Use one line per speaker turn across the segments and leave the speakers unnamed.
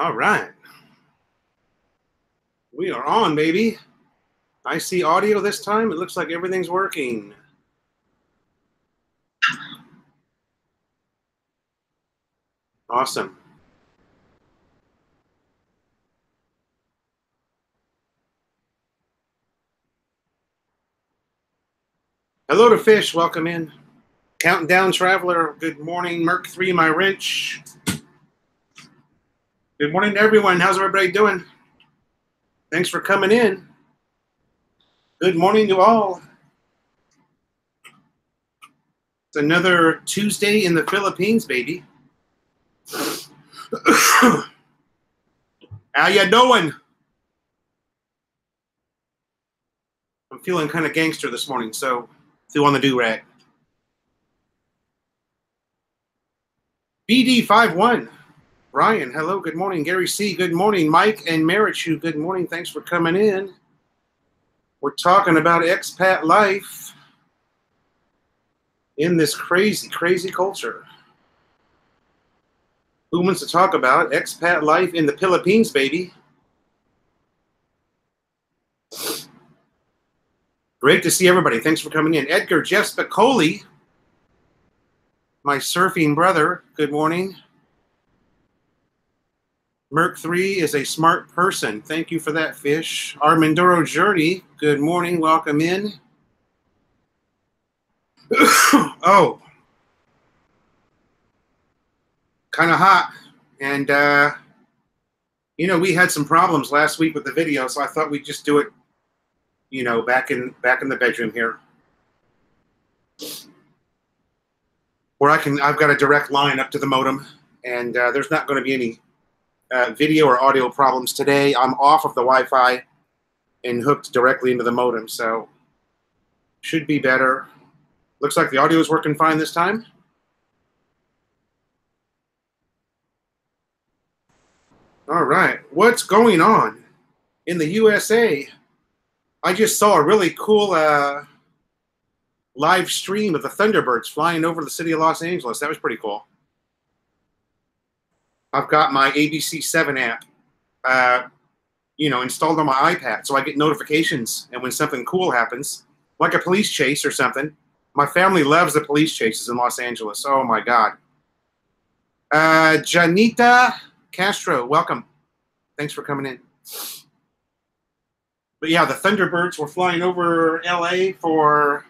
All right. We are on, baby. I see audio this time. It looks like everything's working. Awesome. Hello to Fish. Welcome in. Counting down, Traveler. Good morning, Merc 3, my wrench. Good morning to everyone. How's everybody doing? Thanks for coming in. Good morning to all. It's another Tuesday in the Philippines, baby. How you doing? I'm feeling kind of gangster this morning, so threw on the do-rag. BD51. Ryan, hello, good morning. Gary C, good morning. Mike and Marichu, good morning. Thanks for coming in. We're talking about expat life in this crazy, crazy culture. Who wants to talk about expat life in the Philippines, baby? Great to see everybody. Thanks for coming in. Edgar Jeff Spicoli, my surfing brother, good morning. Merc 3 is a smart person. Thank you for that, Fish. Our Mindoro Journey, good morning. Welcome in. Oh, kind of hot. And, you know, we had some problems last week with the video, so I thought we'd just do it, you know, back in the bedroom here. Where I've got a direct line up to the modem, and there's not going to be any video or audio problems today. I'm off of the Wi-Fi and hooked directly into the modem, so should be better. Looks like the audio is working fine this time. All right, what's going on in the USA? I just saw a really cool live stream of the Thunderbirds flying over the city of Los Angeles. That was pretty cool. I've got my ABC7 app, you know, installed on my iPad, so I get notifications. And when something cool happens, like a police chase or something, my family loves the police chases in Los Angeles. Oh my God. Janita Castro, welcome. Thanks for coming in. But yeah, the Thunderbirds were flying over LA for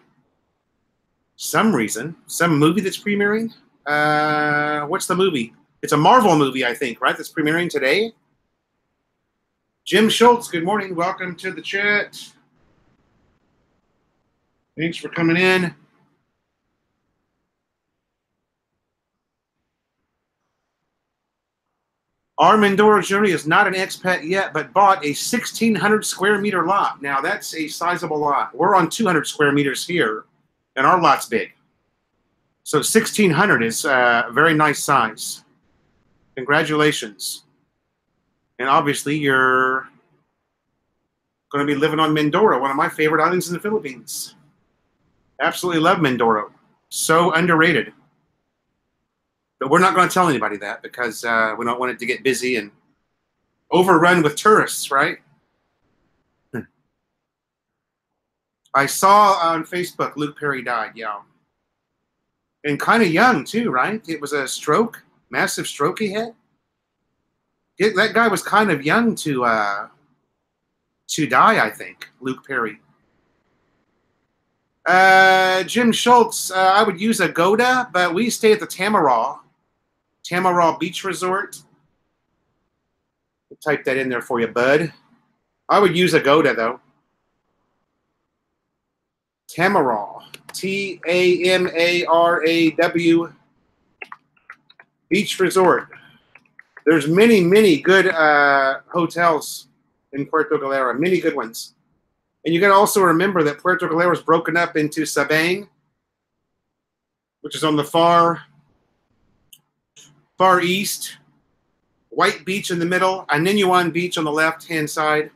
some reason, some movie that's premiering. What's the movie? It's a Marvel movie, I think, right? That's premiering today. Jim Schultz, good morning. Welcome to the chat. Thanks for coming in. Our Mindoro Journey is not an expat yet, but bought a 1,600 square meter lot. Now, that's a sizable lot. We're on 200 square meters here, and our lot's big. So 1,600 is a very nice size. Congratulations. And obviously, you're going to be living on Mindoro, one of my favorite islands in the Philippines. Absolutely love Mindoro. So underrated. But we're not going to tell anybody that because we don't want it to get busy and overrun with tourists, right? I saw on Facebook Luke Perry died, yeah. And kind of young, too, right? It was a stroke, massive stroke he had. That guy was kind of young to die, I think, Luke Perry. Jim Schultz, I would use Agoda, but we stay at the Tamaraw Beach Resort. I'll type that in there for you, bud. I would use Agoda, though. Tamaraw, T-A-M-A-R-A-W Beach Resort. There's many, many good hotels in Puerto Galera, many good ones. And you got to also remember that Puerto Galera is broken up into Sabang, which is on the far east, White Beach in the middle, Aninuan Beach on the left-hand side.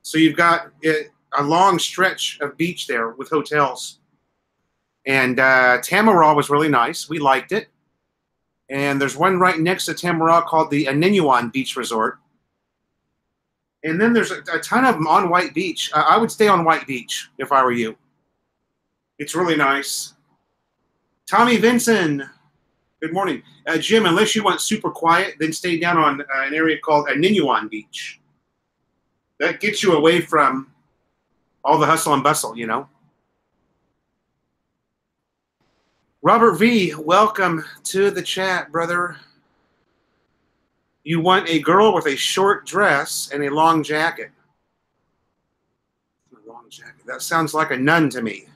So you've got a long stretch of beach there with hotels. And Tamaraw was really nice. We liked it. And there's one right next to Tamaraw called the Aninuan Beach Resort. And then there's a ton of them on White Beach. I would stay on White Beach if I were you. It's really nice. Tommy Vinson, good morning. Jim, unless you want super quiet, then stay down on an area called Aninuan Beach. That gets you away from all the hustle and bustle, you know. Robert V, welcome to the chat, brother. You want a girl with a short dress and a long jacket. A long jacket. That sounds like a nun to me.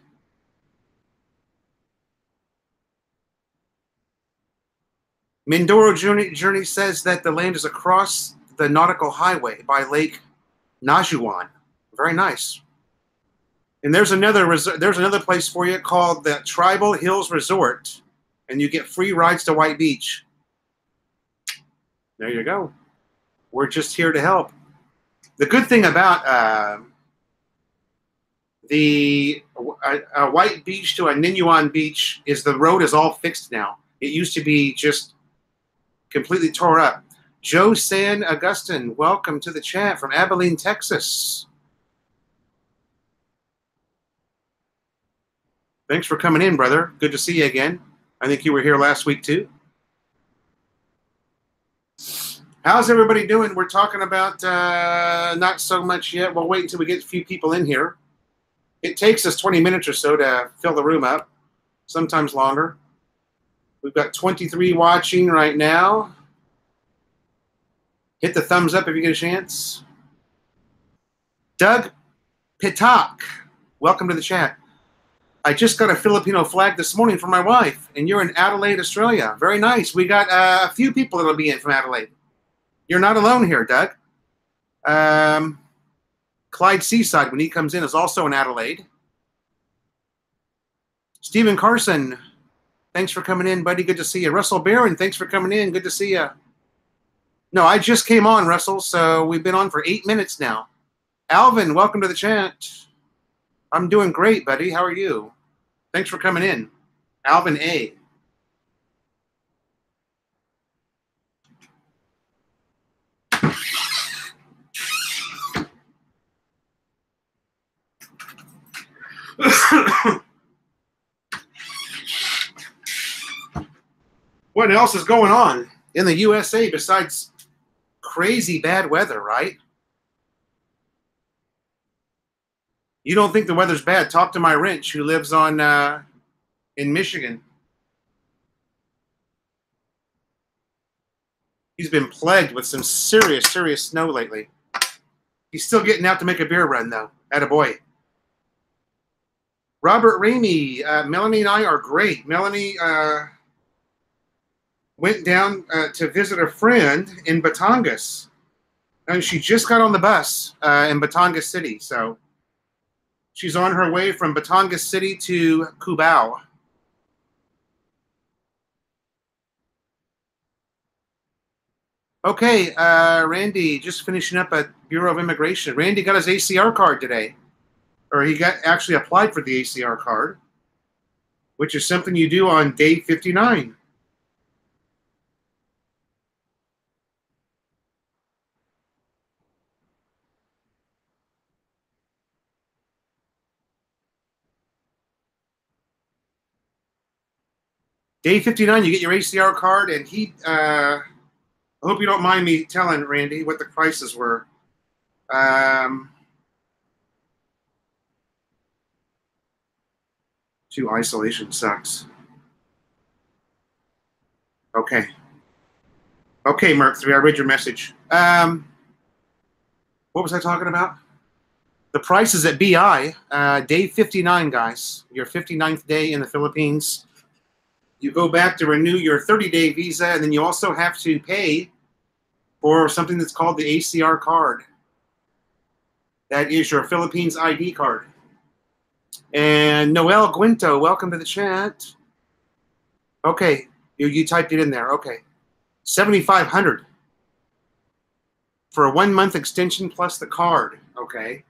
Mindoro Journey says that the land is across the nautical highway by Lake Najuan. Very nice. And there's another place for you called the Tribal Hills Resort, and you get free rides to White Beach. There you go. We're just here to help. The good thing about White Beach to Aninuan Beach is the road is all fixed now. It used to be just completely tore up. Joe San Augustine, welcome to the chat from Abilene, Texas. Thanks for coming in, brother. Good to see you again. I think you were here last week too. How's everybody doing? We're talking about not so much yet. We'll wait until we get a few people in here. It takes us 20 minutes or so to fill the room up, sometimes longer. We've got 23 watching right now. Hit the thumbs up if you get a chance. Doug Pitak, welcome to the chat. I just got a Filipino flag this morning for my wife, and you're in Adelaide, Australia. Very nice. We got a few people that'll be in from Adelaide. You're not alone here, Doug. Clyde Seaside, when he comes in, is also in Adelaide. Stephen Carson, thanks for coming in, buddy. Good to see you. Russell Barron, thanks for coming in. Good to see you. No, I just came on, Russell, so we've been on for 8 minutes now. Alvin, welcome to the chat. I'm doing great, buddy. How are you? Thanks for coming in. Alvin A. What else is going on in the USA besides crazy bad weather, right? You don't think the weather's bad? Talk to my wrench who lives on in Michigan. He's been plagued with some serious snow lately. He's still getting out to make a beer run, though. Attaboy. Robert Ramey, Melanie and I are great. Melanie went down to visit a friend in Batangas. And she just got on the bus in Batangas City, so she's on her way from Batangas City to Cubao. Okay, Randy, just finishing up at Bureau of Immigration. Randy got his ACR card today. Or he actually applied for the ACR card, which is something you do on day 59. Day 59, you get your ACR card, and I hope you don't mind me telling Randy what the prices were. Isolation sucks. Okay. Okay, Merc3, I read your message. What was I talking about? The prices at BI, day 59, guys. Your 59th day in the Philippines. You go back to renew your 30-day visa, and then you also have to pay for something that's called the ACR card. That is your Philippines ID card. And Noel Guinto, welcome to the chat. Okay, you typed it in there. Okay, $7,500 for a 1-month extension plus the card. Okay,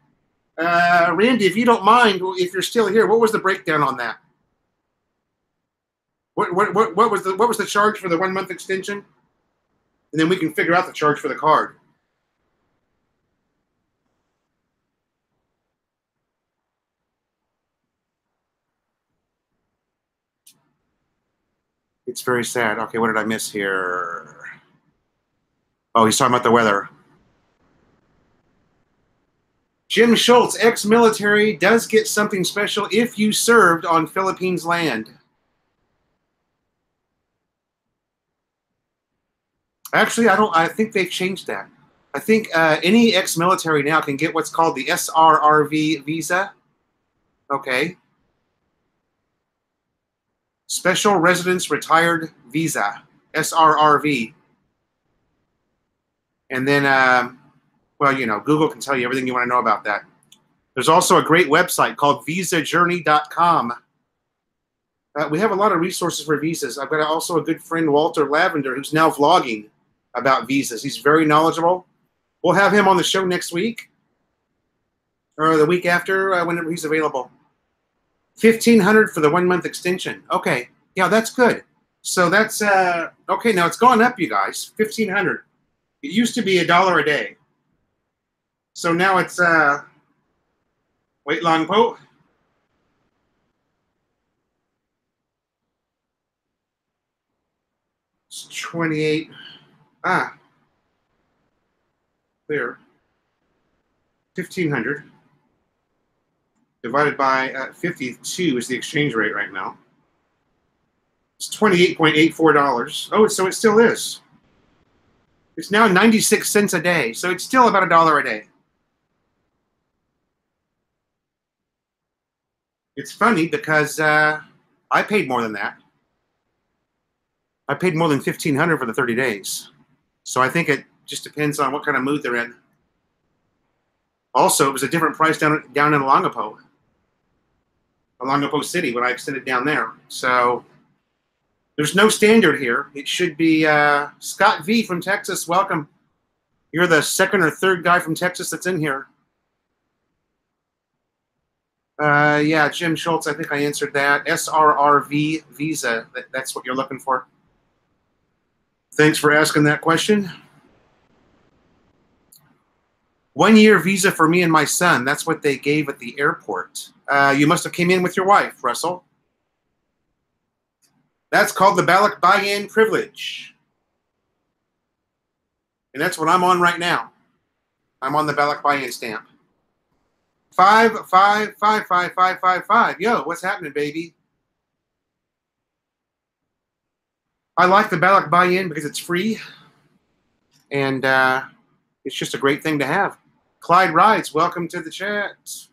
Randy, if you don't mind, if you're still here, what was the breakdown on that? What was the charge for the 1 month extension? And then we can figure out the charge for the card. It's very sad. Okay, what did I miss here? Oh, he's talking about the weather. Jim Schultz, ex-military, does get something special if you served on Philippines land. Actually, I think they've changed that. I think any ex-military now can get what's called the SRRV visa. Okay. Special Residence Retired Visa, SRRV. And then, well, you know, Google can tell you everything you want to know about that. There's also a great website called visajourney.com. We have a lot of resources for visas. I've got also a good friend, Walter Lavender, who's now vlogging about visas. He's very knowledgeable. We'll have him on the show next week or the week after, whenever he's available. $1,500 for the 1 month extension. Okay, yeah, that's good. So that's okay. Now it's gone up, you guys. $1,500. It used to be $1 a day. So now it's wait long po. It's 28. There. 1,500 divided by 52 is the exchange rate right now. It's $28.84. Oh, so it still is. It's now 96 cents a day, so it's still about $1 a day. It's funny because I paid more than that. I paid more than $1,500 for the 30 days. So I think it just depends on what kind of mood they're in. Also, it was a different price down in Olongapo City when I extended down there. So there's no standard here. It should be Scott V from Texas. Welcome. You're the second or third guy from Texas that's in here. Yeah, Jim Schultz, I think I answered that. SRRV visa, that's what you're looking for. Thanks for asking that question. 1 year visa for me and my son. That's what they gave at the airport. You must have came in with your wife, Russell. That's called the Balikbayan privilege. And that's what I'm on right now. I'm on the Balikbayan stamp. 5555555. Yo, what's happening, baby? I like the Balikbayan because it's free. And it's just a great thing to have. Clyde Rides, welcome to the chat. It's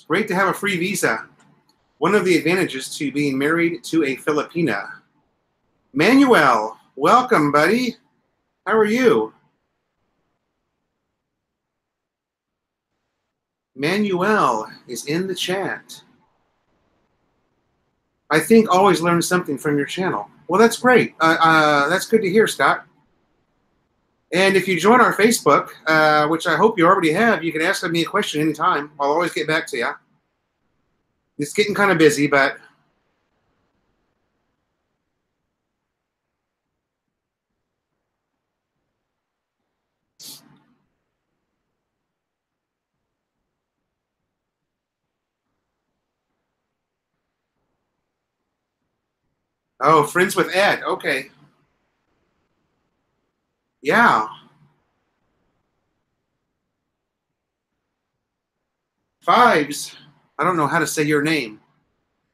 great to have a free visa. One of the advantages to being married to a Filipina. Manuel, welcome, buddy. How are you? Manuel is in the chat. I think always learn something from your channel. Well, that's great. That's good to hear, Scott. And if you join our Facebook, which I hope you already have, you can ask me a question anytime. I'll always get back to you. It's getting kind of busy, but oh, friends with Ed. Okay. Yeah. Fives. I don't know how to say your name.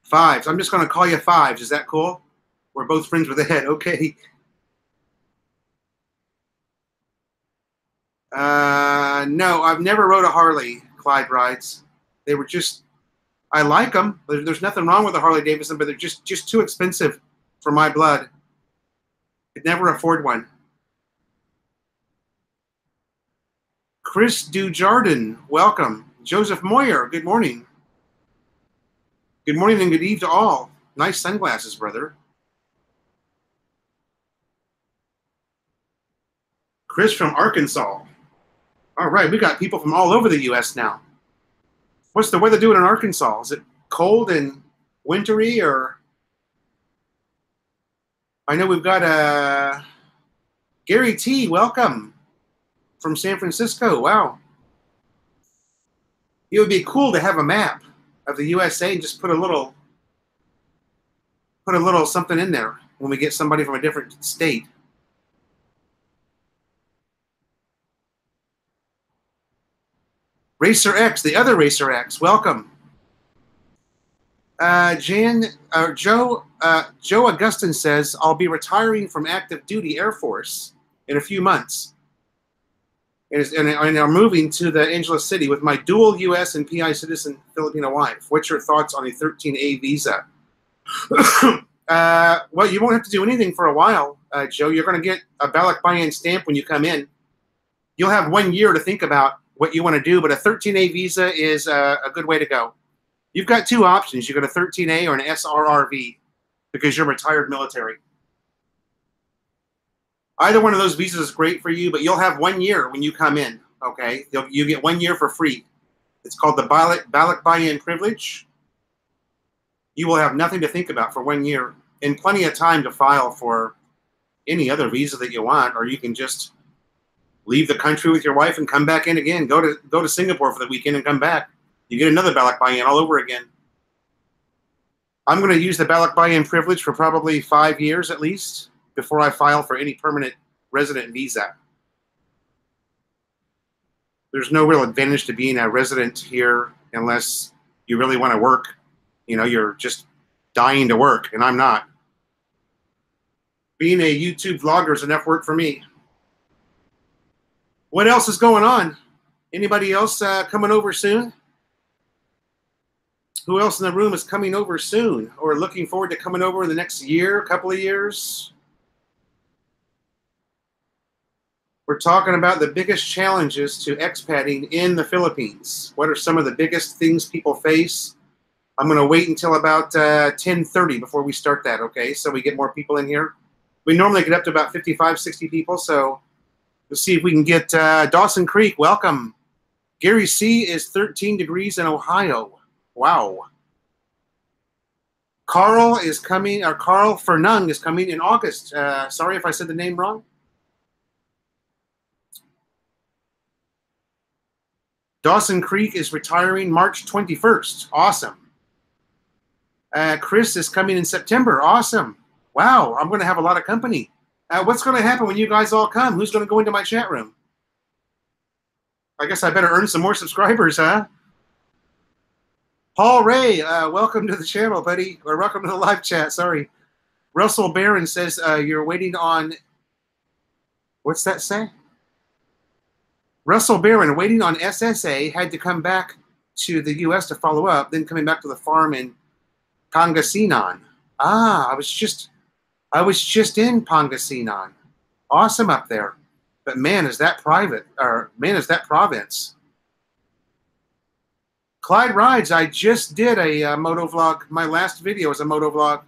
Fives. I'm just going to call you Fives. Is that cool? We're both friends with Ed. Okay. No, I've never rode a Harley, Clyde rides. They were just, I like them. There's nothing wrong with a Harley Davidson, but they're just too expensive for my blood. Could never afford one. Chris Dujardin, welcome. Joseph Moyer, good morning. Good morning and good eve to all. Nice sunglasses, brother. Chris from Arkansas. All right, we got people from all over the U.S. now. What's the weather doing in Arkansas? Is it cold and wintry, or I know we've got Gary T. Welcome from San Francisco. Wow. It would be cool to have a map of the USA and just put a little something in there when we get somebody from a different state. Racer X, the other Racer X, welcome. Joe Augustin says, I'll be retiring from active duty Air Force in a few months. And I'm moving to the Angeles City with my dual U.S. and PI citizen Filipino wife. What's your thoughts on a 13A visa? Well, you won't have to do anything for a while, Joe. You're going to get a Balikbayan stamp when you come in. You'll have 1 year to think about what you want to do, but a 13A visa is a good way to go. You've got two options. You got a 13A or an SRRV because you're retired military. Either one of those visas is great for you, but you'll have 1 year when you come in, okay? You get 1 year for free. It's called the Balikbayan privilege. You will have nothing to think about for 1 year and plenty of time to file for any other visa that you want, or you can just leave the country with your wife and come back in again. Go to Singapore for the weekend and come back. You get another Balikbayan all over again. I'm going to use the Balikbayan privilege for probably 5 years at least before I file for any permanent resident visa. There's no real advantage to being a resident here unless you really want to work. You know, you're just dying to work, and I'm not. Being a YouTube vlogger is enough work for me. What else is going on? Anybody else coming over soon? Who else in the room is coming over soon or looking forward to coming over in the next year, couple of years? We're talking about the biggest challenges to expatting in the Philippines. What are some of the biggest things people face? I'm going to wait until about 10:30 before we start that, okay? So we get more people in here. We normally get up to about 55, 60 people, so we'll see if we can get Dawson Creek. Welcome. Gary C. is 13 degrees in Ohio. Wow. Carl is coming, or Carl Fernung is coming in August. Sorry if I said the name wrong. Dawson Creek is retiring March 21st. Awesome. Chris is coming in September. Awesome. Wow, I'm going to have a lot of company. What's going to happen when you guys all come? Who's going to go into my chat room? I guess I better earn some more subscribers, huh? Paul Ray, welcome to the channel, buddy. Or welcome to the live chat, sorry. Russell Barron says you're waiting on... What's that say? Russell Barron, waiting on SSA, had to come back to the U.S. to follow up, then coming back to the farm in Pangasinan. Ah, I was just in Pangasinan. Awesome up there. But man, is that private, or man, is that province. Clyde Rides, I just did a moto vlog. My last video was a moto vlog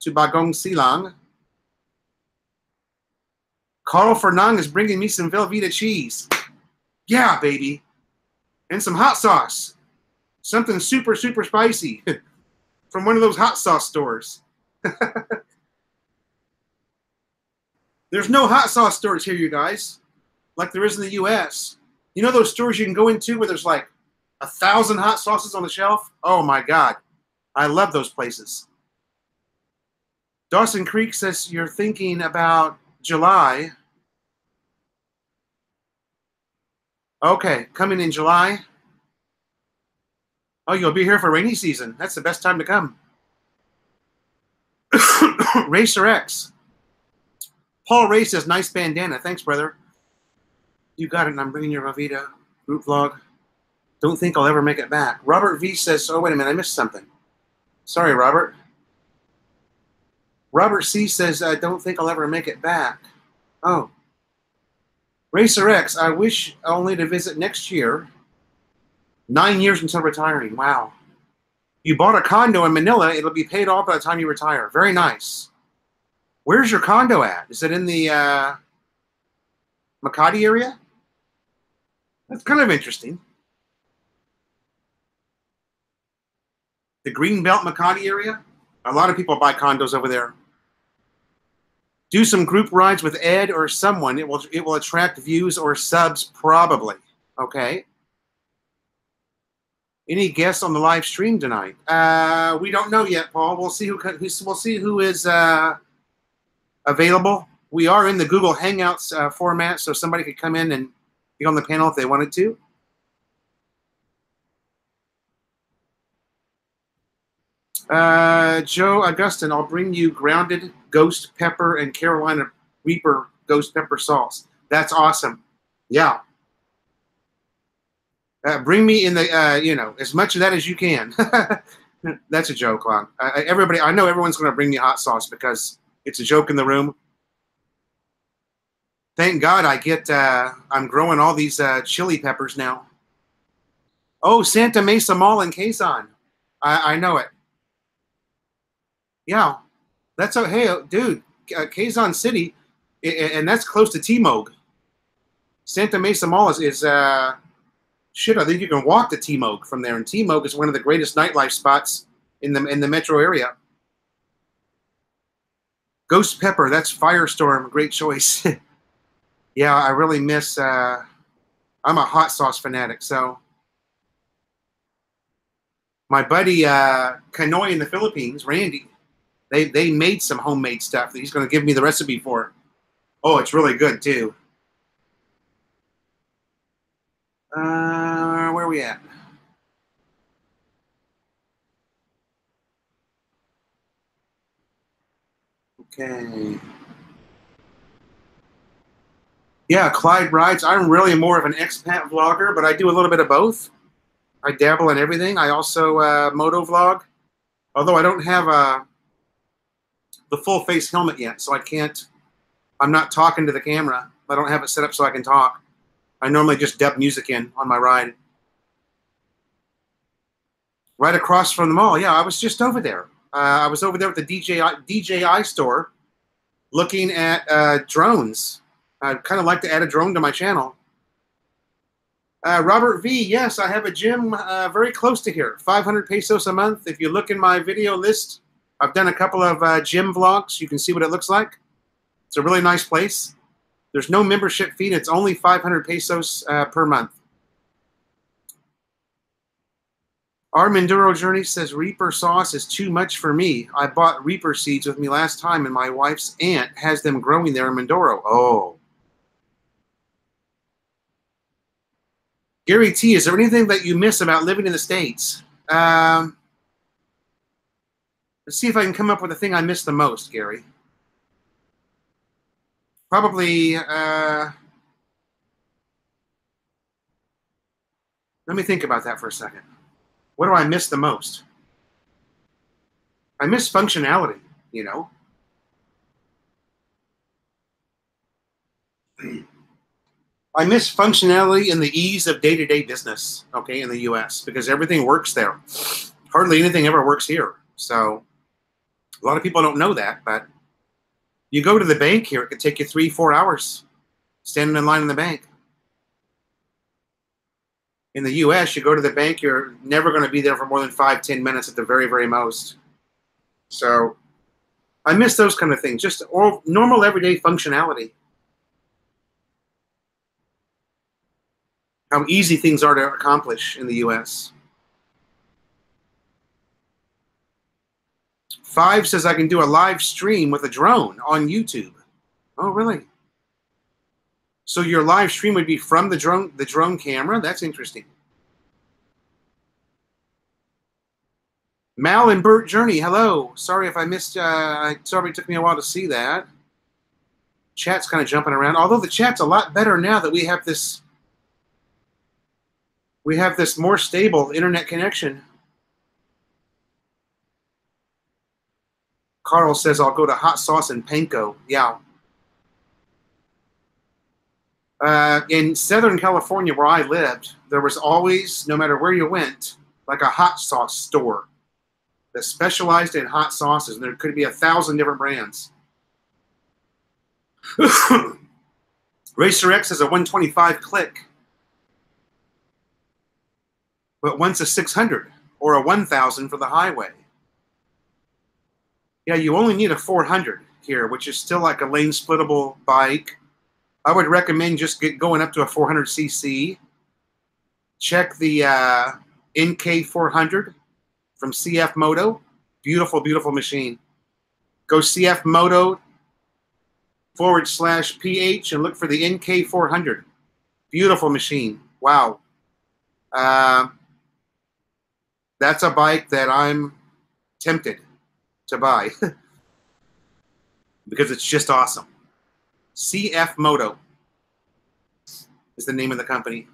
to Bagong Silang. Carl Fernang is bringing me some Velveeta cheese. Yeah, baby. And some hot sauce. Something super, super spicy from one of those hot sauce stores. There's no hot sauce stores here, you guys, like there is in the U.S. You know those stores you can go into where there's like 1,000 hot sauces on the shelf? Oh, my God. I love those places. Dawson Creek says you're thinking about July. Okay, coming in July. Oh, you'll be here for rainy season. That's the best time to come. Racer X. Paul Ray says, nice bandana. Thanks, brother. You got it, and I'm bringing your Velveeta group vlog. Don't think I'll ever make it back. Robert V says, oh, wait a minute, I missed something. Sorry, Robert. Robert C says, I don't think I'll ever make it back. Oh. Racer X, I wish only to visit next year. 9 years until retiring. Wow. You bought a condo in Manila. It'll be paid off by the time you retire. Very nice. Where's your condo at? Is it in the Makati area? That's kind of interesting. The Greenbelt Makati area. A lot of people buy condos over there. Do some group rides with Ed or someone. It will attract views or subs probably. Okay. Any guests on the live stream tonight? We don't know yet, Paul. We'll see who is available. We are in the Google Hangouts format, so somebody could come in and be on the panel if they wanted to. Joe Augustin, I'll bring you grounded ghost pepper and Carolina Reaper ghost pepper sauce. That's awesome. Yeah. Bring me in the, you know, as much of that as you can. That's a joke, Lon. Everybody, I know everyone's going to bring me hot sauce because it's a joke in the room. Thank God I get, I'm growing all these chili peppers now. Oh, Santa Mesa Mall in Quezon. I know it. Yeah, that's hey, dude, Quezon City, and that's close to Timog. Santa Mesa Mall is shit. I think you can walk to Timog from there, and Timog is one of the greatest nightlife spots in the metro area. Ghost pepper, that's Firestorm, great choice. Yeah, I really miss. I'm a hot sauce fanatic, so. My buddy Kanoy in the Philippines, Randy. They made some homemade stuff that he's going to give me the recipe for. Oh, it's really good too. Where are we at? Okay. Yeah, Clyde rides. I'm really more of an expat vlogger, but I do a little bit of both. I dabble in everything. I also moto vlog, although I don't have the full face helmet yet, so I can't. I'm not talking to the camera. I don't have it set up so I can talk. I normally just dub music in on my ride. Right across from the mall. Yeah, I was just over there. I was over there with the DJI store looking at drones. I'd kind of like to add a drone to my channel. Robert V, yes, I have a gym very close to here. 500 pesos a month. If you look in my video list, I've done a couple of gym vlogs. You can see what it looks like. It's a really nice place. There's no membership fee. It's only 500 pesos per month. Our Mindoro journey says Reaper sauce is too much for me. I bought Reaper seeds with me last time, and my wife's aunt has them growing there in Mindoro. Oh. Gary T, is there anything that you miss about living in the States? Let's see if I can come up with the thing I miss the most, Gary. Probably, let me think about that for a second. What do I miss the most? I miss functionality, you know. I miss functionality and the ease of day-to-day business, okay, in the U.S. because everything works there. Hardly anything ever works here. So a lot of people don't know that, but you go to the bank here, it could take you 3-4 hours standing in line in the bank. In the U.S., you go to the bank, you're never going to be there for more than 5-10 minutes at the very, very most. So I miss those kind of things, just normal everyday functionality. How easy things are to accomplish in the U.S. 5 says I can do a live stream with a drone on YouTube. Oh, really? So your live stream would be from the drone camera? That's interesting. Mal and Bert Journey, hello. Sorry if I missed, sorry it took me a while to see that. Chat's kind of jumping around, although the chat's a lot better now that we have this more stable internet connection. Carl says I'll go to hot sauce and panko. Yeah. In Southern California, where I lived, there was always, no matter where you went, like a hot sauce store that specialized in hot sauces, and there could be 1,000 different brands. Racer X has a 125 click, but once a 600. or a 1000 for the highway. Yeah, you only need a 400 here, which is still like a lane splittable bike. I would recommend just going up to a 400cc. Check the NK400 from CF Moto. Beautiful, beautiful machine. Go CFmoto/PH and look for the NK400. Beautiful machine. Wow. That's a bike that I'm tempted to buy because it's just awesome. CF Moto is the name of the company.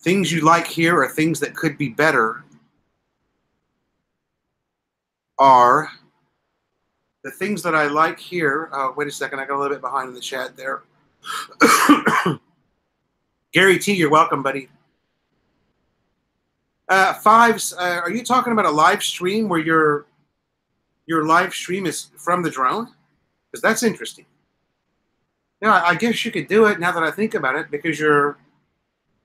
Things you like here are things that could be better are the things that I like here. Wait a second. I got a little bit behind in the chat there. Gary T, you're welcome, buddy. Fives, are you talking about a live stream where your live stream is from the drone? Because that's interesting. Yeah, I guess you could do it now that I think about it, because you're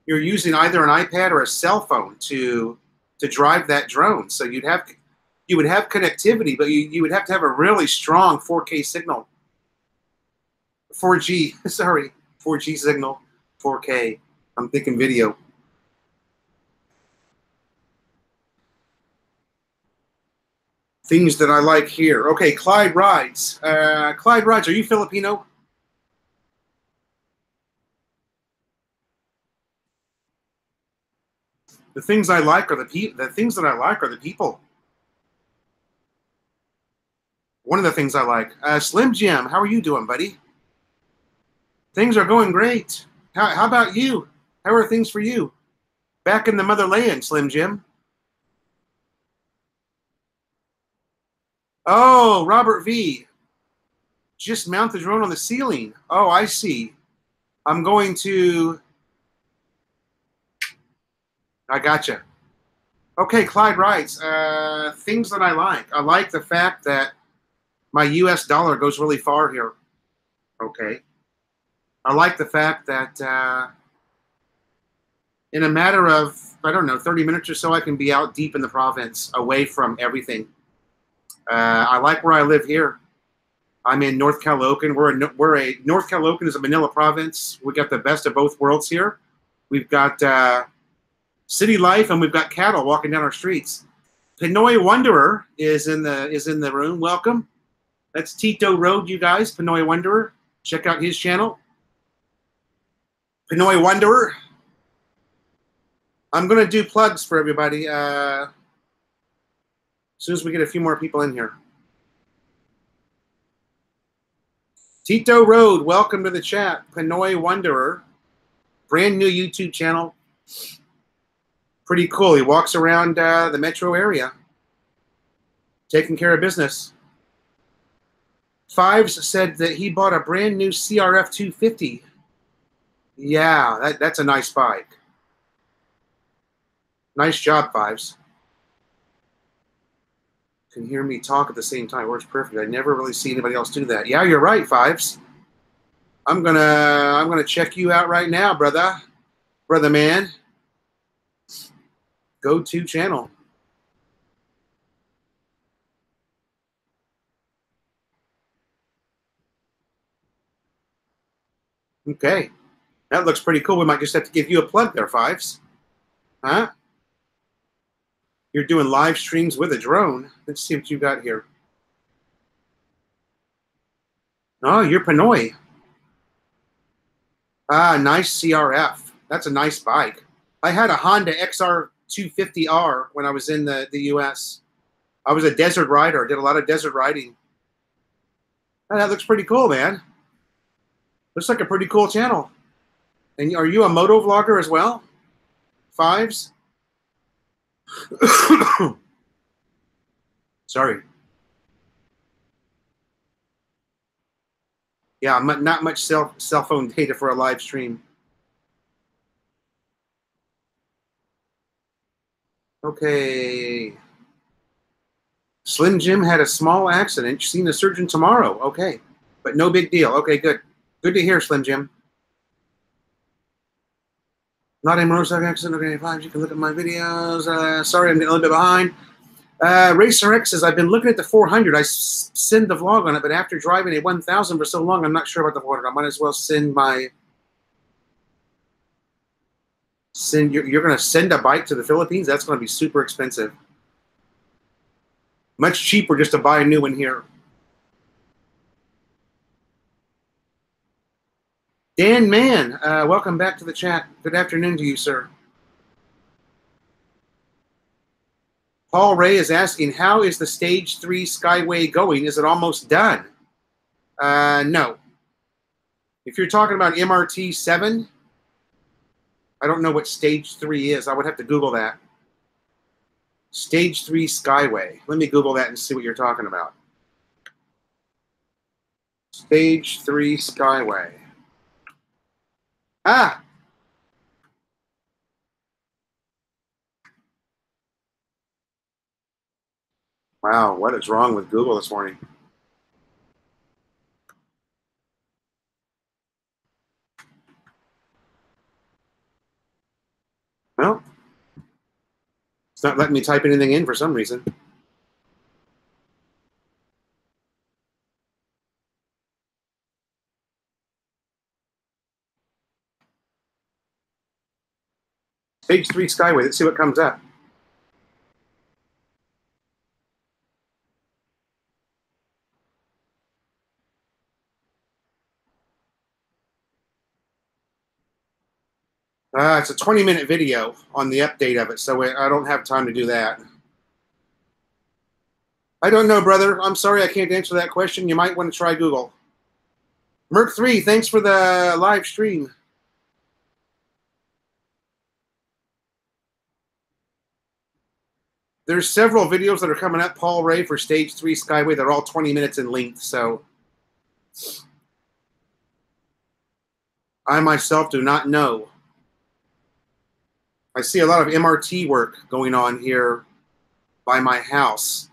using either an iPad or a cell phone to drive that drone. So you would have connectivity, but you would have to have a really strong 4K signal. 4G, sorry, 4G signal, 4K. I'm thinking video. Things that I like here. Okay, Clyde Rides. Clyde Rides, are you Filipino? The things I like are the people. One of the things I like. Slim Jim, how are you doing, buddy? Things are going great. How about you? How are things for you? Back in the motherland, Slim Jim. Oh, Robert V. Just mount the drone on the ceiling. Oh, I see. I'm going to... I gotcha. Okay, Clyde writes, things that I like. I like the fact that my US dollar goes really far here. Okay. I like the fact that in a matter of, I don't know, 30 minutes or so, I can be out deep in the province, away from everything. I like where I live here. I'm in North Caloocan. North Caloocan is a Manila province. We got the best of both worlds here. We've got city life, and we've got cattle walking down our streets. Pinoy Wanderer is in the room. Welcome. That's Tito Road, you guys. Pinoy Wanderer. Check out his channel. Pinoy Wanderer. I'm going to do plugs for everybody as soon as we get a few more people in here. Tito Road, welcome to the chat. Pinoy Wanderer. Brand new YouTube channel. Pretty cool. He walks around the metro area, taking care of business. Fives said that he bought a brand new CRF 250. Yeah, that's a nice bike. Nice job, Fives. Can hear me talk at the same time. Works perfect. I never really see anybody else do that. Yeah, you're right, Fives. I'm gonna check you out right now, brother man. Go-to channel. Okay, that looks pretty cool. We might just have to give you a plug there, Fives. Huh? You're doing live streams with a drone. Let's see what you got here. Oh, you're Pinoy. Ah, nice CRF. That's a nice bike. I had a Honda XR 250R when I was in the US. I was a desert rider. I did a lot of desert riding. Oh, that looks pretty cool, man. Looks like a pretty cool channel. And are you a moto vlogger as well? Fives? Sorry. Yeah, not much cell phone data for a live stream. Okay. Slim Jim had a small accident. Seeing a surgeon tomorrow. Okay. But no big deal. Okay, good. Good to hear, Slim Jim. Not a motorcycle accident. Okay, fine. You can look at my videos. Sorry, I'm getting a little bit behind. Racer X says, I've been looking at the 400. I send the vlog on it, but after driving a 1000 for so long, I'm not sure about the 400. I might as well send my... You're going to send a bike to the Philippines? That's going to be super expensive. Much cheaper just to buy a new one here. Dan Mann, welcome back to the chat. Good afternoon to you, sir. Paul Ray is asking, how is the Stage 3 Skyway going? Is it almost done? No. If you're talking about MRT 7, I don't know what Stage 3 is. I would have to Google that. Stage 3 Skyway. Let me Google that and see what you're talking about. Stage 3 Skyway. Ah! Wow, what is wrong with Google this morning? Well, it's not letting me type anything in for some reason. Stage 3 Skyway. Let's see what comes up. It's a 20-minute video on the update of it, so I don't have time to do that. I don't know, brother. I'm sorry I can't answer that question. You might want to try Google. Merc3, thanks for the live stream. There's several videos that are coming up, Paul Ray, for Stage 3 Skyway. They're all 20 minutes in length, so I myself do not know. I see a lot of MRT work going on here by my house.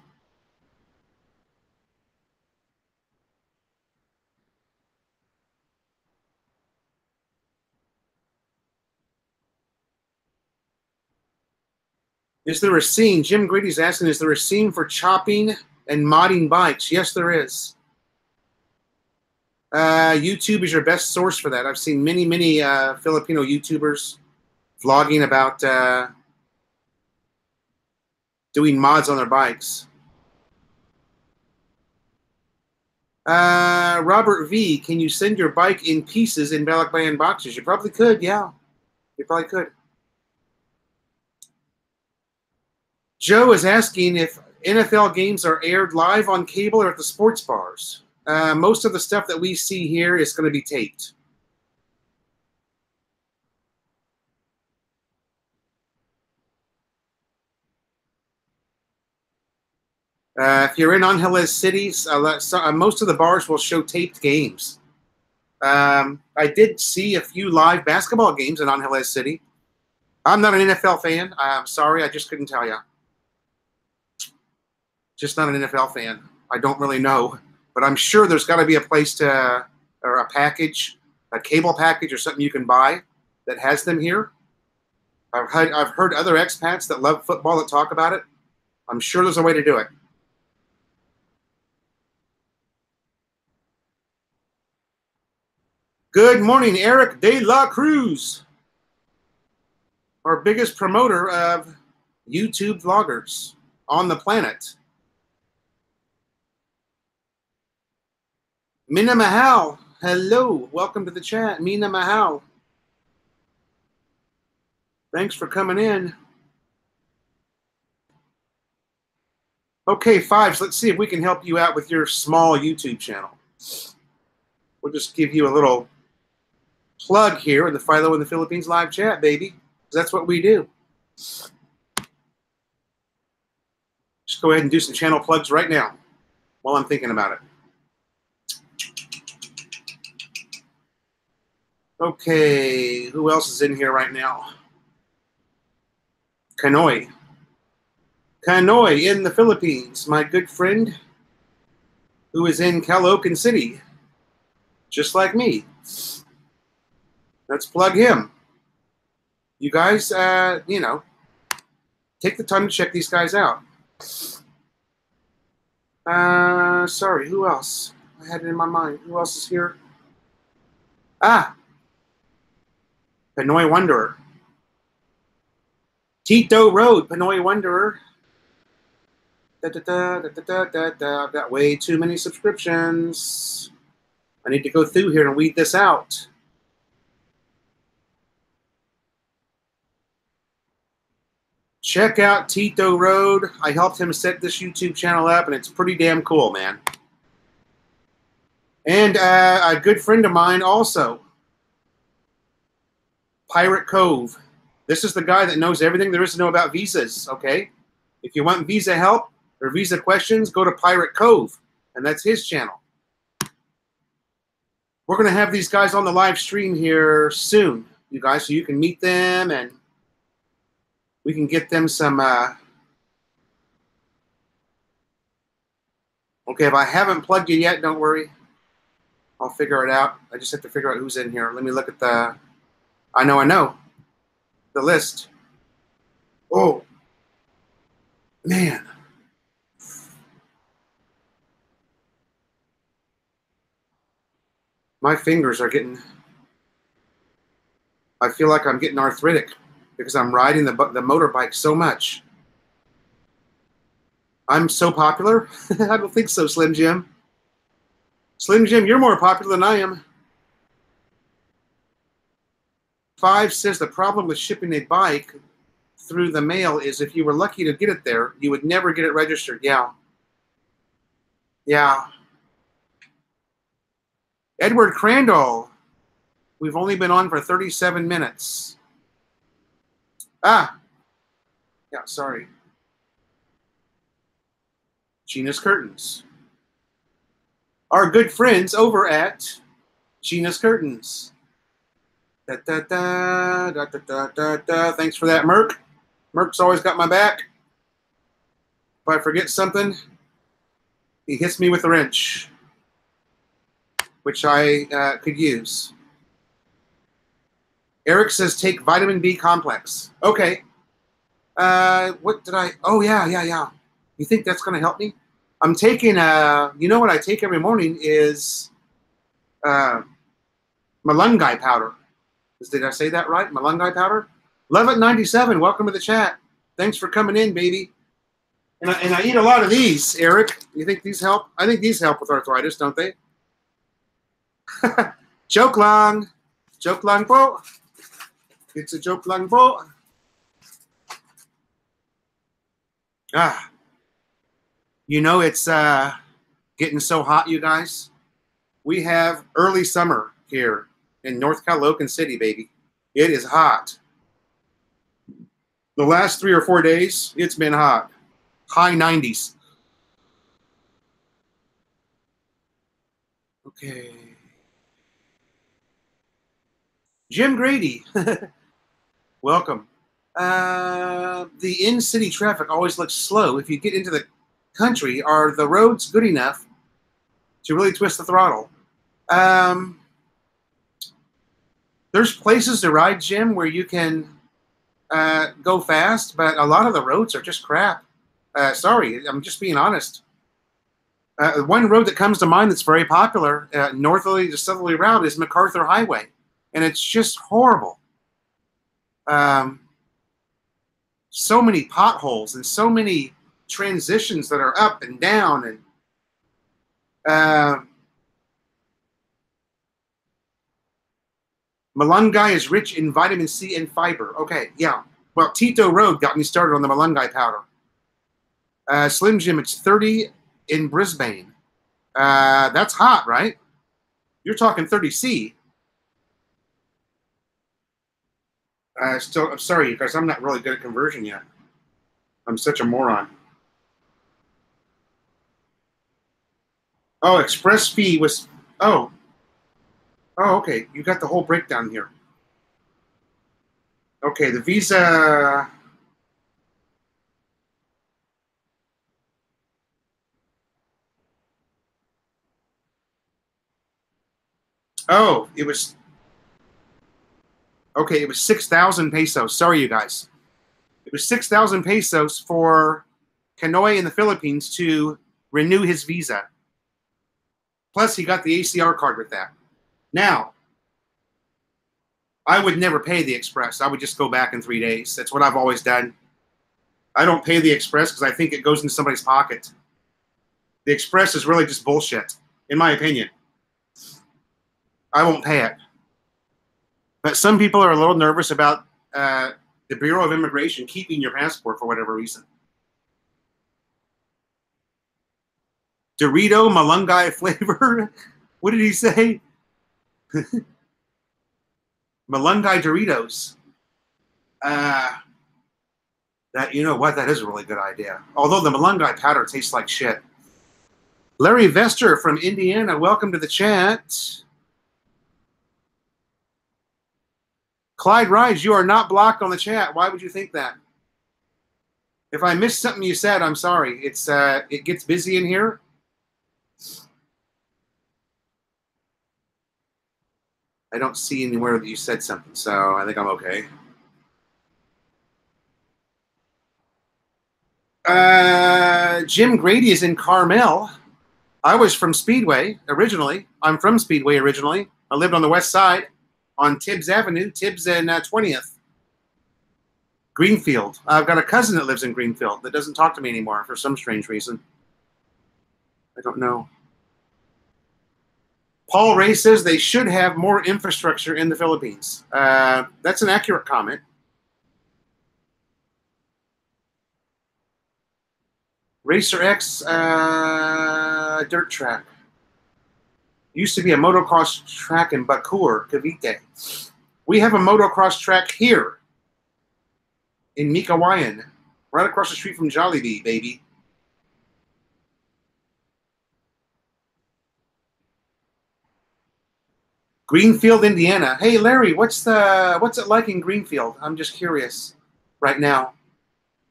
Is there a scene? Jim Grady's asking, is there a scene for chopping and modding bikes? Yes, there is. YouTube is your best source for that. I've seen many, many Filipino YouTubers vlogging about doing mods on their bikes. Robert V, can you send your bike in pieces in Balikbayan boxes? You probably could, yeah. You probably could. Joe is asking if NFL games are aired live on cable or at the sports bars. Most of the stuff that we see here is going to be taped. If you're in Angeles City, most of the bars will show taped games. I did see a few live basketball games in Angeles City. I'm not an NFL fan. I'm sorry, I just couldn't tell you. Just not an NFL fan. I don't really know. But I'm sure there's got to be a place to, or a package, a cable package or something you can buy that has them here. I've heard other expats that love football that talk about it. I'm sure there's a way to do it. Good morning, Eric De La Cruz, our biggest promoter of YouTube vloggers on the planet. Mina Mahal, hello, welcome to the chat. Mina Mahal, thanks for coming in. Okay, Fives, let's see if we can help you out with your small YouTube channel. We'll just give you a little plug here in the Philo in the Philippines live chat, baby. That's what we do. Just go ahead and do some channel plugs right now while I'm thinking about it. Okay, who else is in here right now? Kanoy. Kanoy in the Philippines, my good friend who is in Caloocan City, just like me. Let's plug him. You guys, you know, take the time to check these guys out. Sorry, who else? I had it in my mind. Who else is here? Ah, Pinoy Wanderer. Tito Road, Pinoy Wanderer. I've got way too many subscriptions. I need to go through here and weed this out. Check out Tito Road. I helped him set this YouTube channel up, and it's pretty damn cool, man. And a good friend of mine also, Pirate Cove. This is the guy that knows everything there is to know about visas, okay? If you want visa help or visa questions, go to Pirate Cove, and that's his channel. We're going to have these guys on the live stream here soon, you guys, so you can meet them and we can get them some... Okay, if I haven't plugged you yet, don't worry. I'll figure it out. I just have to figure out who's in here. Let me look at the... I know. The list. Oh. Man. My fingers are getting... I feel like I'm getting arthritic because I'm riding the motorbike so much. I'm so popular? I don't think so, Slim Jim. Slim Jim, you're more popular than I am. 5 says the problem with shipping a bike through the mail is if you were lucky to get it there, you would never get it registered. Yeah. Yeah. Edward Crandall. We've only been on for 37 minutes. Ah. Yeah, sorry. Gina's Curtains. Our good friends over at Gina's Curtains. Da, da, da, da, da, da, da, da. Thanks for that, Merc. Merc's always got my back. If I forget something, he hits me with a wrench, which I could use. Eric says take vitamin B complex. Okay. What did I... Oh, yeah. You think that's going to help me? I'm taking... you know what I take every morning is Malungai powder. Did I say that right? Malungai powder? Love it 97. Welcome to the chat. Thanks for coming in, baby. And I eat a lot of these, Eric. You think these help? I think these help with arthritis, don't they? Joke lang. Joke lang po. It's a joke lang po. Ah. You know, it's getting so hot, you guys. We have early summer here in North Calocan City, baby. It is hot. The last 3 or 4 days, it's been hot. High 90s. Okay. Jim Grady. Welcome. The in-city traffic always looks slow. If you get into the country, are the roads good enough to really twist the throttle? There's places to ride, Jim, where you can go fast, but a lot of the roads are just crap. Sorry, I'm just being honest. One road that comes to mind that's very popular, northerly to southerly route, is MacArthur Highway, and it's just horrible. So many potholes and so many transitions that are up and down, and Malungai is rich in vitamin C and fiber. Okay, yeah. Well, Tito Road got me started on the Malungai powder. Slim Jim, it's 30 in Brisbane. That's hot, right? You're talking 30C. I'm sorry, you guys, I'm not really good at conversion yet. I'm such a moron. Oh, express fee was... Oh, okay. You got the whole breakdown here. Okay, the visa... Oh, it was... Okay, it was 6,000 pesos. Sorry, you guys. It was 6,000 pesos for Kanoy in the Philippines to renew his visa. Plus, he got the ACR card with that. Now, I would never pay the Express. I would just go back in 3 days. That's what I've always done. I don't pay the Express because I think it goes into somebody's pocket. The Express is really just bullshit, in my opinion. I won't pay it. But some people are a little nervous about the Bureau of Immigration keeping your passport for whatever reason. Dorito Malunggay flavor? What did he say? Malunggay Doritos. That, you know what? That is a really good idea. Although the Malunggay powder tastes like shit. Larry Vester from Indiana, welcome to the chat. Clyde Rides, you are not blocked on the chat. Why would you think that? If I missed something you said, I'm sorry. It's it gets busy in here. I don't see anywhere that you said something, so I think I'm okay. Jim Grady is in Carmel. I was from Speedway originally. I'm from Speedway originally. I lived on the west side on Tibbs Avenue, Tibbs and 20th. Greenfield. I've got a cousin that lives in Greenfield that doesn't talk to me anymore for some strange reason. I don't know. Paul Ray says they should have more infrastructure in the Philippines. That's an accurate comment. Racer X dirt track. Used to be a motocross track in Bacoor, Cavite. We have a motocross track here in Mikawayan, right across the street from Jollibee, baby. Greenfield, Indiana. Hey, Larry, what's it like in Greenfield? I'm just curious right now.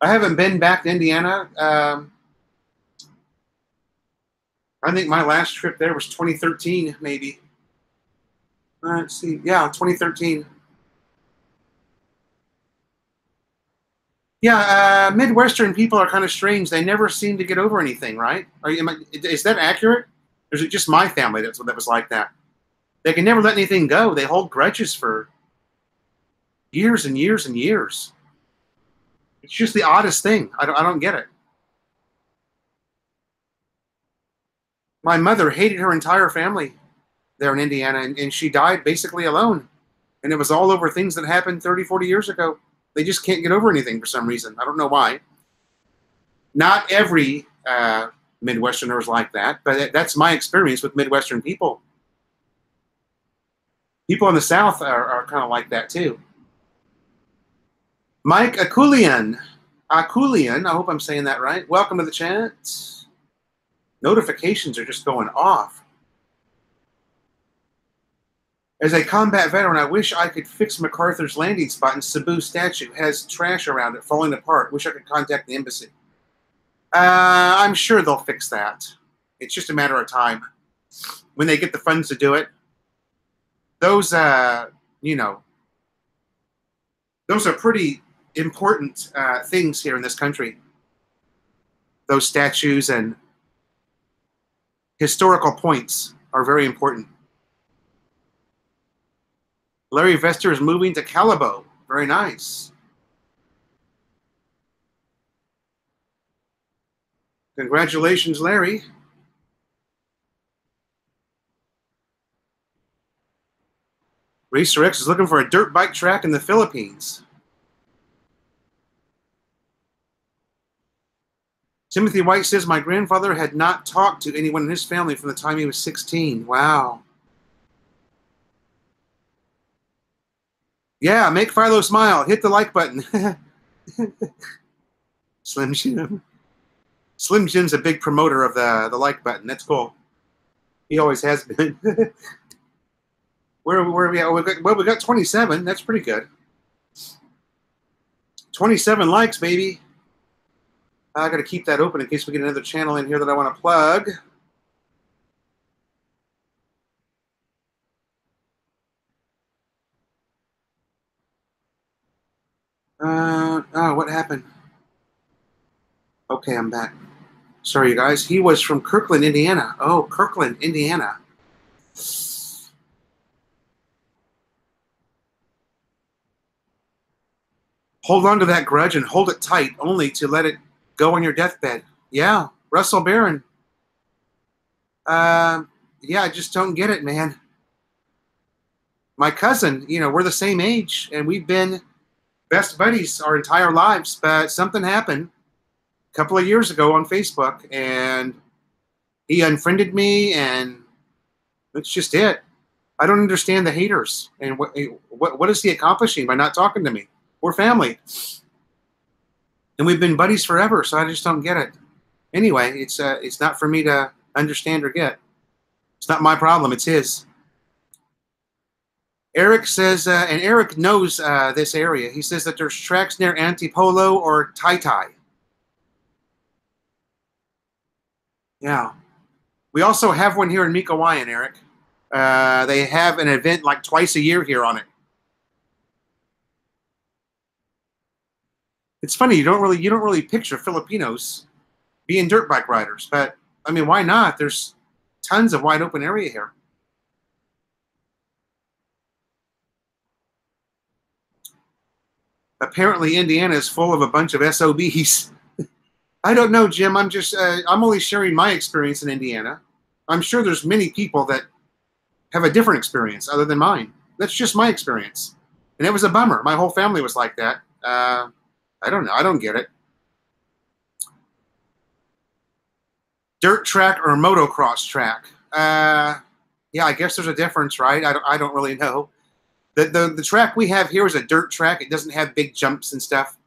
I haven't been back to Indiana. I think my last trip there was 2013, maybe. Let's see. Yeah, 2013. Yeah, Midwestern people are kind of strange. They never seem to get over anything, right? Is that accurate? Or is it just my family that was like that? They can never let anything go. They hold grudges for years and years and years. It's just the oddest thing. I don't get it. My mother hated her entire family there in Indiana, and she died basically alone. And it was all over things that happened 30, 40 years ago. They just can't get over anything for some reason. I don't know why. Not every Midwesterner is like that, but that's my experience with Midwestern people. People in the South are kind of like that too. Mike Akulian, I hope I'm saying that right. Welcome to the chat. Notifications are just going off. As a combat veteran, I wish I could fix MacArthur's landing spot in Cebu statue. It has trash around it, falling apart. Wish I could contact the embassy. I'm sure they'll fix that. It's just a matter of time. When they get the funds to do it. Those, you know, those are pretty important things here in this country. Those statues and historical points are very important. Larry Vester is moving to Calibo. Very nice. Congratulations, Larry. Racer X is looking for a dirt bike track in the Philippines. Timothy White says, my grandfather had not talked to anyone in his family from the time he was 16. Wow. Yeah, make Philo smile. Hit the like button. Slim Jim. Slim Jim's a big promoter of the like button. That's cool. He always has been. Where are we at? We got 27. That's pretty good. 27 likes, baby. I got to keep that open in case we get another channel in here that I want to plug. Oh, what happened? Okay, I'm back. Sorry, you guys. He was from Kirkland, Indiana. Oh, Kirkland, Indiana. Hold on to that grudge and hold it tight, only to let it go on your deathbed. Yeah, Russell Barron. Yeah, I just don't get it, man. My cousin, we're the same age, and we've been best buddies our entire lives, but something happened a couple of years ago on Facebook, and he unfriended me, and that's just it. I don't understand the haters, and what is he accomplishing by not talking to me? We're family, and we've been buddies forever, so I just don't get it. Anyway, it's not for me to understand or get. It's not my problem. It's his. Eric says, and Eric knows this area. He says that there's tracks near Antipolo or Tai. Yeah. We also have one here in Mikowayan, Eric. They have an event like twice a year here on it. It's funny, you don't really picture Filipinos being dirt bike riders, but I mean, why not? There's tons of wide open area here. Apparently, Indiana is full of a bunch of SOBs. I don't know, Jim. I'm only sharing my experience in Indiana. I'm sure there's many people that have a different experience other than mine. That's just my experience. And it was a bummer. My whole family was like that. I don't know. I don't get it. Dirt track or motocross track? Yeah, I guess there's a difference, right? I don't really know. The track we have here is a dirt track. It doesn't have big jumps and stuff.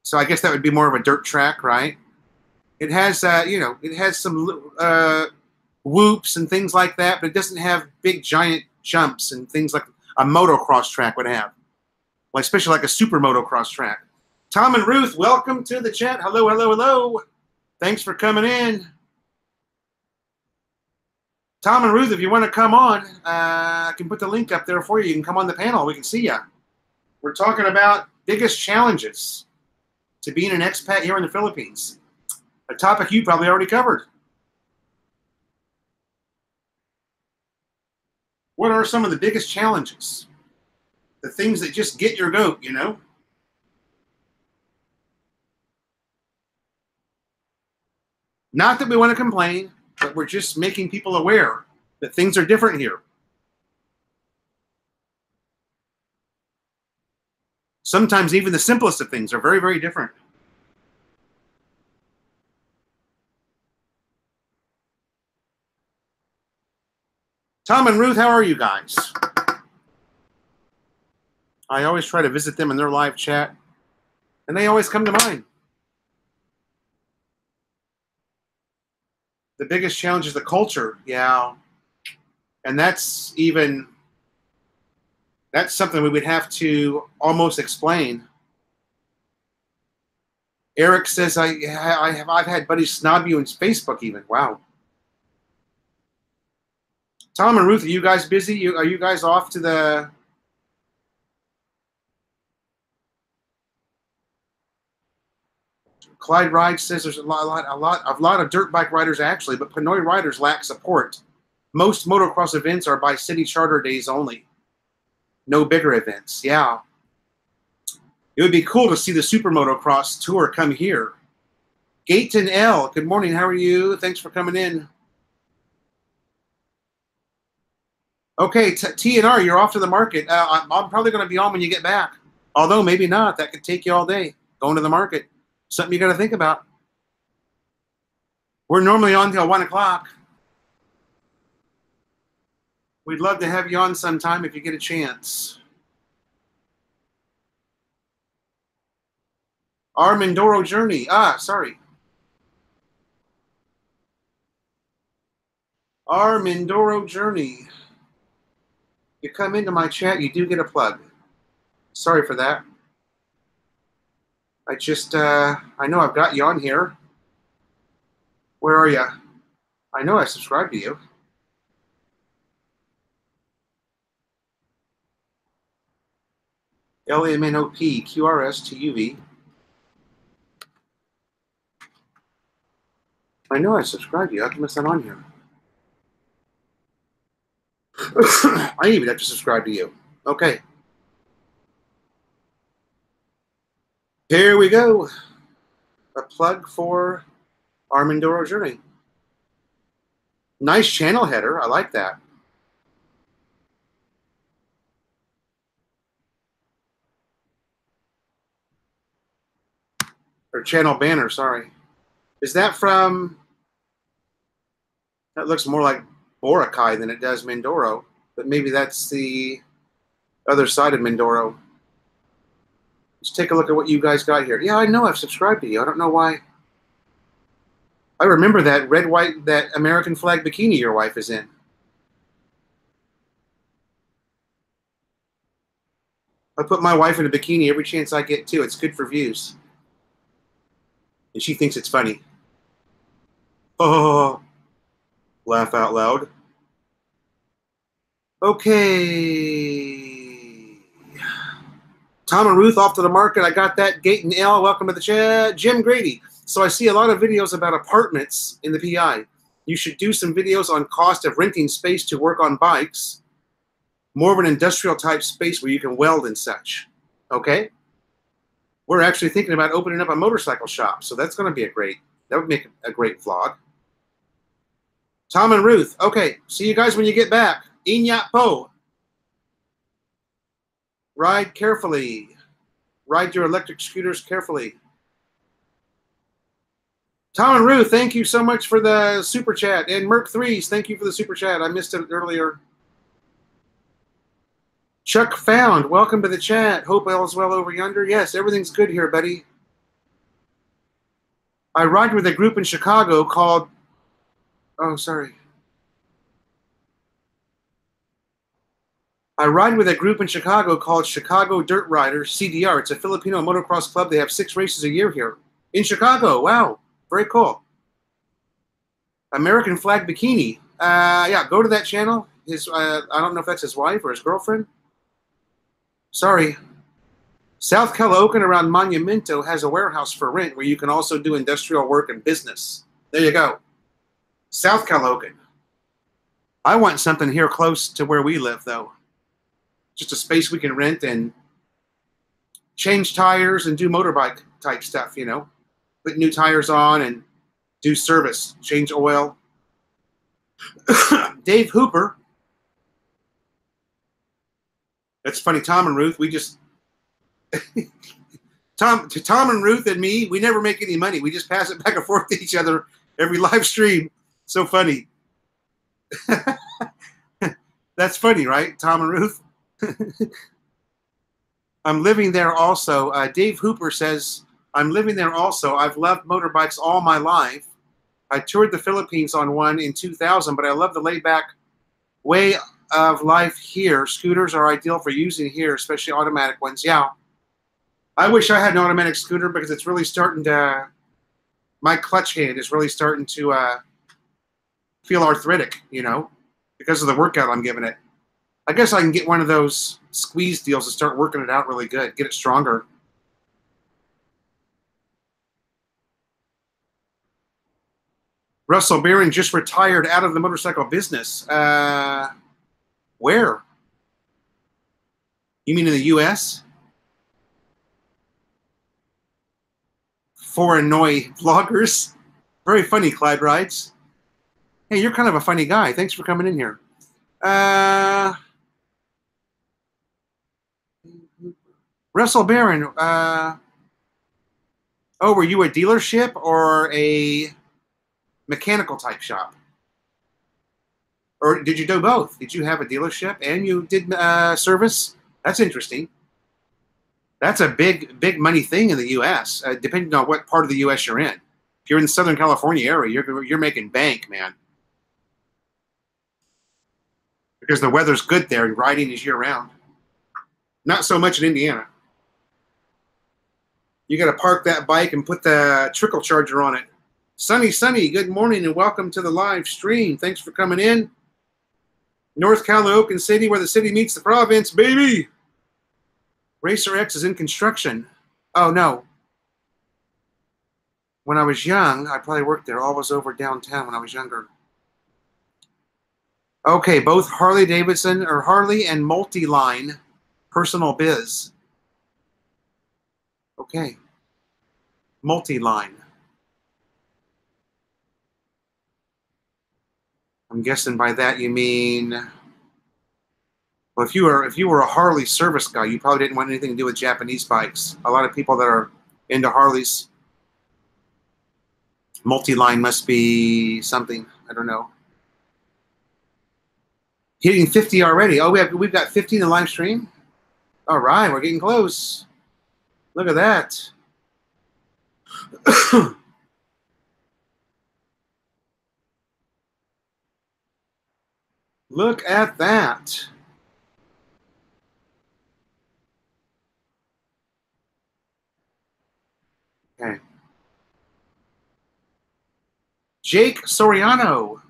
So I guess that would be more of a dirt track, right? It has, it has some whoops and things like that, but it doesn't have big giant jumps and things like a motocross track would have, like especially like a super motocross track. Tom and Ruth, welcome to the chat. Hello, hello, hello. Thanks for coming in. Tom and Ruth, if you want to come on, I can put the link up there for you. You can come on the panel. We can see you. We're talking about biggest challenges to being an expat here in the Philippines. A topic you probably already covered. What are some of the biggest challenges? The things that just get your goat, Not that we want to complain, but we're just making people aware that things are different here. Sometimes even the simplest of things are very, very different. Tom and Ruth, how are you guys? I always try to visit them in their live chat, and they always come to mind. The biggest challenge is the culture, yeah. And that's something we would have to almost explain. Eric says, I've had buddies snob you on Facebook even. Wow. Tom and Ruth, are you guys busy? Are you guys off to the... Clyde Ride says there's a lot of dirt bike riders actually, but Pinoy riders lack support. Most motocross events are by city charter days only. No bigger events. Yeah. It would be cool to see the Super Motocross Tour come here. Gaten L, good morning. How are you? Thanks for coming in. Okay, TNR, you're off to the market. I'm probably going to be on when you get back. Although maybe not. That could take you all day going to the market. Something you got to think about. We're normally on till 1 o'clock. We'd love to have you on sometime if you get a chance. Our Mindoro journey. Sorry. Our Mindoro journey. You come into my chat, you do get a plug. Sorry for that. I know I've got you on here. Where are you? I know I subscribed to you. LMNOP QRS to UV. I know I subscribed to you. How come it's not on here? I even have to subscribe to you. Okay. Here we go. A plug for our Mindoro journey. Nice channel header. I like that. Or channel banner, sorry. Is that from... That looks more like Boracay than it does Mindoro. But maybe that's the other side of Mindoro. Let's take a look at what you guys got here. Yeah, I know I've subscribed to you. I don't know why. I remember that red, white, that American flag bikini your wife is in. I put my wife in a bikini every chance I get too. It's good for views. And she thinks it's funny. Oh, laugh out loud. Okay. Tom and Ruth off to the market. I got that. Gate and L, welcome to the chat. Jim Grady. So I see a lot of videos about apartments in the PI. You should do some videos on cost of renting space to work on bikes. More of an industrial type space where you can weld and such. Okay? We're actually thinking about opening up a motorcycle shop. So that's going to be that would make a great vlog. Tom and Ruth. Okay. See you guys when you get back. Inyat Po. Ride carefully. Ride your electric scooters carefully. Tom and Ruth, thank you so much for the super chat. And Merc Threes, thank you for the super chat. I missed it earlier. Chuck Found, welcome to the chat. Hope all is well over yonder. Yes, everything's good here, buddy. I ride with a group in Chicago called... Oh, sorry. I ride with a group in Chicago called Chicago Dirt Riders, CDR. It's a Filipino motocross club. They have 6 races a year here. In Chicago, wow. Very cool. American flag bikini. Yeah, go to that channel. I don't know if that's his wife or his girlfriend. Sorry. South Caloocan around Monumento has a warehouse for rent where you can also do industrial work and business. There you go. South Caloocan. I want something here close to where we live, though. Just a space we can rent and change tires and do motorbike type stuff, you know. Put new tires on and do service, change oil. Dave Hooper. That's funny. Tom and Ruth, we just... Tom and Ruth and me, we never make any money. We just pass it back and forth to each other every live stream. So funny. That's funny, right? Tom and Ruth? I'm living there also. Dave Hooper says... I'm living there also. I've loved motorbikes all my life. I toured the Philippines on one in 2000, but I love the laid-back way of life here. Scooters are ideal for using here, especially automatic ones. Yeah. I wish I had an automatic scooter because it's really starting to... My clutch hand is really starting to feel arthritic, you know, because of the workout I'm giving it. I guess I can get one of those squeeze deals and start working it out really good, get it stronger. Russell Barron just retired out of the motorcycle business. Where? You mean in the U.S.? For annoy vloggers. Very funny, Clyde Rides. Hey, you're kind of a funny guy. Thanks for coming in here. Russell Barron. Oh, were you a dealership or a... mechanical type shop? Or did you do both? Did you have a dealership and you did service? That's interesting. That's a big money thing in the U.S., depending on what part of the U.S. you're in. If you're in the Southern California area, you're making bank, man. Because the weather's good there and riding is year-round. Not so much in Indiana. You got to park that bike and put the trickle charger on it. Sunny, good morning and welcome to the live stream. Thanks for coming in. North Caloocan City, where the city meets the province, baby. Racer X is in construction. Oh, no. When I was young, I probably worked there. All was over downtown when I was younger. Okay, both Harley Davidson or Harley and Multi-Line personal biz. Okay. Multi-Line. I'm guessing by that you mean, well, if you were a Harley service guy, you probably didn't want anything to do with Japanese bikes. A lot of people that are into Harleys, Multi-Line must be something. I don't know. Hitting 50 already. Oh, we've got 50 in the live stream. All right, we're getting close. Look at that. Look at that. Okay. Jake Soriano.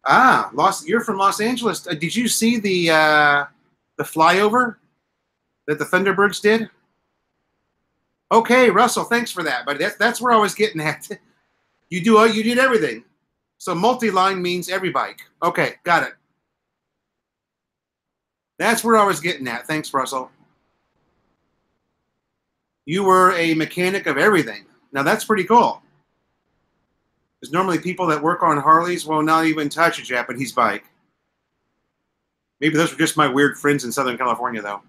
Ah, you're from Los Angeles. Did you see the flyover that the Thunderbirds did? Okay, Russell, thanks for that. But that's where I was getting at. You did everything. So multi-line means every bike. Okay, got it. That's where I was getting at. Thanks, Russell. You were a mechanic of everything. Now that's pretty cool. Because normally people that work on Harleys will not even touch a Japanese bike. Maybe those were just my weird friends in Southern California, though.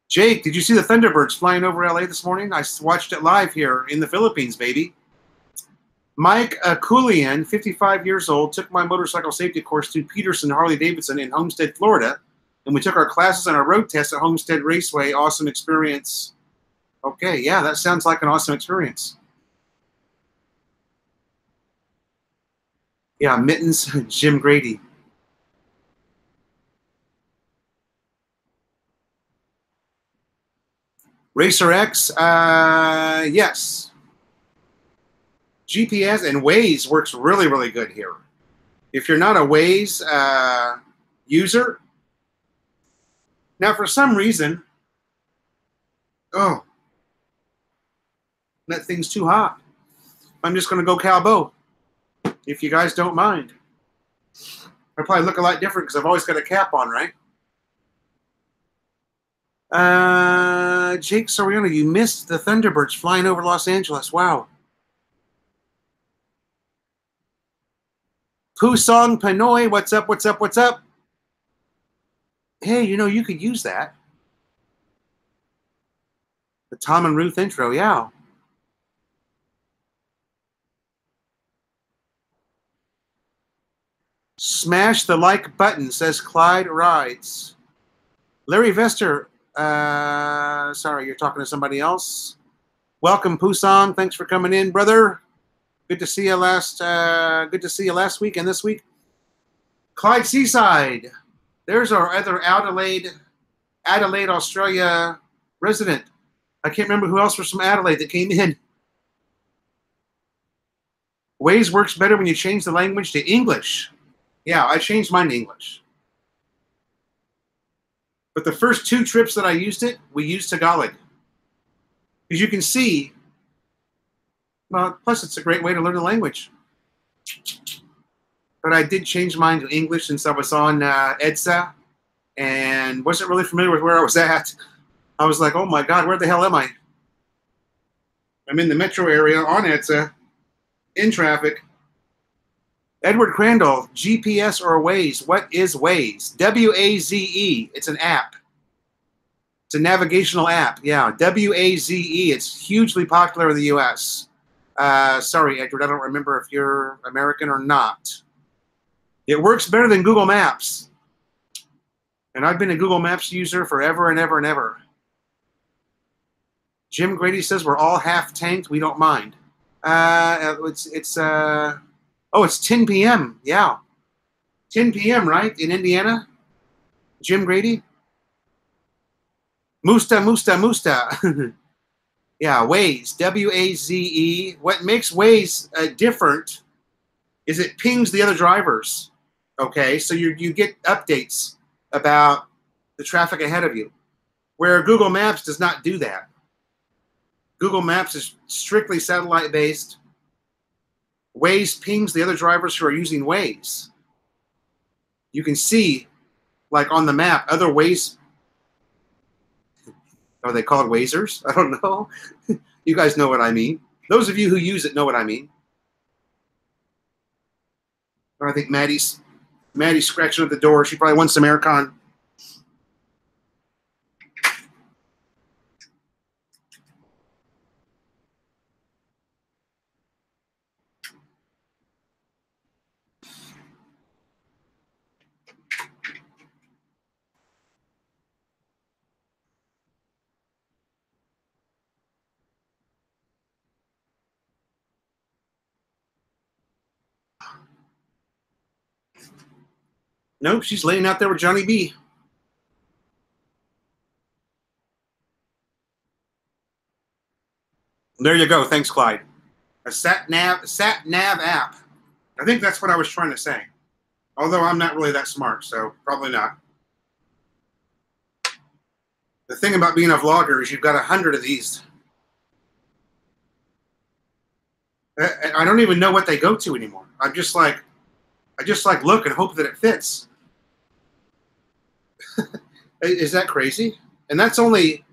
Jake, did you see the Thunderbirds flying over LA this morning? I watched it live here in the Philippines, baby. Mike Coolian, 55 years old, took my motorcycle safety course through Peterson Harley-Davidson in Homestead, Florida. And we took our classes and our road test at Homestead Raceway. Awesome experience. Okay, yeah, that sounds like an awesome experience. Yeah, Mittens, Jim Grady. Racer X, yes. GPS and Waze works really, really good here. If you're not a Waze user, now for some reason, oh, that thing's too hot. I'm just going to go cowboy, if you guys don't mind. I probably look a lot different because I've always got a cap on, right? Jake Soriano, you missed the Thunderbirds flying over Los Angeles. Wow. Pusong Panoy, what's up, what's up, what's up? Hey, you know, you could use that. The Tom and Ruth intro, yeah. Smash the like button, says Clyde Rides. Larry Vester, sorry, you're talking to somebody else. Welcome, Pusong. Thanks for coming in, brother. Good to see you last week and this week. Clyde Seaside. There's our other Adelaide, Australia resident. I can't remember who else was from Adelaide that came in. Waze works better when you change the language to English. Yeah, I changed mine to English. But the first 2 trips that I used it, we used Tagalog. Because you can see, well, plus it's a great way to learn the language. But I did change mine to English since I was on EDSA and wasn't really familiar with where I was at. I was like, oh my God, where the hell am I? I'm in the metro area on EDSA, in traffic. Edward Crandall, GPS or Waze. What is Waze? W-A-Z-E. It's an app. It's a navigational app. Yeah, W-A-Z-E. It's hugely popular in the U.S. Sorry, Edward, I don't remember if you're American or not. It works better than Google Maps. And I've been a Google Maps user forever and ever and ever. Jim Grady says we're all half tanked. We don't mind. It's 10 p.m. Yeah. 10 p.m., right? In Indiana? Jim Grady? Musta. Yeah, Waze. W-A-Z-E. What makes Waze different is it pings the other drivers. Okay, so you get updates about the traffic ahead of you, where Google Maps does not do that. Google Maps is strictly satellite-based. Waze pings the other drivers who are using Waze. You can see, like on the map, other Waze. Are they called Wazers? I don't know. You guys know what I mean. Those of you who use it know what I mean. I think Maddie's scratching at the door. She probably wants some aircon. Nope, she's laying out there with Johnny B. There you go. Thanks, Clyde. A sat nav app. I think that's what I was trying to say. Although I'm not really that smart, so probably not. The thing about being a vlogger is you've got 100 of these. I don't even know what they go to anymore. I just like look and hope that it fits. Is that crazy? And that's only,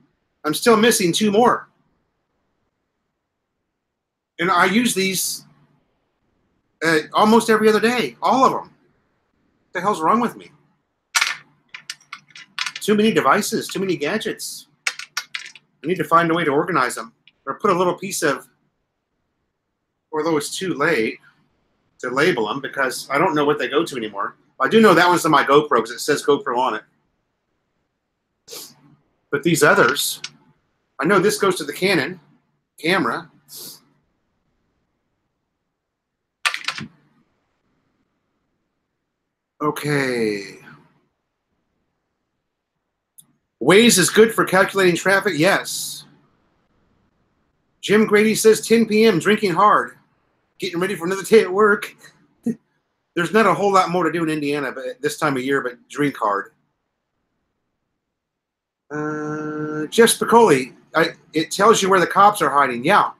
I'm still missing 2 more. And I use these almost every other day, all of them. What the hell's wrong with me? Too many devices, too many gadgets. I need to find a way to organize them. Or put a little piece of, although it's too late to label them because I don't know what they go to anymore. I do know that one's on my GoPro because it says GoPro on it. But these others, I know this goes to the Canon camera. Okay. Waze is good for calculating traffic? Yes. Jim Grady says 10 p.m. drinking hard. Getting ready for another day at work. There's not a whole lot more to do in Indiana but this time of year, but drink hard. Jeff Spicoli, it tells you where the cops are hiding. Yeah,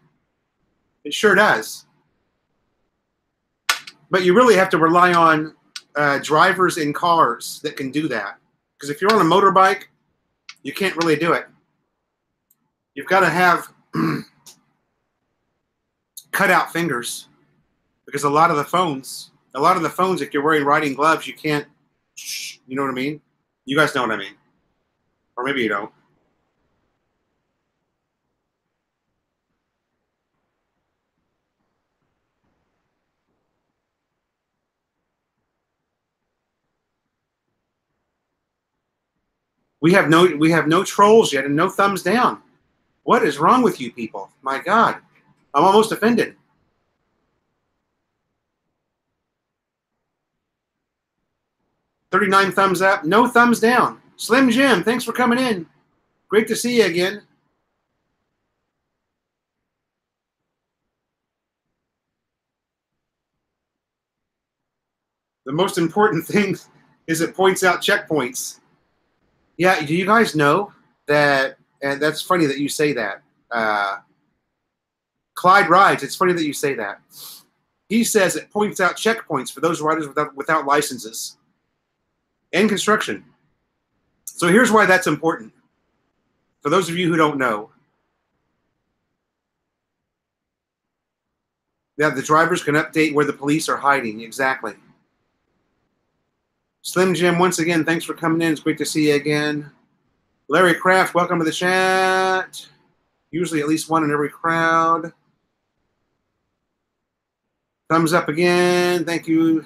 it sure does. But you really have to rely on drivers in cars that can do that. Because if you're on a motorbike, you can't really do it. You've got to have cutout fingers. Because a lot of the phones, if you're wearing riding gloves, you can't, you know what I mean? You guys know what I mean. Or maybe you don't. We have no trolls yet and no thumbs down. What is wrong with you people? My God. I'm almost offended. $39 thumbs up, no thumbs down. Slim Jim, thanks for coming in. Great to see you again. The most important thing is it points out checkpoints. Yeah, do you guys know that, and that's funny that you say that. Clyde Rides, it's funny that you say that. He says it points out checkpoints for those riders without licenses and construction. So here's why that's important. For those of you who don't know, that the drivers can update where the police are hiding. Exactly. Slim Jim, once again, thanks for coming in. It's great to see you again. Larry Kraft, welcome to the chat. Usually at least one in every crowd. Thumbs up again. Thank you.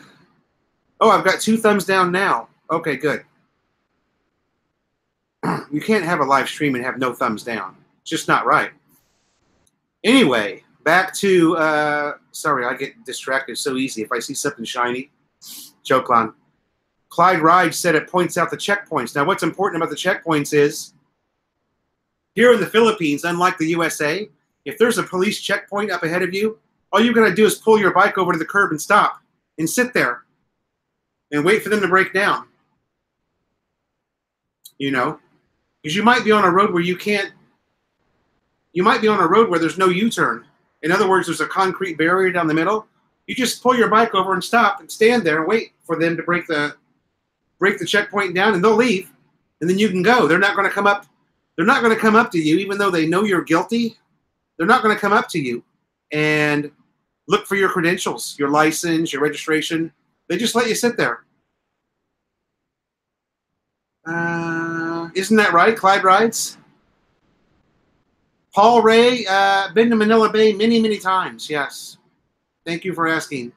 Oh, I've got 2 thumbs down now. Okay, good. You can't have a live stream and have no thumbs down. It's just not right. Anyway, back to, sorry, I get distracted so easy if I see something shiny. Joke on. Clyde Ride said it points out the checkpoints. Now, what's important about the checkpoints is, here in the Philippines, unlike the USA, if there's a police checkpoint up ahead of you, all you're going to do is pull your bike over to the curb and stop and sit there and wait for them to break down. you know, because you might be on a road where you might be on a road where there's no U-turn. In other words, there's a concrete barrier down the middle. You just pull your bike over and stop and stand there and wait for them to break the checkpoint down, and they'll leave, and then you can go. They're not going to come up. They're not going to come up to you, even though they know you're guilty. They're not going to come up to you and look for your credentials, your license, your registration. They just let you sit there. Isn't that right, Clyde Rides? Paul Ray, been to Manila Bay many, many times. Yes. Thank you for asking.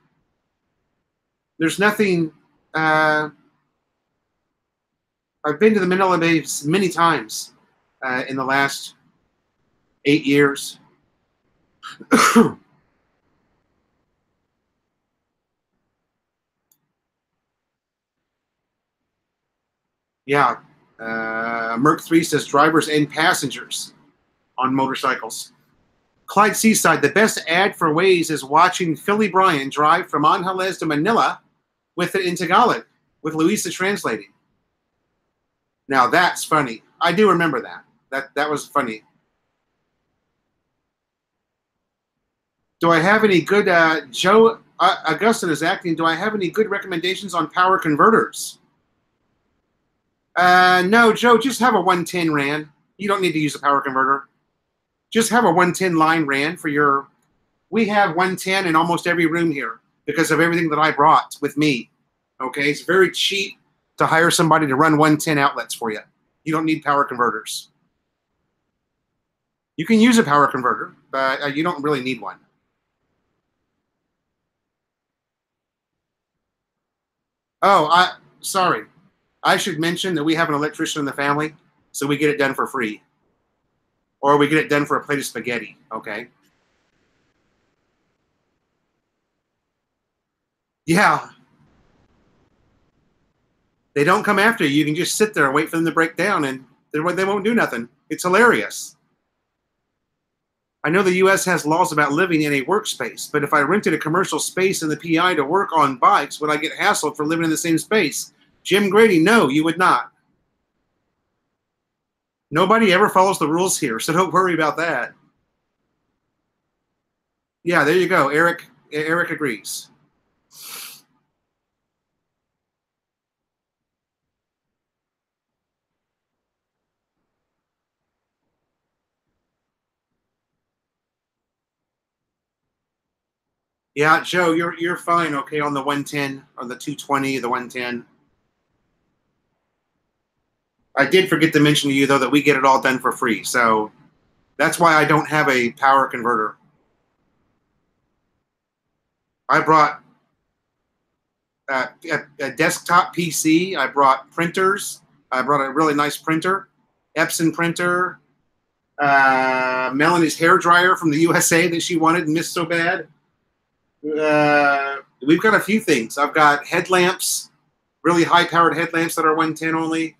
There's nothing. I've been to the Manila Bay many times in the last 8 years. Yeah. Merc 3 says drivers and passengers on motorcycles. Clyde Seaside, the best ad for Waze is watching Philly Bryan drive from Angeles to Manila with it in Tagalog, with Luisa translating. Now that's funny. I do remember that. That was funny. Do I have any good, Joe Augustin is acting, do I have any good recommendations on power converters? No, Joe, just have a 110 RAN. You don't need to use a power converter. Just have a 110 line RAN for your, we have 110 in almost every room here because of everything that I brought with me. Okay, it's very cheap to hire somebody to run 110 outlets for you. You don't need power converters. You can use a power converter, but you don't really need one. Oh, sorry. I should mention that we have an electrician in the family, so we get it done for free. Or we get it done for a plate of spaghetti, okay? Yeah. They don't come after you. You can just sit there and wait for them to break down, and they won't do nothing. It's hilarious. I know the U.S. has laws about living in a workspace, but if I rented a commercial space in the PI to work on bikes, would I get hassled for living in the same space? Jim Grady, no, you would not. Nobody ever follows the rules here, so don't worry about that. Yeah, there you go. Eric agrees. Yeah, Joe, you're fine, okay, on the 110, on the 220, the 110. I did forget to mention to you, though, that we get it all done for free. So that's why I don't have a power converter. I brought a desktop PC. I brought printers. I brought a really nice printer, Epson printer, Melanie's hair dryer from the USA that she wanted and missed so bad. We've got a few things. I've got headlamps, really high-powered headlamps that are 110 only.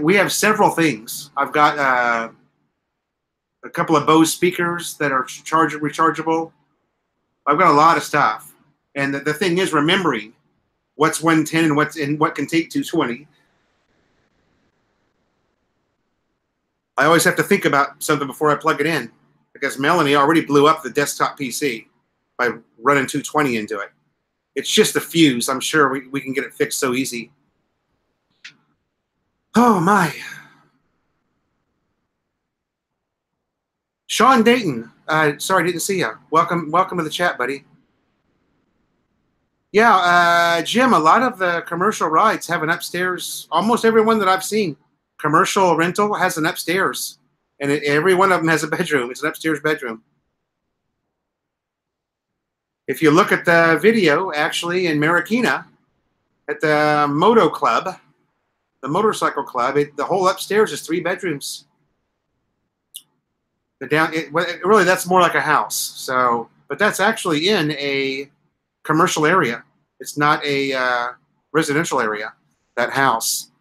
We have several things. I've got a couple of Bose speakers that are rechargeable. I've got a lot of stuff. And the thing is remembering what's 110 and what can take 220. I always have to think about something before I plug it in, because Melanie already blew up the desktop PC by running 220 into it. It's just the fuse. I'm sure we can get it fixed so easy. Oh, my. Sean Dayton. Sorry, didn't see you. Welcome to the chat, buddy. Yeah, Jim, a lot of the commercial rides have an upstairs. Almost everyone that I've seen, commercial rental, has an upstairs. And every one of them has a bedroom. It's an upstairs bedroom. If you look at the video, actually, in Marikina, at the Moto Club, the motorcycle club, the whole upstairs is 3 bedrooms. Really, that's more like a house. So, but that's actually in a commercial area. It's not a residential area, that house.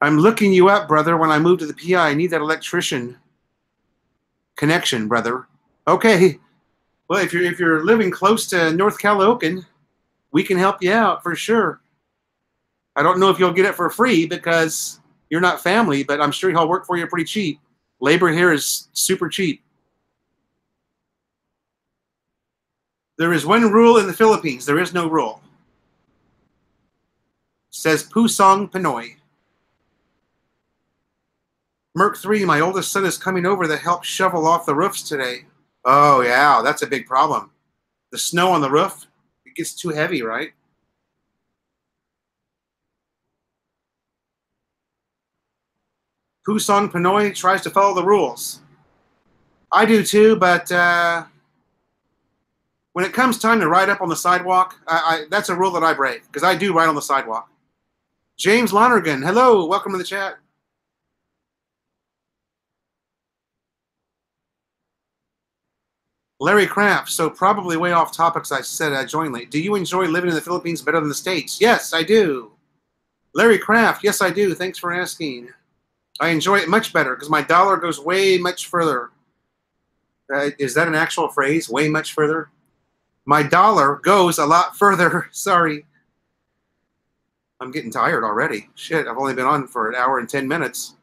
I'm looking you up, brother. When I move to the PI, I need that electrician connection, brother. Okay. Well, if you're living close to North Calocan, we can help you out for sure. I don't know if you'll get it for free because you're not family, but I'm sure he'll work for you pretty cheap. Labor here is super cheap. There is one rule in the Philippines. There is no rule. Says Pusong Pinoy. Merc 3, my oldest son is coming over to help shovel off the roofs today. Oh, yeah, that's a big problem. The snow on the roof, it gets too heavy, right? Pusong Pinoy tries to follow the rules. I do too, but when it comes time to ride up on the sidewalk, that's a rule that I break, because I do ride on the sidewalk. James Lonergan, hello, welcome to the chat. Larry Kraft, so probably way off topics I said I joined late. Do you enjoy living in the Philippines better than the States? Yes, I do. Larry Kraft, yes, I do. Thanks for asking. I enjoy it much better because my dollar goes way much further. Is that an actual phrase? Way much further? My dollar goes a lot further. Sorry. I'm getting tired already. Shit, I've only been on for an hour and 10 minutes.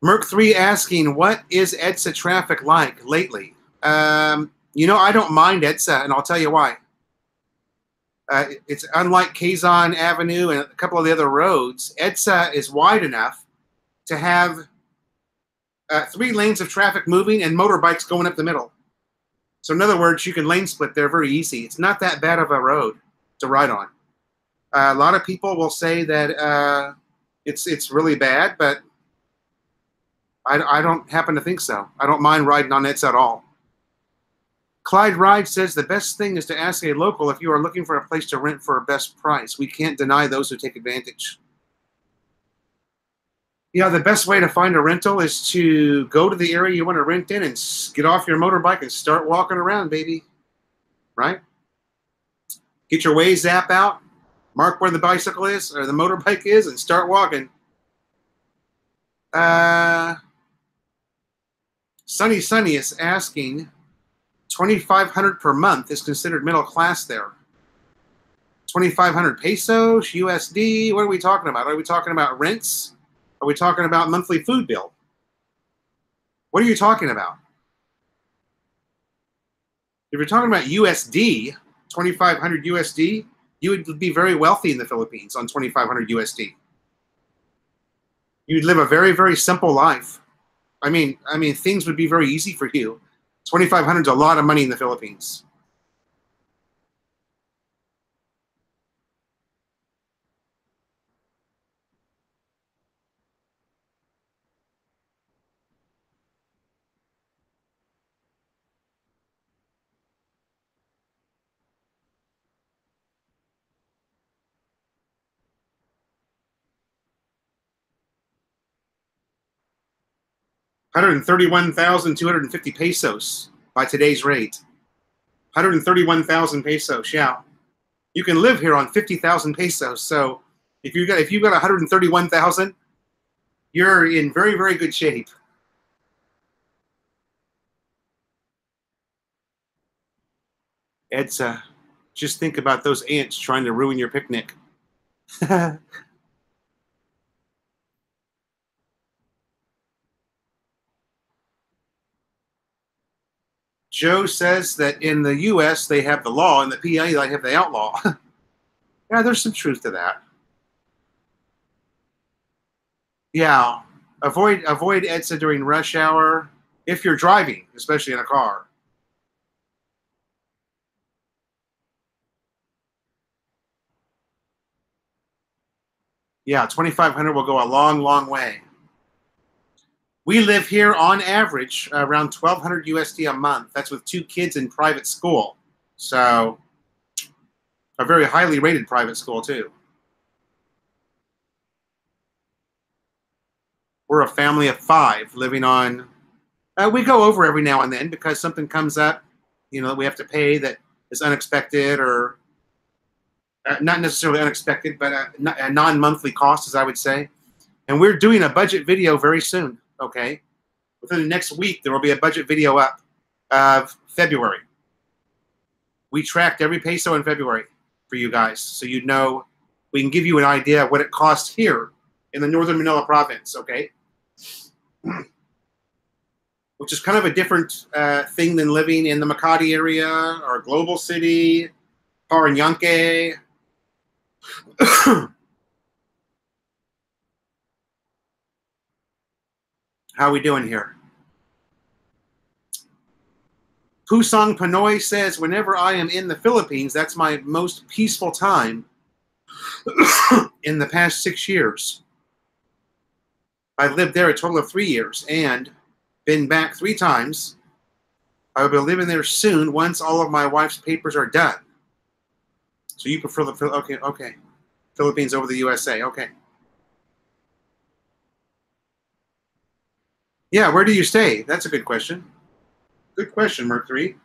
Merc 3 asking, what is EDSA traffic like lately? You know, I don't mind EDSA, and I'll tell you why. It's unlike Quezon Avenue and a couple of the other roads. EDSA is wide enough to have 3 lanes of traffic moving and motorbikes going up the middle. So in other words, you can lane split there very easy. It's not that bad of a road to ride on. A lot of people will say that it's really bad, but I don't happen to think so. I don't mind riding on EDSA at all. Clyde Ride says the best thing is to ask a local if you are looking for a place to rent for a best price. We can't deny those who take advantage. Yeah, the best way to find a rental is to go to the area you want to rent in and get off your motorbike and start walking around, baby. Right? Get your Waze app out, mark where the bicycle is or the motorbike is, and start walking. Sunny is asking, 2,500 per month is considered middle class there. 2,500 pesos, USD. What are we talking about? Are we talking about rents? Are we talking about monthly food bill? What are you talking about? If you're talking about USD, 2,500 USD, you would be very wealthy in the Philippines on 2,500 USD. You'd live a very, very simple life. I mean, things would be very easy for you. 2,500 is a lot of money in the Philippines. $131,250 pesos by today's rate. 131,000 pesos, yeah. You can live here on 50,000 pesos. So if you've got 131,000, you're in very, very good shape. EDSA, just think about those ants trying to ruin your picnic. Joe says that in the U.S. they have the law, and the PA they have the outlaw. Yeah, there's some truth to that. Yeah, avoid EDSA during rush hour if you're driving, especially in a car. Yeah, 2,500 will go a long, long way. We live here on average around 1,200 USD a month. That's with 2 kids in private school. So a very highly rated private school too. We're a family of 5 living on, we go over every now and then because something comes up, you know, that we have to pay that is unexpected or not necessarily unexpected, but a non-monthly cost, as I would say. And we're doing a budget video very soon, okay? Within the next week, there will be a budget video up of February. We tracked every peso in February for you guys, so you'd know. We can give you an idea of what it costs here in the Northern Manila province, okay? Which is kind of a different thing than living in the Makati area or Global City, Parañaque. How we doing here? Pusong Panoy says, whenever I am in the Philippines, that's my most peaceful time in the past 6 years. I've lived there a total of 3 years and been back 3 times. I will be living there soon once all of my wife's papers are done. So you prefer the okay. Philippines over the USA, okay. Yeah, where do you stay? That's a good question. Good question, Mercury.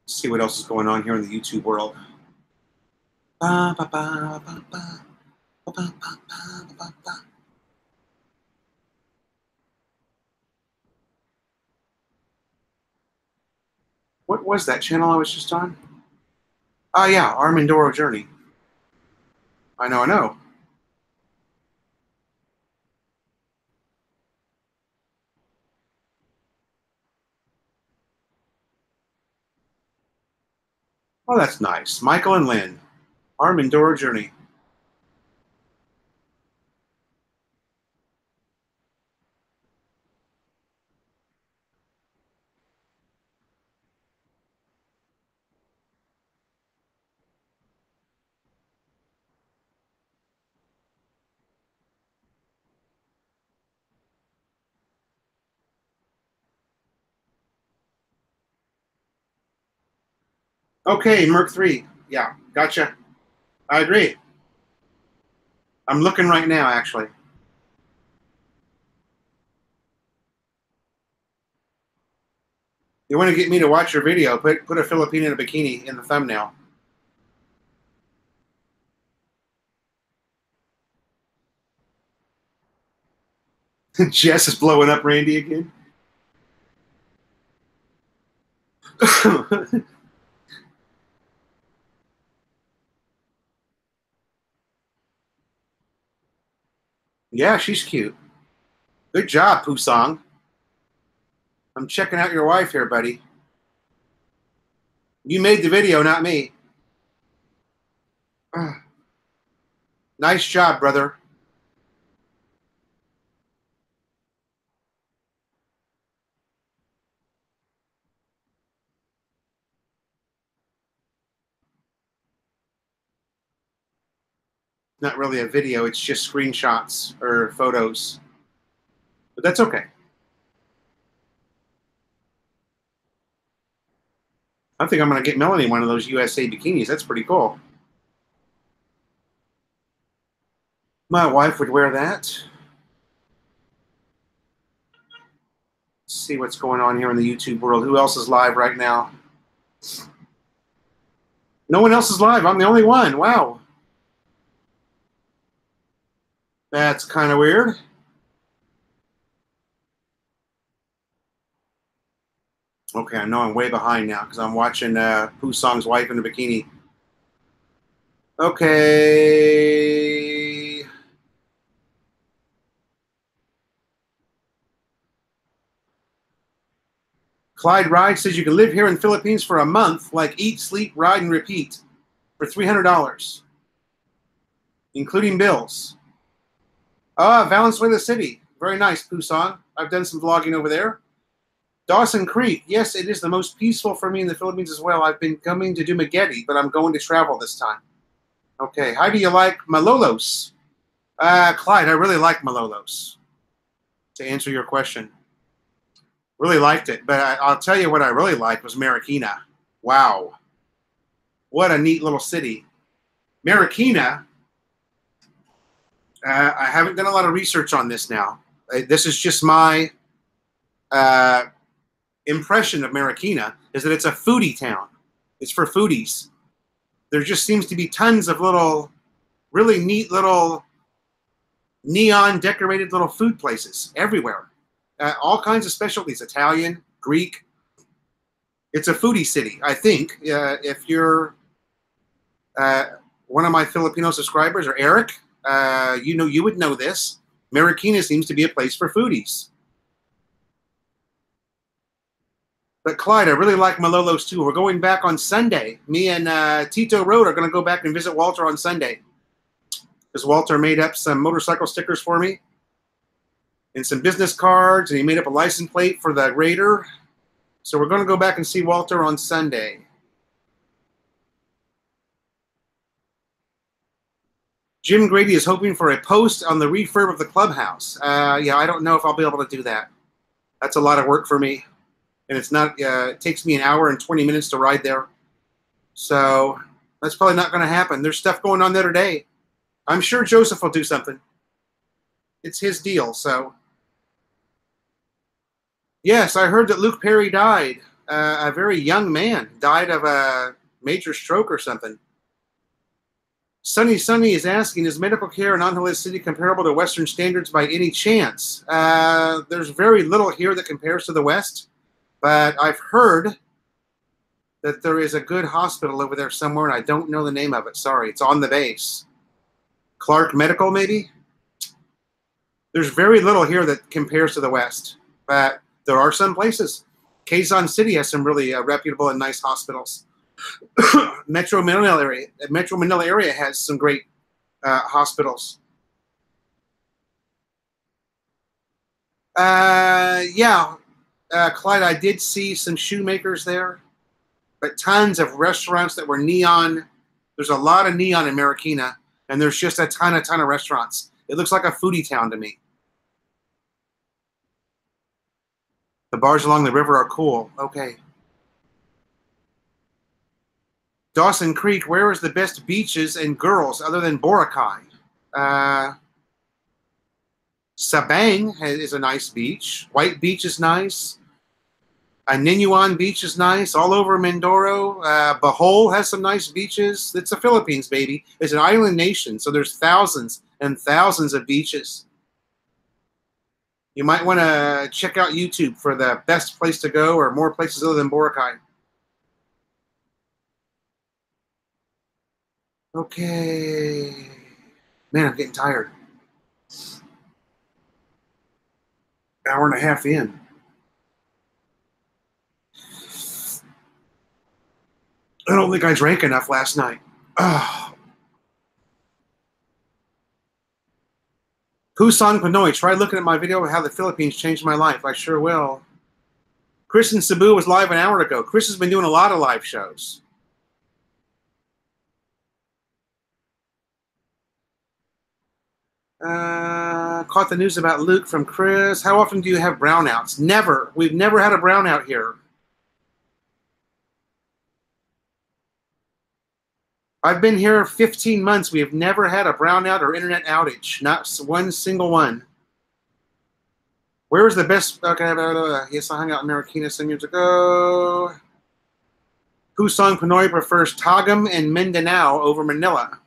Let's see what else is going on here in the YouTube world. Ba, ba, ba, ba, ba. Ba, ba, ba, ba, ba, ba. What was that channel I was just on? Oh, yeah, our Mindoro Journey. I know. Oh, that's nice. Michael and Lynn, our Mindoro Journey. Okay, Merc 3. Yeah, gotcha. I agree. I'm looking right now, actually. You want to get me to watch your video, put a Filipino in a bikini in the thumbnail. Jess is blowing up Randy again. Yeah, she's cute. Good job, Pusong. I'm checking out your wife here, buddy. You made the video, not me. Nice job, brother. Not really a video, it's just screenshots or photos. But that's okay. I think I'm going to get Melanie one of those USA bikinis. That's pretty cool. My wife would wear that. Let's see what's going on here in the YouTube world. Who else is live right now? No one else is live. I'm the only one. Wow. That's kind of weird. Okay, I know I'm way behind now because I'm watching Pusong's wife in a bikini. Okay. Clyde Ride says you can live here in the Philippines for a month, like eat, sleep, ride, and repeat for $300, including bills. Valenzuela City. Very nice, Pusong. I've done some vlogging over there. Dawson Creek. Yes, it is the most peaceful for me in the Philippines as well. I've been coming to Dumaguete, but I'm going to travel this time. Okay. How do you like Malolos? Clyde, I really like Malolos, to answer your question. Really liked it. But I'll tell you what I really liked was Marikina. Wow. What a neat little city. Marikina, I haven't done a lot of research on this now. This is just my impression of Marikina, is that it's a foodie town. It's for foodies. there just seems to be tons of little, really neat little neon decorated little food places everywhere. All kinds of specialties, Italian, Greek. It's a foodie city, I think. If you're one of my Filipino subscribers, or Eric, you would know this. Marikina seems to be a place for foodies. But Clyde, I really like Malolos too. We're going back on Sunday. Me and Tito Road are going to go back and visit Walter on Sunday. Because Walter made up some motorcycle stickers for me. And some business cards. And he made up a license plate for the Raider. So we're going to go back and see Walter on Sunday. Jim Grady is hoping for a post on the refurb of the clubhouse. Yeah, I don't know if I'll be able to do that. That's a lot of work for me. And it's not, it takes me an hour and 20 minutes to ride there. So that's probably not going to happen. There's stuff going on there today. I'm sure Joseph will do something. It's his deal, so. Yes, I heard that Luke Perry died. A very young man. Died of a major stroke or something. Sunny is asking, is medical care in Angeles City comparable to Western standards by any chance? There's very little here that compares to the West. But I've heard that there is a good hospital over there somewhere, and I don't know the name of it. Sorry, it's on the base. Clark Medical, maybe? There's very little here that compares to the West, but there are some places. Quezon City has some really reputable and nice hospitals. Metro Manila area has some great hospitals. Yeah. Clyde, I did see some shoemakers there, but tons of restaurants that were neon. There's a lot of neon in Marikina, and there's just a ton of restaurants. It looks like a foodie town to me. The bars along the river are cool. Okay. Dawson Creek, where is the best beaches and girls other than Boracay? Sabang is a nice beach. White Beach is nice. Ninuan Beach is nice. All over Mindoro. Bohol has some nice beaches. It's the Philippines, baby. It's an island nation, so there's thousands and thousands of beaches. You might want to check out YouTube for the best place to go or more places other than Boracay. Okay. Man, I'm getting tired. Hour and a half in. I don't think I drank enough last night. Oh. Kusang Pinoy, try looking at my video of how the Philippines changed my life. I sure will. Chris in Cebu was live an hour ago. Chris has been doing a lot of live shows. Caught the news about Luke from Chris. How often do you have brownouts? Never. We've never had a brownout here. I've been here 15 months. We have never had a brownout or internet outage. Not one single one. Where is the best? Okay, yes, I hung out in Marikina some years ago. Kusang Pinoy prefers Tagum and Mindanao over Manila.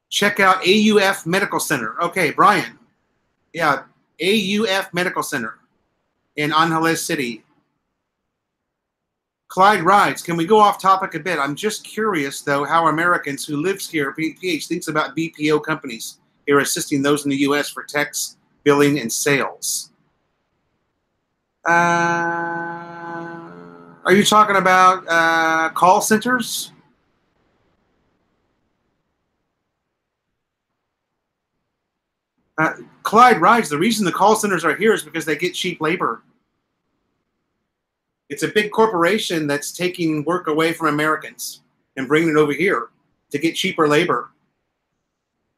Check out AUF Medical Center. Okay, Brian. Yeah, AUF Medical Center in Angeles City. Clyde rides. Can we go off topic a bit? I'm just curious, though, how Americans who lives here, PH, thinks about BPO companies here assisting those in the U.S. for tax, billing, and sales. Are you talking about call centers? Clyde rides. The reason the call centers are here is because they get cheap labor. It's a big corporation that's taking work away from Americans and bringing it over here to get cheaper labor.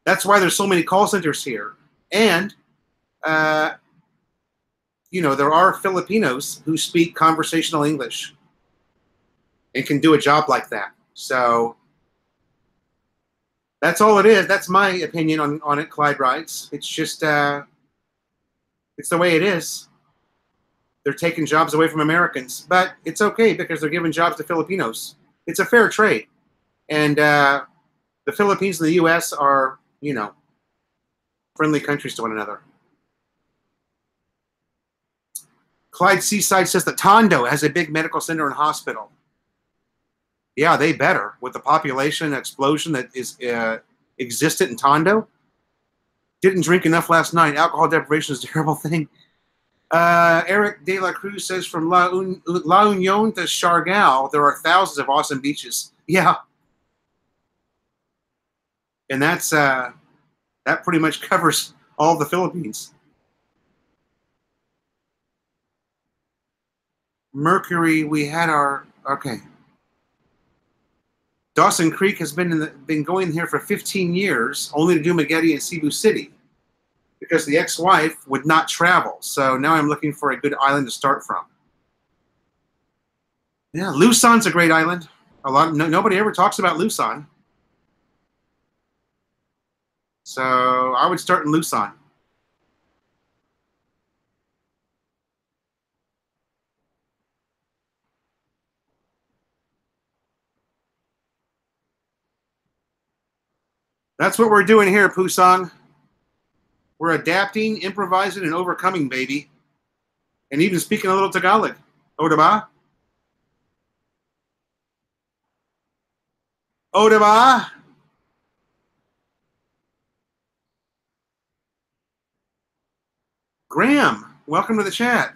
That's why there's so many call centers here. And, you know, there are Filipinos who speak conversational English and can do a job like that. So that's all it is. That's my opinion on it, Clyde writes. It's just, it's the way it is. they're taking jobs away from Americans. But it's okay because they're giving jobs to Filipinos. It's a fair trade. And the Philippines and the U.S. are, you know, friendly countries to one another. Clyde Seaside says that Tondo has a big medical center and hospital. Yeah, they better. With the population explosion that is existent in Tondo. Didn't drink enough last night. Alcohol deprivation is a terrible thing. Eric De La Cruz says from La Union to Siargao, there are thousands of awesome beaches. Yeah. And that's that pretty much covers all the Philippines. Mercury, we had our okay. Dawson Creek has been going here for 15 years, only to do Magedi and Cebu City, because the ex-wife would not travel. So now I'm looking for a good island to start from. Yeah, Luzon's a great island. Nobody ever talks about Luzon. So I would start in Luzon. That's what we're doing here, Pusong. We're adapting, improvising, and overcoming, baby. And even speaking a little Tagalog. O, diba? O, diba? Graham, welcome to the chat.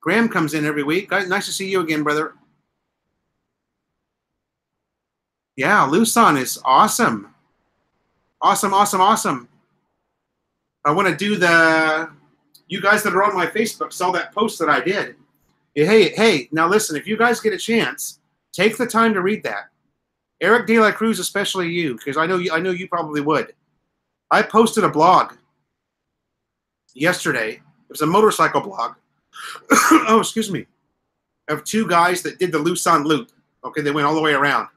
Graham comes in every week. Guys, nice to see you again, brother. Yeah, Luzon is awesome. Awesome, awesome, awesome. I want to do you guys that are on my Facebook saw that post that I did. Hey, now listen, if you guys get a chance, take the time to read that. Eric De La Cruz, especially you, because I know you probably would. I posted a blog yesterday. It was a motorcycle blog. Oh, excuse me. Of two guys that did the Luzon loop. Okay, they went all the way around.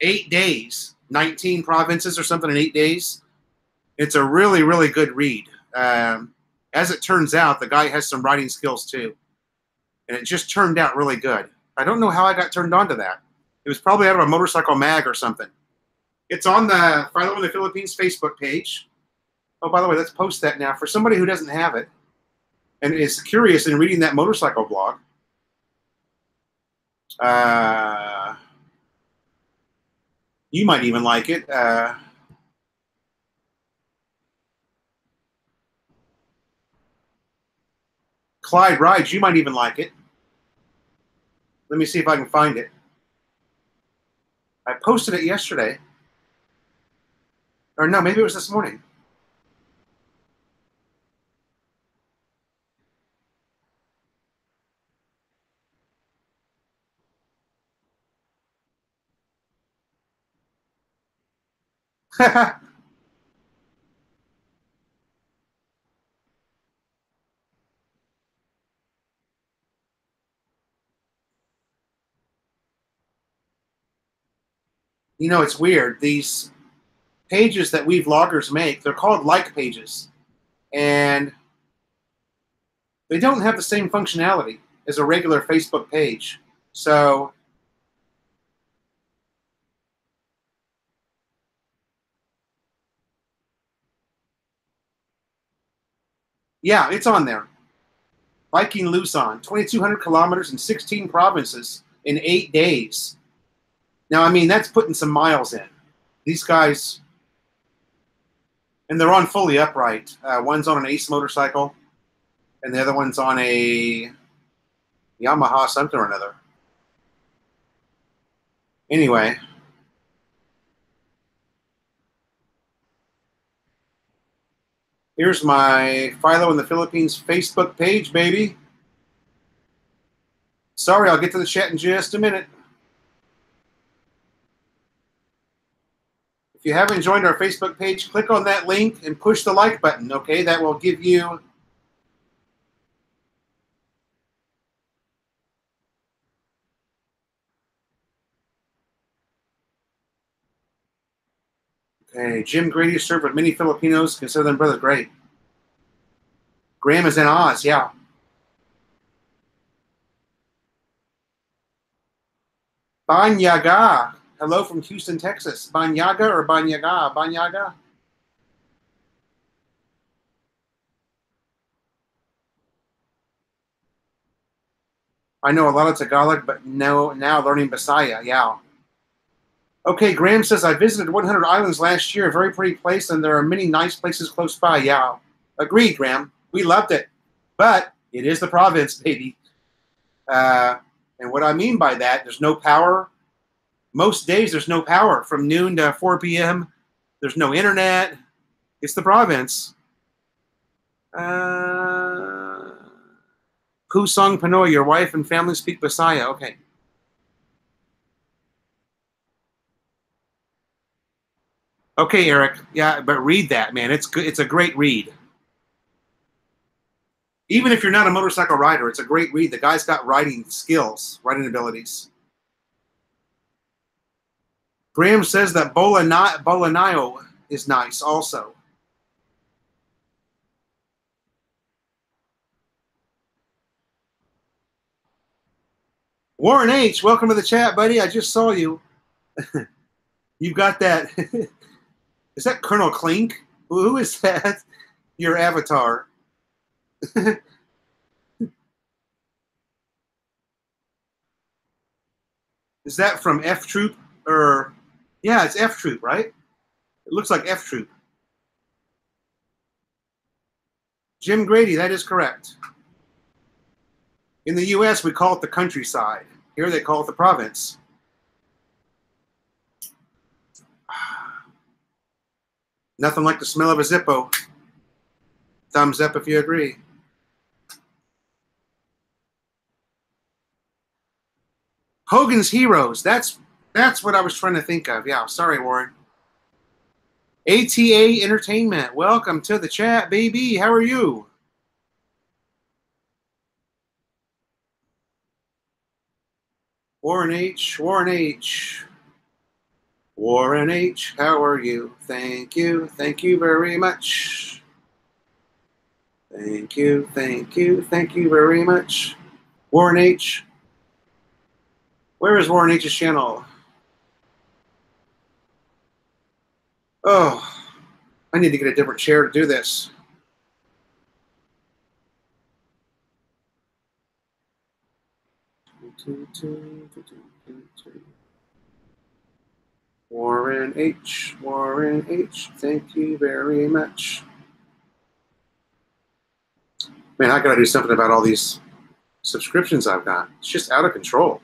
8 days, 19 provinces or something in 8 days. It's a really, really good read. As it turns out, the guy has some writing skills too. And it just turned out really good. I don't know how I got turned on to that. It was probably out of a motorcycle mag or something. It's on the Philo in the Philippines Facebook page. Oh, by the way, let's post that now. For somebody who doesn't have it and is curious in reading that motorcycle blog, you might even like it. Clyde Rides, you might even like it. Let me see if I can find it. I posted it yesterday. Or no, maybe it was this morning. You know, it's weird. These pages that we vloggers make, they're called like pages. And they don't have the same functionality as a regular Facebook page. So yeah, it's on there. Biking Luzon, 2,200 kilometers and 16 provinces in 8 days. Now, I mean, that's putting some miles in. These guys, and they're on fully upright. One's on an Ace motorcycle, and the other one's on a Yamaha something or another. Anyway. Here's my Philo in the Philippines Facebook page, baby. Sorry, I'll get to the chat in just a minute. If you haven't joined our Facebook page, click on that link and push the like button, okay? That will give you okay, Jim Grady served with many Filipinos, consider them brothers. Great. Graham is in Oz, yeah. Banyaga. Hello from Houston, Texas. Banyaga or Banyaga? Banyaga? I know a lot of Tagalog, but no, now learning Bisaya. Yeah. Okay, Graham says, I visited 100 Islands last year. A very pretty place, and there are many nice places close by. Yeah. Agreed, Graham. We loved it. But it is the province, baby. And what I mean by that, there's no power. Most days there's no power from noon to 4 p.m. There's no internet. It's the province. Pusong Panoy, your wife and family speak Bisaya. Okay. Okay, Eric. Yeah, but read that, man. It's good. It's a great read. Even if you're not a motorcycle rider, it's a great read. The guy's got writing skills, writing abilities. Graham says that Bolanayo is nice also. Warren H., welcome to the chat, buddy. I just saw you. You've got that. Is that Colonel Clink? Who is that? Your avatar. Is that from F Troop? Or yeah, it's F Troop, right? It looks like F Troop. Jim Grady, that is correct. In the U.S., we call it the countryside. Here they call it the province. Nothing like the smell of a Zippo. Thumbs up if you agree. Hogan's Heroes. That's what I was trying to think of. Yeah, sorry, Warren. ATA Entertainment. Welcome to the chat, baby. How are you? Warren H. Warren H. Warren H. How are you? Thank you. Thank you very much. Thank you. Thank you. Thank you very much. Warren H. Where is Warren H's channel? Oh, I need to get a different chair to do this. Warren H. Warren H. Thank you very much. Man, I gotta do something about all these subscriptions I've got. It's just out of control.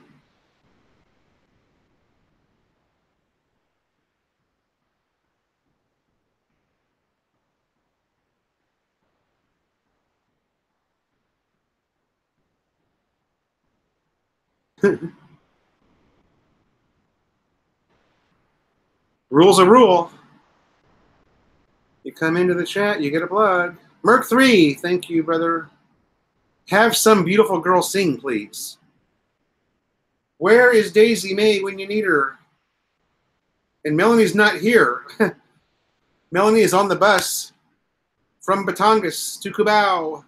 Rule's a rule. You come into the chat, you get a plug. Merc 3, thank you, brother. Have some beautiful girl sing, please. Where is Daisy Mae when you need her? And Melanie's not here. Melanie is on the bus from Batangas to Cubao.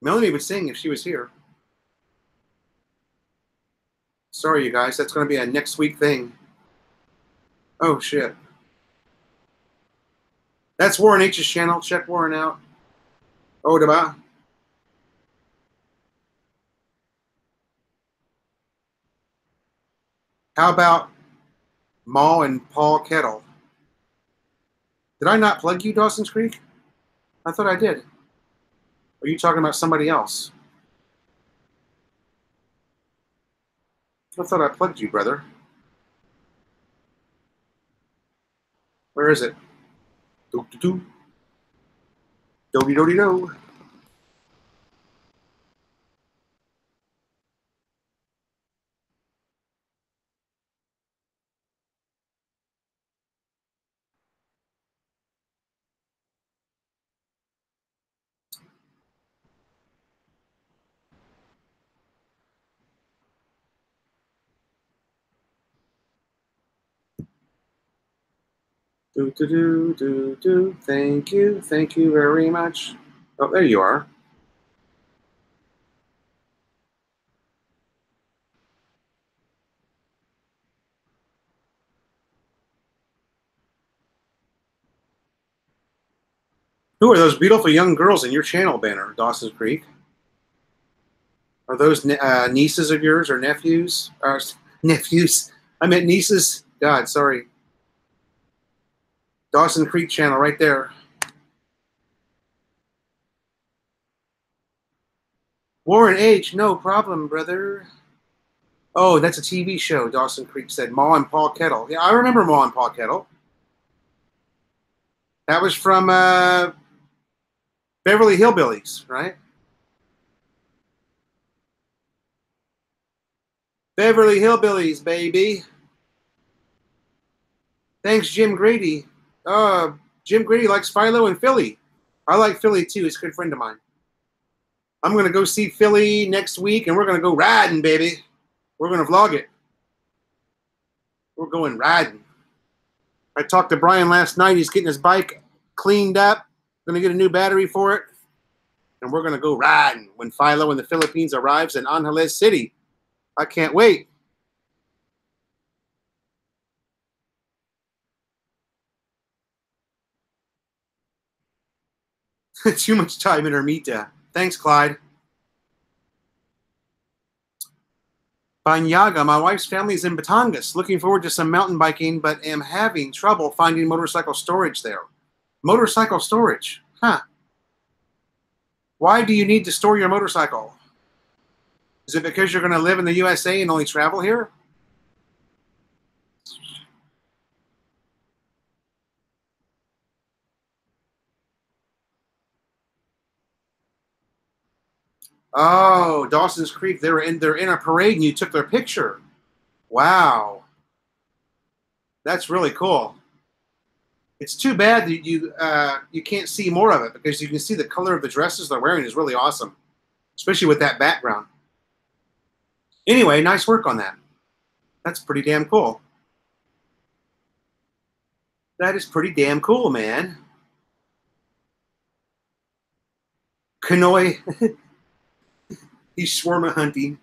Melanie would sing if she was here. Sorry, you guys. That's going to be a next week thing. Oh, shit. That's Warren H's channel. Check Warren out. Oh, deba. How about Maul and Paul Kettle? Did I not plug you, Dawson's Creek? I thought I did. Are you talking about somebody else? I thought I plugged you, brother. Where is it? Do-do-do. Do-de-do-de-do. Do-do-do-do-do. Thank you. Thank you very much. Oh, there you are. Who are those beautiful young girls in your channel banner, Dawson's Creek? Are those nieces of yours or nephews? Or nephews? I meant nieces. God, sorry. Dawson Creek channel right there. Warren H, no problem, brother. Oh, that's a TV show, Dawson Creek said. Ma and Paul Kettle. Yeah, I remember Ma and Paul Kettle. That was from Beverly Hillbillies, right? Beverly Hillbillies, baby. Thanks, Jim Grady. Jim Grady likes Philo and Philly. I like Philly, too. He's a good friend of mine. I'm going to go see Philly next week, and we're going to go riding, baby. We're going to vlog it. We're going riding. I talked to Brian last night. He's getting his bike cleaned up. Going to get a new battery for it. And we're going to go riding when Philo in the Philippines arrives in Angeles City. I can't wait. Too much time in Ermita. Thanks, Clyde. Banyaga, my wife's family is in Batangas. Looking forward to some mountain biking, but am having trouble finding motorcycle storage there. Motorcycle storage? Huh. Why do you need to store your motorcycle? Is it because you're going to live in the USA and only travel here? Oh, Dawson's Creek. They're in a parade and you took their picture. Wow. That's really cool. It's too bad that you can't see more of it because you can see the color of the dresses they're wearing is really awesome, especially with that background. Anyway, nice work on that. That's pretty damn cool. That is pretty damn cool, man. Kanoi. He's shawarma hunting.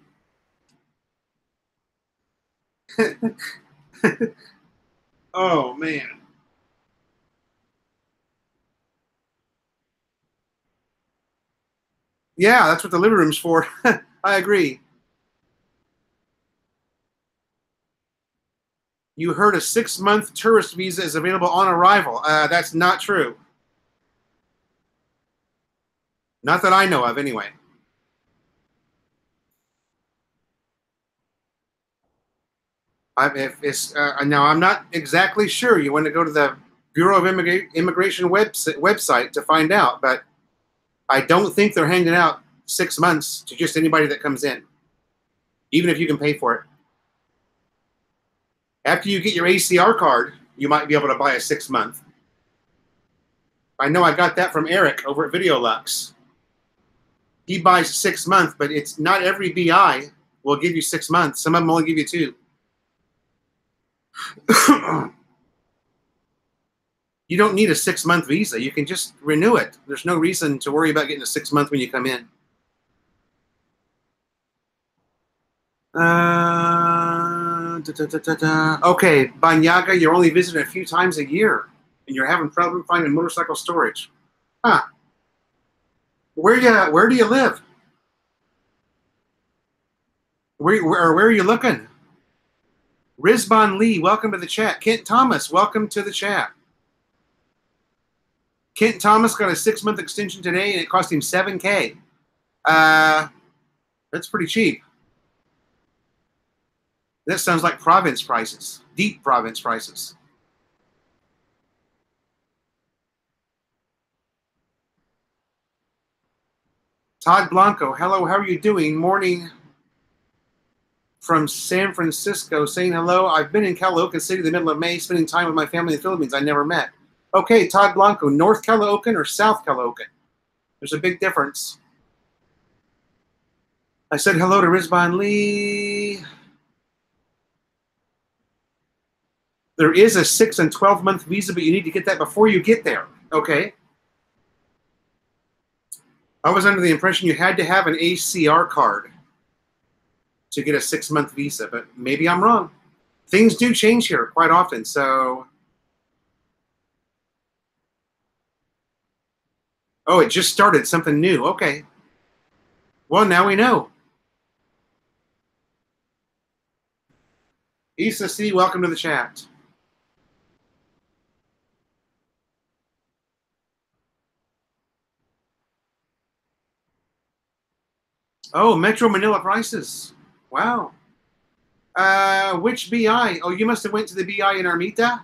Oh, man. Yeah, that's what the living room's for. I agree. You heard a 6-month tourist visa is available on arrival. That's not true. Not that I know of, anyway. Now, I'm not exactly sure. You want to go to the Bureau of Immigration website to find out, but I don't think they're handing out 6 months to just anybody that comes in, even if you can pay for it. After you get your ACR card, you might be able to buy a 6-month. I know I got that from Eric over at Videolux. He buys 6 months, but it's not every BI will give you 6 months. Some of them only give you 2. You don't need a 6-month visa. You can just renew it. There's no reason to worry about getting a 6-month when you come in. Okay, Banyaga, you're only visiting a few times a year, and you're having problem finding motorcycle storage. Huh. Where do you live? Where are you looking? Rizban Lee, welcome to the chat. Kent Thomas, welcome to the chat. Kent Thomas got a 6-month extension today, and it cost him $7K. That's pretty cheap. That sounds like province prices, deep province prices. Todd Blanco, hello, how are you doing? Morning from San Francisco, saying hello. I've been in Caloocan City the middle of May, spending time with my family in the Philippines I never met. Okay, Todd Blanco, North Caloocan or South Caloocan? There's a big difference. I said hello to Rizban Lee. There is a 6- and 12-month visa, but you need to get that before you get there. Okay. I was under the impression you had to have an ACR card to get a 6-month visa, but maybe I'm wrong. Things do change here quite often, so Oh, it just started something new. Okay. Well, now we know. Issa C, welcome to the chat. Oh, Metro Manila prices. Wow. Which BI? Oh, you must have went to the BI in Armita?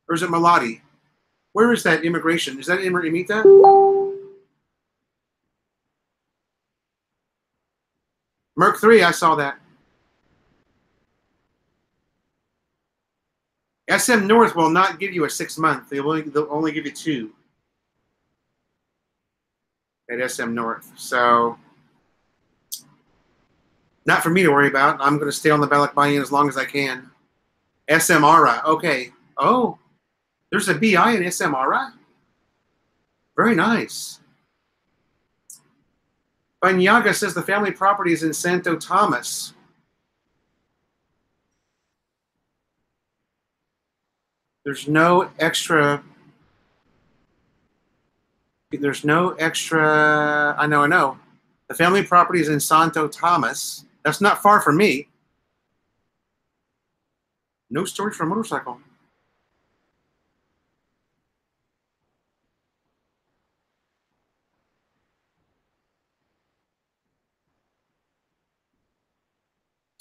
Or is it Malati? Where is that immigration? Is that in Armita? Merc 3, I saw that. SM North will not give you a 6 month. They'll only give you 2 at SM North. So, not for me to worry about. I'm going to stay on the Balikbayan as long as I can. SM Ara. Okay. Oh, there's a BI in SM Ara? Very nice. Banyaga says the family property is in Santo Tomas. There's no extra. I know. The family property is in Santo Tomas. That's not far from me. No storage for a motorcycle.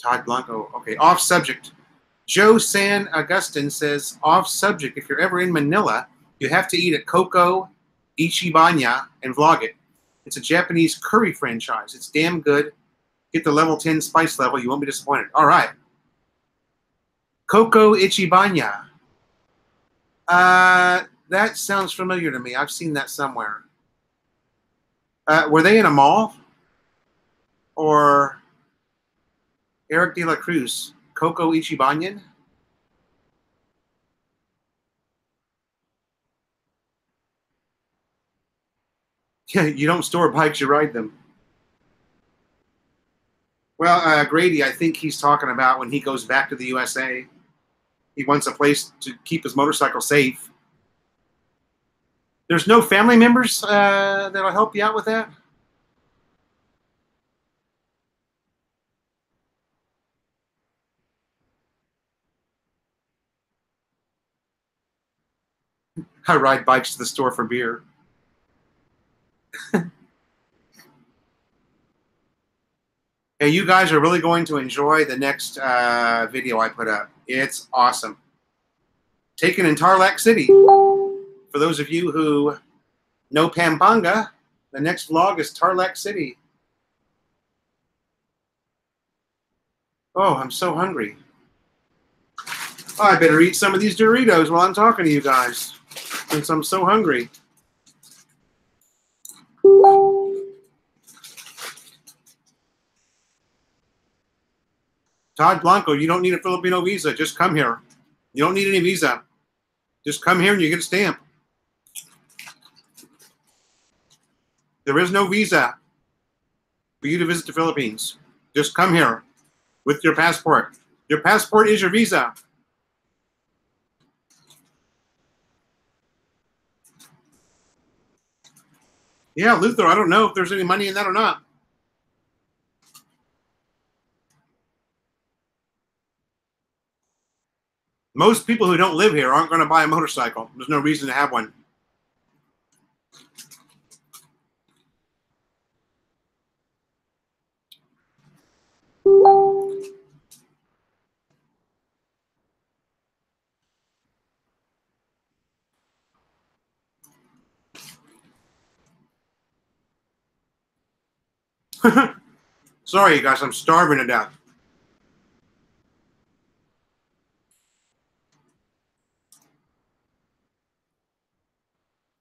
Todd Blanco. Okay, off subject. Joe San Agustin says, off subject, if you're ever in Manila, you have to eat at Coco Ichibanya and vlog it. It's a Japanese curry franchise. It's damn good. Get the level 10 spice level. You won't be disappointed. All right. Coco Ichibanya. That sounds familiar to me. I've seen that somewhere. Were they in a mall? Or Eric De La Cruz? Coco Ichibanyan? Yeah, you don't store bikes, you ride them. Well, Grady, I think he's talking about when he goes back to the USA. He wants a place to keep his motorcycle safe. There's no family members that'll help you out with that? I ride bikes to the store for beer. Hey, you guys are really going to enjoy the next video I put up. It's awesome. Taken in Tarlac City. For those of you who know Pampanga, the next vlog is Tarlac City. Oh, I'm so hungry. Oh, I better eat some of these Doritos while I'm talking to you guys, since I'm so hungry. Todd Blanco, you don't need a Filipino visa. Just come here. You don't need any visa. Just come here and you get a stamp. There is no visa for you to visit the Philippines. Just come here with your passport. Your passport is your visa. Yeah, Luther, I don't know if there's any money in that or not. Most people who don't live here aren't going to buy a motorcycle. There's no reason to have one. Sorry, you guys, I'm starving to death.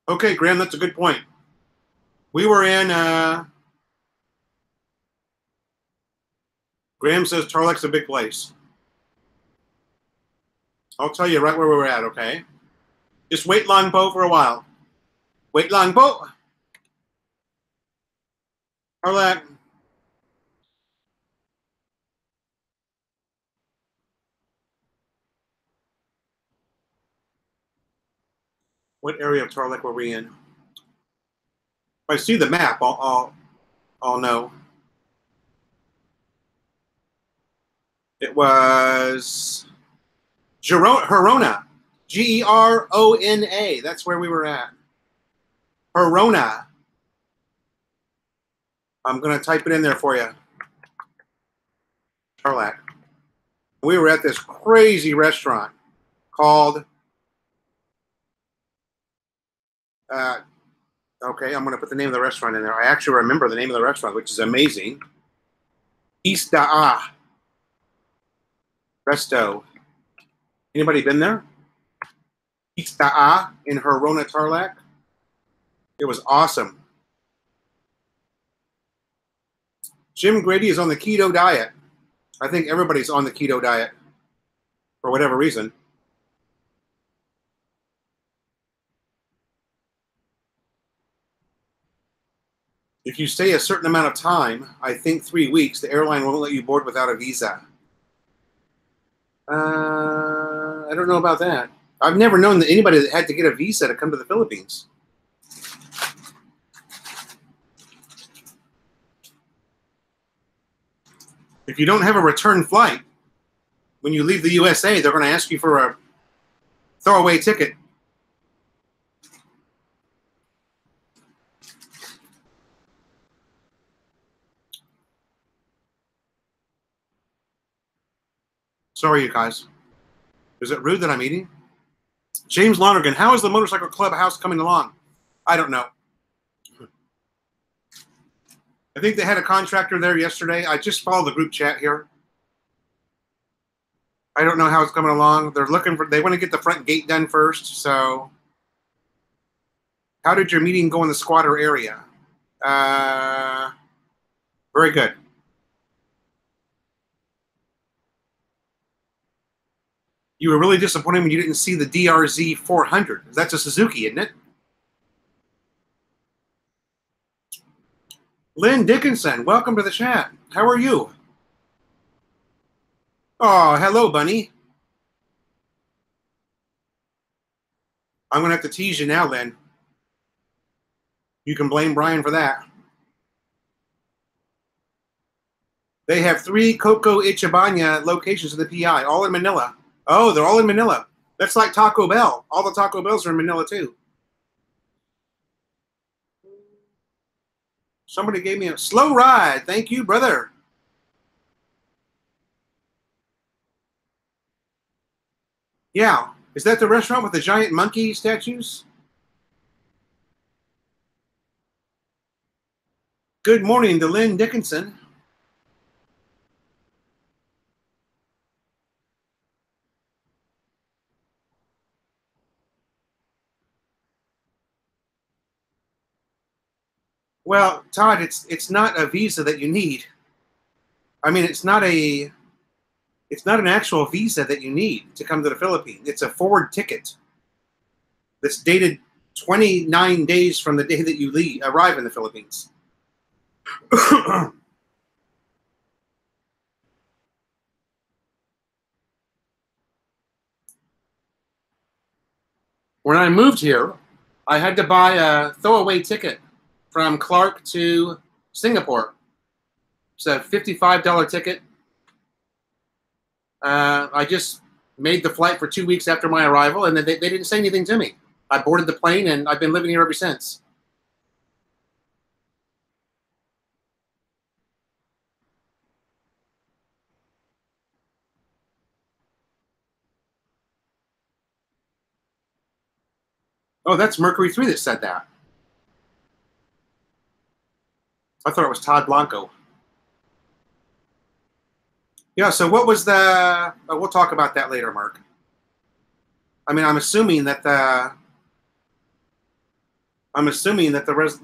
Okay, Graham, that's a good point. We were in, Graham says Tarlac's a big place. I'll tell you right where we were at, okay? Just wait Lang Po for a while. Wait Lang Po. Tarlac. What area of Tarlac were we in? If I see the map, I'll know. It was Gerona. Gerona. That's where we were at. Gerona. I'm going to type it in there for you. Tarlac. We were at this crazy restaurant called, okay, I'm going to put the name of the restaurant in there. I actually remember the name of the restaurant, which is amazing. Istaa Resto. Anybody been there? Istaa in Gerona, Tarlac. It was awesome. Jim Grady is on the keto diet. I think everybody's on the keto diet for whatever reason. If you stay a certain amount of time, I think 3 weeks, the airline won't let you board without a visa. I don't know about that. I've never known that anybody that had to get a visa to come to the Philippines. If you don't have a return flight, when you leave the USA, they're going to ask you for a throwaway ticket. Sorry, you guys. Is it rude that I'm eating? James Lonergan, how is the motorcycle clubhouse coming along? I don't know. I think they had a contractor there yesterday. I just followed the group chat here. I don't know how it's coming along. They want to get the front gate done first. So how did your meeting go in the squatter area? Very good. You were really disappointed when you didn't see the DRZ 400. That's a Suzuki, isn't it? Lynn Dickinson, welcome to the chat. How are you? Oh, hello, Bunny. I'm going to have to tease you now, Lynn. You can blame Brian for that. They have 3 Coco Ichibana locations in the PI, all in Manila. Oh, they're all in Manila. That's like Taco Bell. All the Taco Bells are in Manila, too. Somebody gave me a slow ride. Thank you, brother. Yeah. Is that the restaurant with the giant monkey statues? Good morning to Lynn Dickinson. Well, Todd, it's not a visa that you need. I mean, it's not an actual visa that you need to come to the Philippines. It's a forward ticket that's dated 29 days from the day that you arrive in the Philippines. When I moved here, I had to buy a throwaway ticket from Clark to Singapore. It's a $55 ticket. I just made the flight for 2 weeks after my arrival, and they didn't say anything to me. I boarded the plane, and I've been living here ever since. Oh, that's Mercury 3 that said that. I thought it was Todd Blanco. Yeah, so what was the... we'll talk about that later, Mark. I mean, I'm assuming that the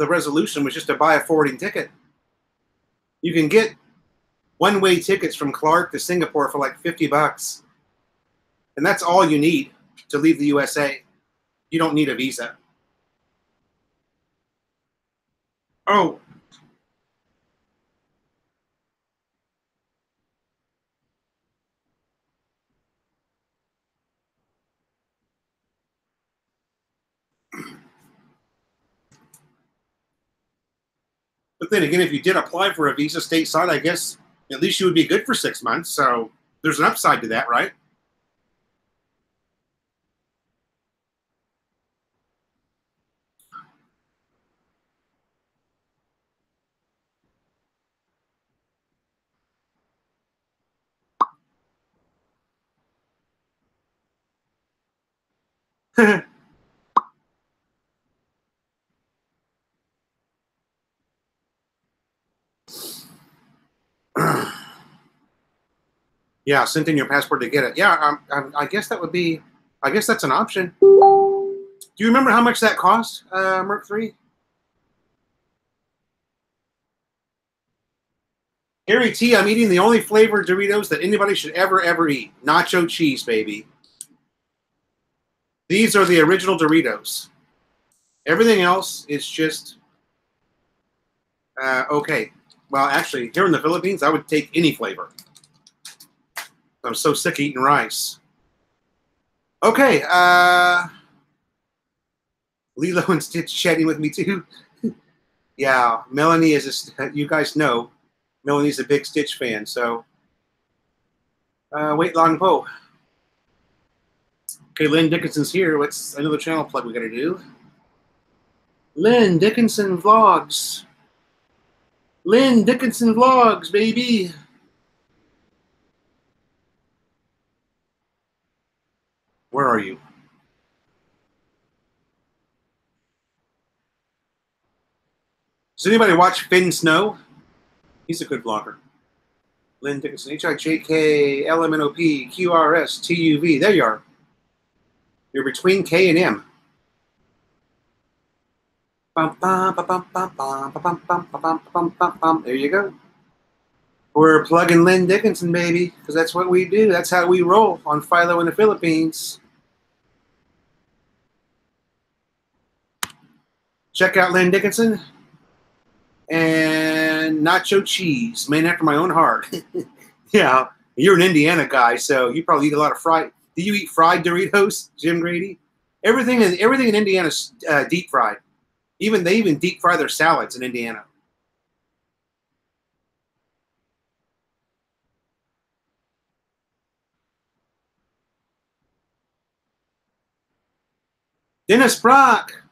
resolution was just to buy a forwarding ticket. You can get one-way tickets from Clark to Singapore for like $50. And that's all you need to leave the USA. You don't need a visa. Oh. But then again, if you did apply for a visa stateside, I guess at least you would be good for 6 months. So there's an upside to that, right? Yeah, sent in your passport to get it. Yeah, I guess that would be. I guess that's an option. Do you remember how much that cost, Merc 3? Gary T, I'm eating the only flavored Doritos that anybody should ever eat. Nacho cheese, baby. These are the original Doritos. Everything else is just okay. Well, actually, here in the Philippines, I would take any flavor. I'm so sick of eating rice. Okay, Lilo and Stitch chatting with me too. Yeah, Melanie is you guys know, Melanie's a big Stitch fan, so wait long po. Okay, Lynn Dickinson's here. What's another channel plug we gotta do? Lynn Dickinson Vlogs. Lynn Dickinson Vlogs, baby. Where are you? Does anybody watch Finn Snow? He's a good vlogger. Lynn Dickinson, HIJK, LMNOP, QRS, TUV. There you are. You're between K and M. There you go. We're plugging Lynn Dickinson, baby, because that's what we do. That's how we roll on Philo in the Philippines. Check out Lynn Dickinson and nacho cheese, man after my own heart. Yeah, you're an Indiana guy, so you probably eat a lot of fried. Do you eat fried Doritos, Jim Grady? Everything in Indiana is deep fried. They even deep fry their salads in Indiana. Dennis Brock,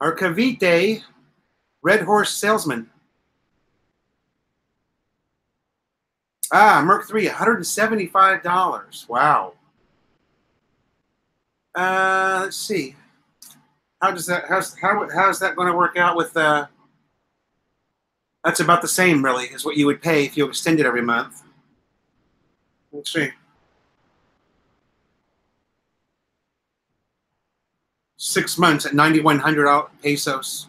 our Cavite Red Horse salesman. Merc 3, $175. Wow. Let's see. How's that going to work out with that's about the same really as what you would pay if you extend it every month. Let's see. 6 months at 9,100 pesos.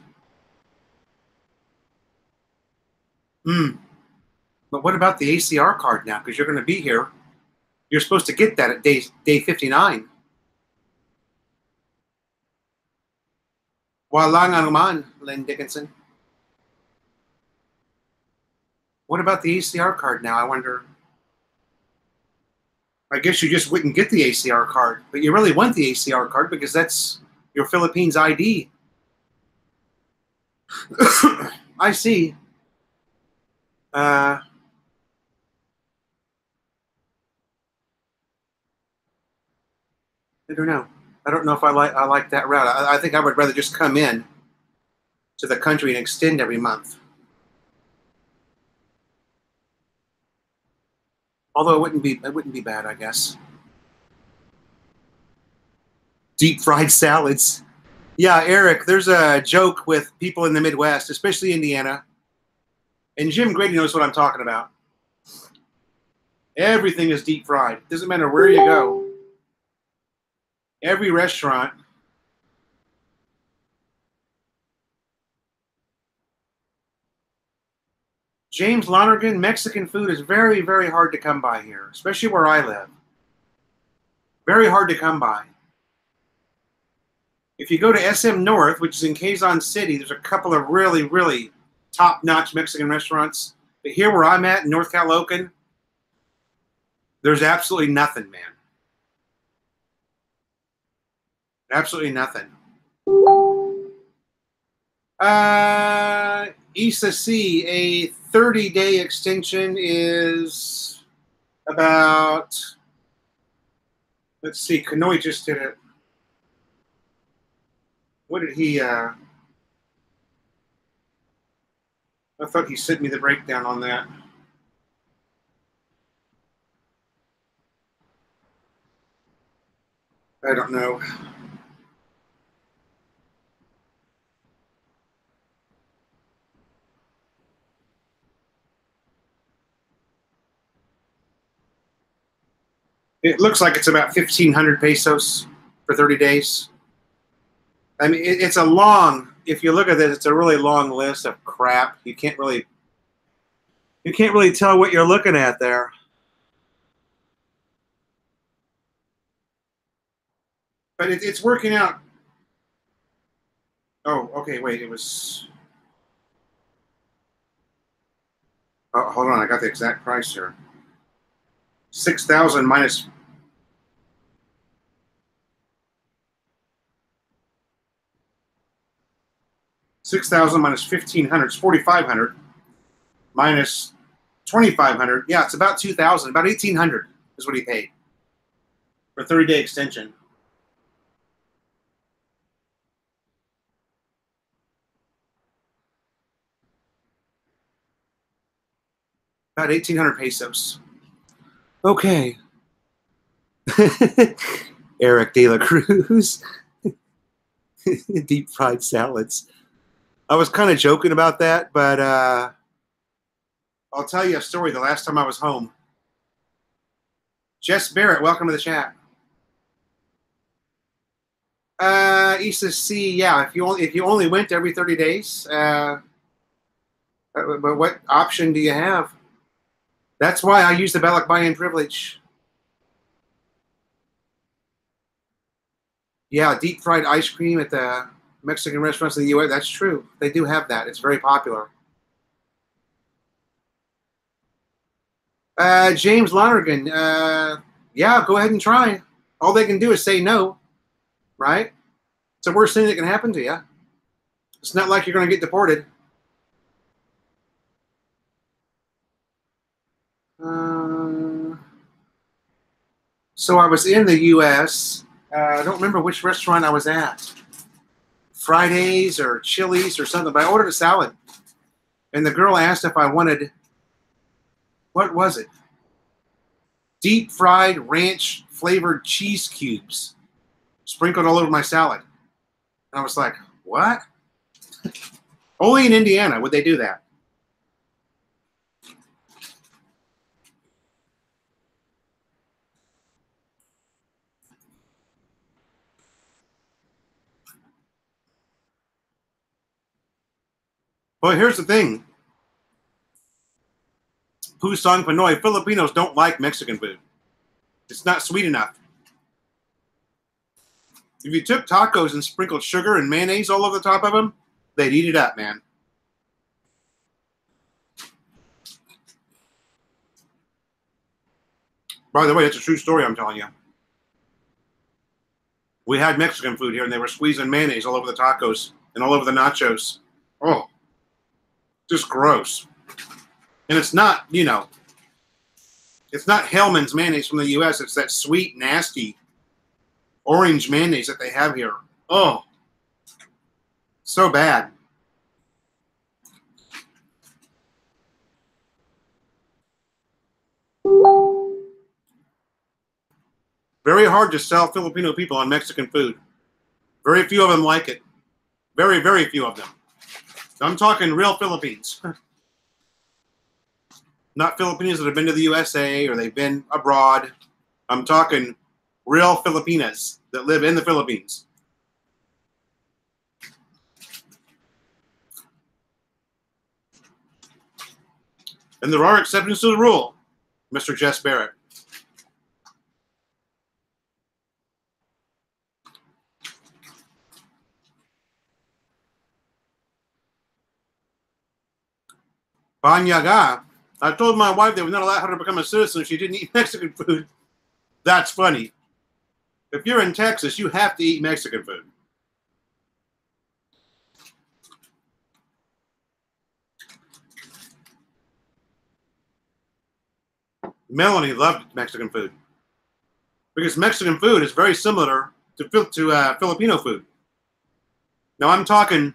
But what about the ACR card now? Because you're going to be here. You're supposed to get that at day 59. Walang anuman, Len Dickinson. What about the ACR card now? I wonder. I guess you just wouldn't get the ACR card, but you really want the ACR card because that's your Philippines ID. I see. I don't know. I don't know if I like that route. I think I would rather just come in to the country and extend every month. Although it wouldn't be bad, I guess. Deep fried salads. Yeah, Eric, there's a joke with people in the Midwest, especially Indiana. And Jim Grady knows what I'm talking about. Everything is deep fried. Doesn't matter where you go. Every restaurant. James Lonergan, Mexican food is very, very hard to come by here, especially where I live. Very hard to come by. If you go to SM North, which is in Quezon City, there's a couple of really, really top-notch Mexican restaurants. But here where I'm at in North Caloocan, there's absolutely nothing, man. Absolutely nothing. ISA C, a 30-day extension is about, let's see, Kanoi just did it. What did he, I thought he sent me the breakdown on that. I don't know. It looks like it's about 1,500 pesos for 30 days. I mean, it's a long, if you look at it, it's a really long list of crap. You can't really tell what you're looking at there. But it's working out. Oh, okay, wait, it was... Oh, hold on, I got the exact price here. 6,000 minus... $6,000 minus 1,500 is 4,500 minus 2,500. Yeah, it's about 2,000. About 1,800 is what he paid for a 30-day extension. About 1,800 pesos. Okay. Eric De La Cruz. Deep fried salads. I was kind of joking about that, but I'll tell you a story the last time I was home. Jess Barrett, welcome to the chat. ISA C, yeah, if you only went every 30 days, but what option do you have? That's why I use the Belloc buy-in privilege. Yeah, deep fried ice cream at the Mexican restaurants in the U.S. That's true. They do have that. It's very popular. James Lonergan, yeah, go ahead and try. All they can do is say no, right? It's the worst thing that can happen to you. It's not like you're going to get deported. So I was in the U.S. I don't remember which restaurant I was at. Fridays or Chili's or something, but I ordered a salad. And the girl asked if I wanted, what was it? Deep fried ranch flavored cheese cubes sprinkled all over my salad. And I was like, what? Only in Indiana would they do that. Well, here's the thing. Pusang Pinoy, Filipinos don't like Mexican food. It's not sweet enough. If you took tacos and sprinkled sugar and mayonnaise all over the top of them, they'd eat it up, man. By the way, it's a true story I'm telling you. We had Mexican food here, and they were squeezing mayonnaise all over the tacos and all over the nachos. Oh, just gross. And it's not, you know, it's not Hellman's mayonnaise from the U.S. It's that sweet, nasty orange mayonnaise that they have here. Oh, so bad. Very hard to sell Filipino people on Mexican food. Very few of them like it. Very, very few of them. I'm talking real Philippines. Not Filipinos that have been to the USA or they've been abroad. I'm talking real Filipinas that live in the Philippines. And there are exceptions to the rule, Mr. Jess Barrett. Banyaga. I told my wife they would not allow her to become a citizen if she didn't eat Mexican food. That's funny. If you're in Texas, you have to eat Mexican food. Melanie loved Mexican food because Mexican food is very similar to Filipino food. Now I'm talking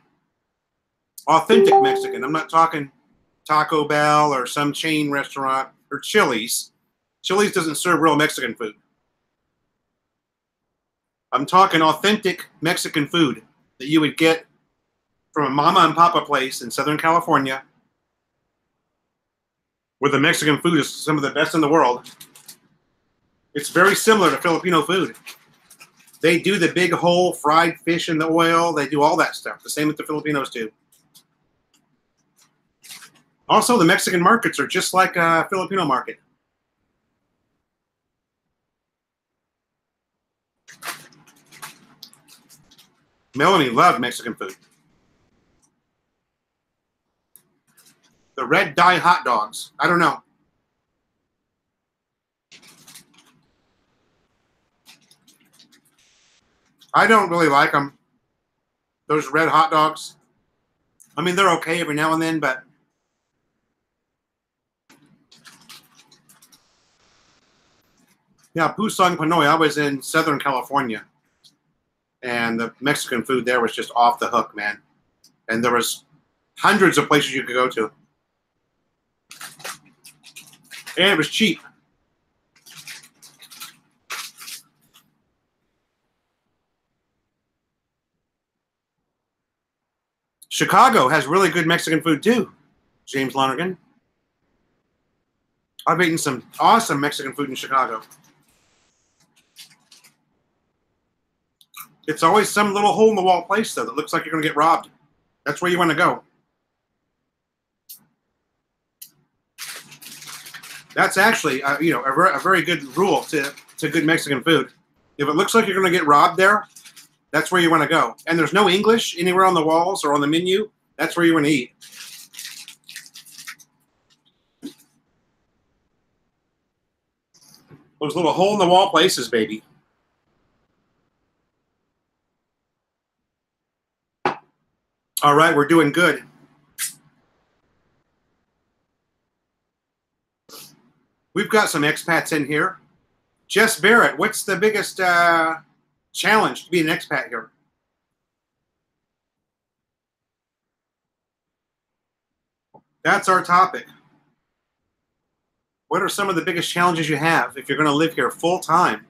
authentic Mexican. I'm not talking Taco Bell or some chain restaurant or Chili's. Chili's doesn't serve real Mexican food. I'm talking authentic Mexican food that you would get from a mama and papa place in Southern California, where the Mexican food is some of the best in the world. It's very similar to Filipino food. They do the big whole fried fish in the oil. They do all that stuff, the same that the Filipinos do. Also, the Mexican markets are just like a Filipino market. Melanie loved Mexican food. The red dye hot dogs. I don't know. I don't really like them. Those red hot dogs. I mean, they're okay every now and then, but yeah, Pusan Pinoy. I was in Southern California, and the Mexican food there was just off the hook, man. And there was hundreds of places you could go to, and it was cheap. Chicago has really good Mexican food too, James Lonergan. I've eaten some awesome Mexican food in Chicago. It's always some little hole-in-the-wall place, though, that looks like you're going to get robbed. That's where you want to go. That's actually, a very good rule to good Mexican food. If it looks like you're going to get robbed there, that's where you want to go. And there's no English anywhere on the walls or on the menu. That's where you want to eat. Those little hole-in-the-wall places, baby. All right, we're doing good. We've got some expats in here. Jess Barrett, what's the biggest challenge to be an expat here? That's our topic. What are some of the biggest challenges you have if you're going to live here full time?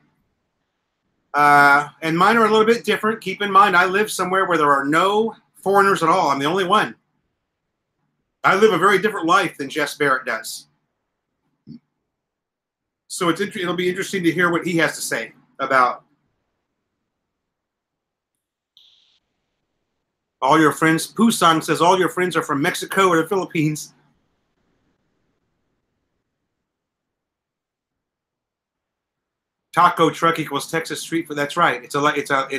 And mine are a little bit different. Keep in mind, I live somewhere where there are no foreigners at all. I'm the only one. I live a very different life than Jess Barrett does. So it'll be interesting to hear what he has to say about all your friends. Pusan says all your friends are from Mexico or the Philippines. Taco truck equals Texas street food. That's right. It's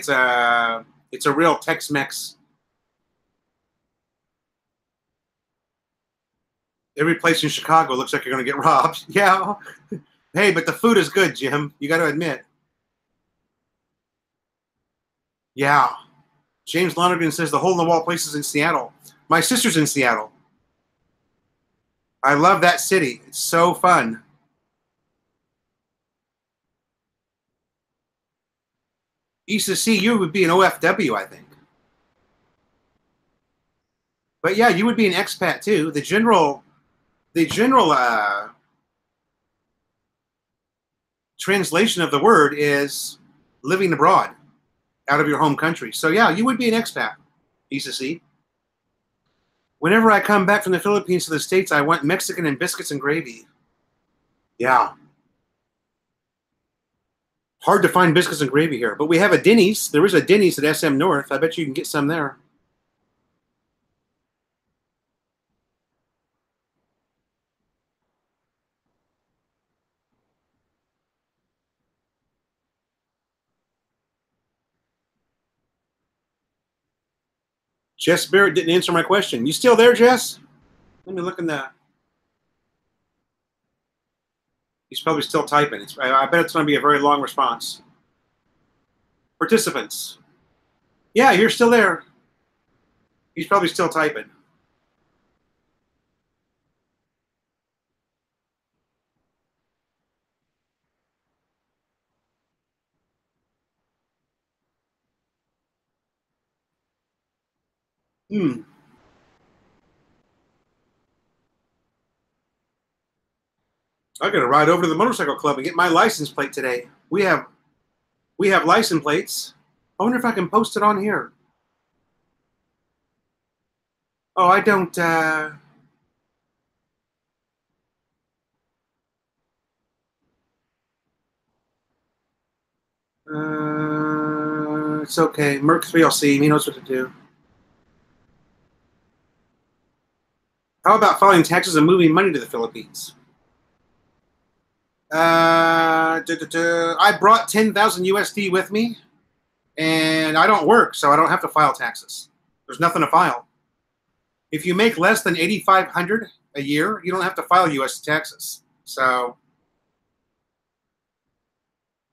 a real Tex-Mex. Every place in Chicago looks like you're going to get robbed. Yeah. Hey, but the food is good, Jim. You got to admit. Yeah. James Lonergan says the hole-in-the-wall places in Seattle. My sister's in Seattle. I love that city. It's so fun. Issa C, you would be an OFW, I think. But yeah, you would be an expat too. The general translation of the word is living abroad, out of your home country. So yeah, you would be an expat, Issa C. Whenever I come back from the Philippines to the States, I want Mexican and biscuits and gravy. Yeah. Hard to find biscuits and gravy here, but we have a Denny's. There is a Denny's at SM North. I bet you can get some there. Jess Barrett didn't answer my question. You still there, Jess? Let me look in that. He's probably still typing. I bet it's going to be a very long response. Participants. Yeah, you're still there. He's probably still typing. Hmm. I gotta ride over to the motorcycle club and get my license plate today. We have license plates. I wonder if I can post it on here. Oh, I don't. It's okay. Merc 3 will see him. He knows what to do. How about filing taxes and moving money to the Philippines? I brought 10,000 USD with me, and I don't work, so I don't have to file taxes. There's nothing to file. If you make less than 8,500 a year, you don't have to file U.S. taxes. So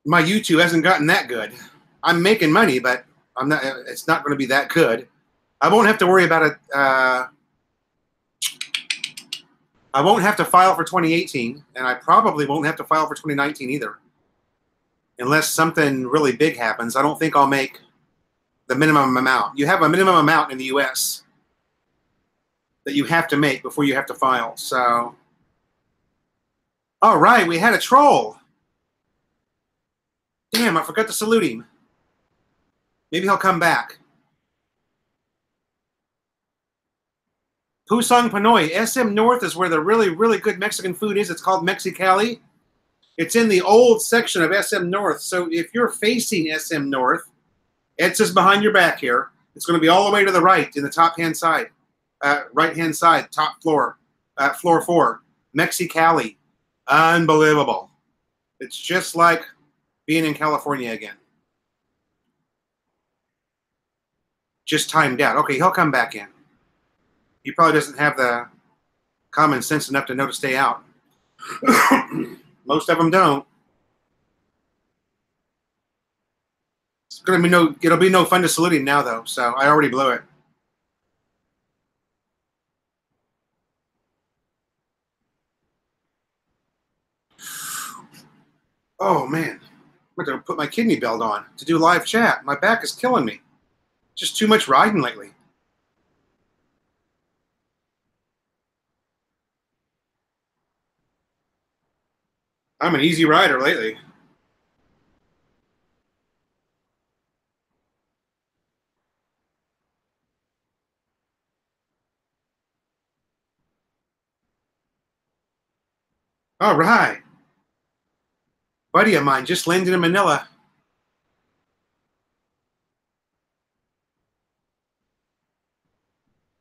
my YouTube hasn't gotten that good. I'm making money, but I'm not. It's not going to be that good. I won't have to worry about it. I won't have to file for 2018, and I probably won't have to file for 2019 either. Unless something really big happens, I don't think I'll make the minimum amount. You have a minimum amount in the U.S. that you have to make before you have to file. So, all right, we had a troll. Damn, I forgot to salute him. Maybe he'll come back. Pusong Panoy. SM North is where the really, really good Mexican food is. It's called Mexicali. It's in the old section of SM North. So if you're facing SM North, it's just behind your back here. It's going to be all the way to the right in the top-hand side. Right-hand side, top floor. Floor 4. Mexicali. Unbelievable. It's just like being in California again. Just timed out. Okay, he'll come back in. He probably doesn't have the common sense enough to know to stay out. Most of them don't. It'll be no fun to salute him now, though. So I already blew it. Oh man, I'm going to put my kidney belt on to do live chat. My back is killing me. Just too much riding lately. I'm an easy rider lately. All right. Buddy of mine just landed in Manila.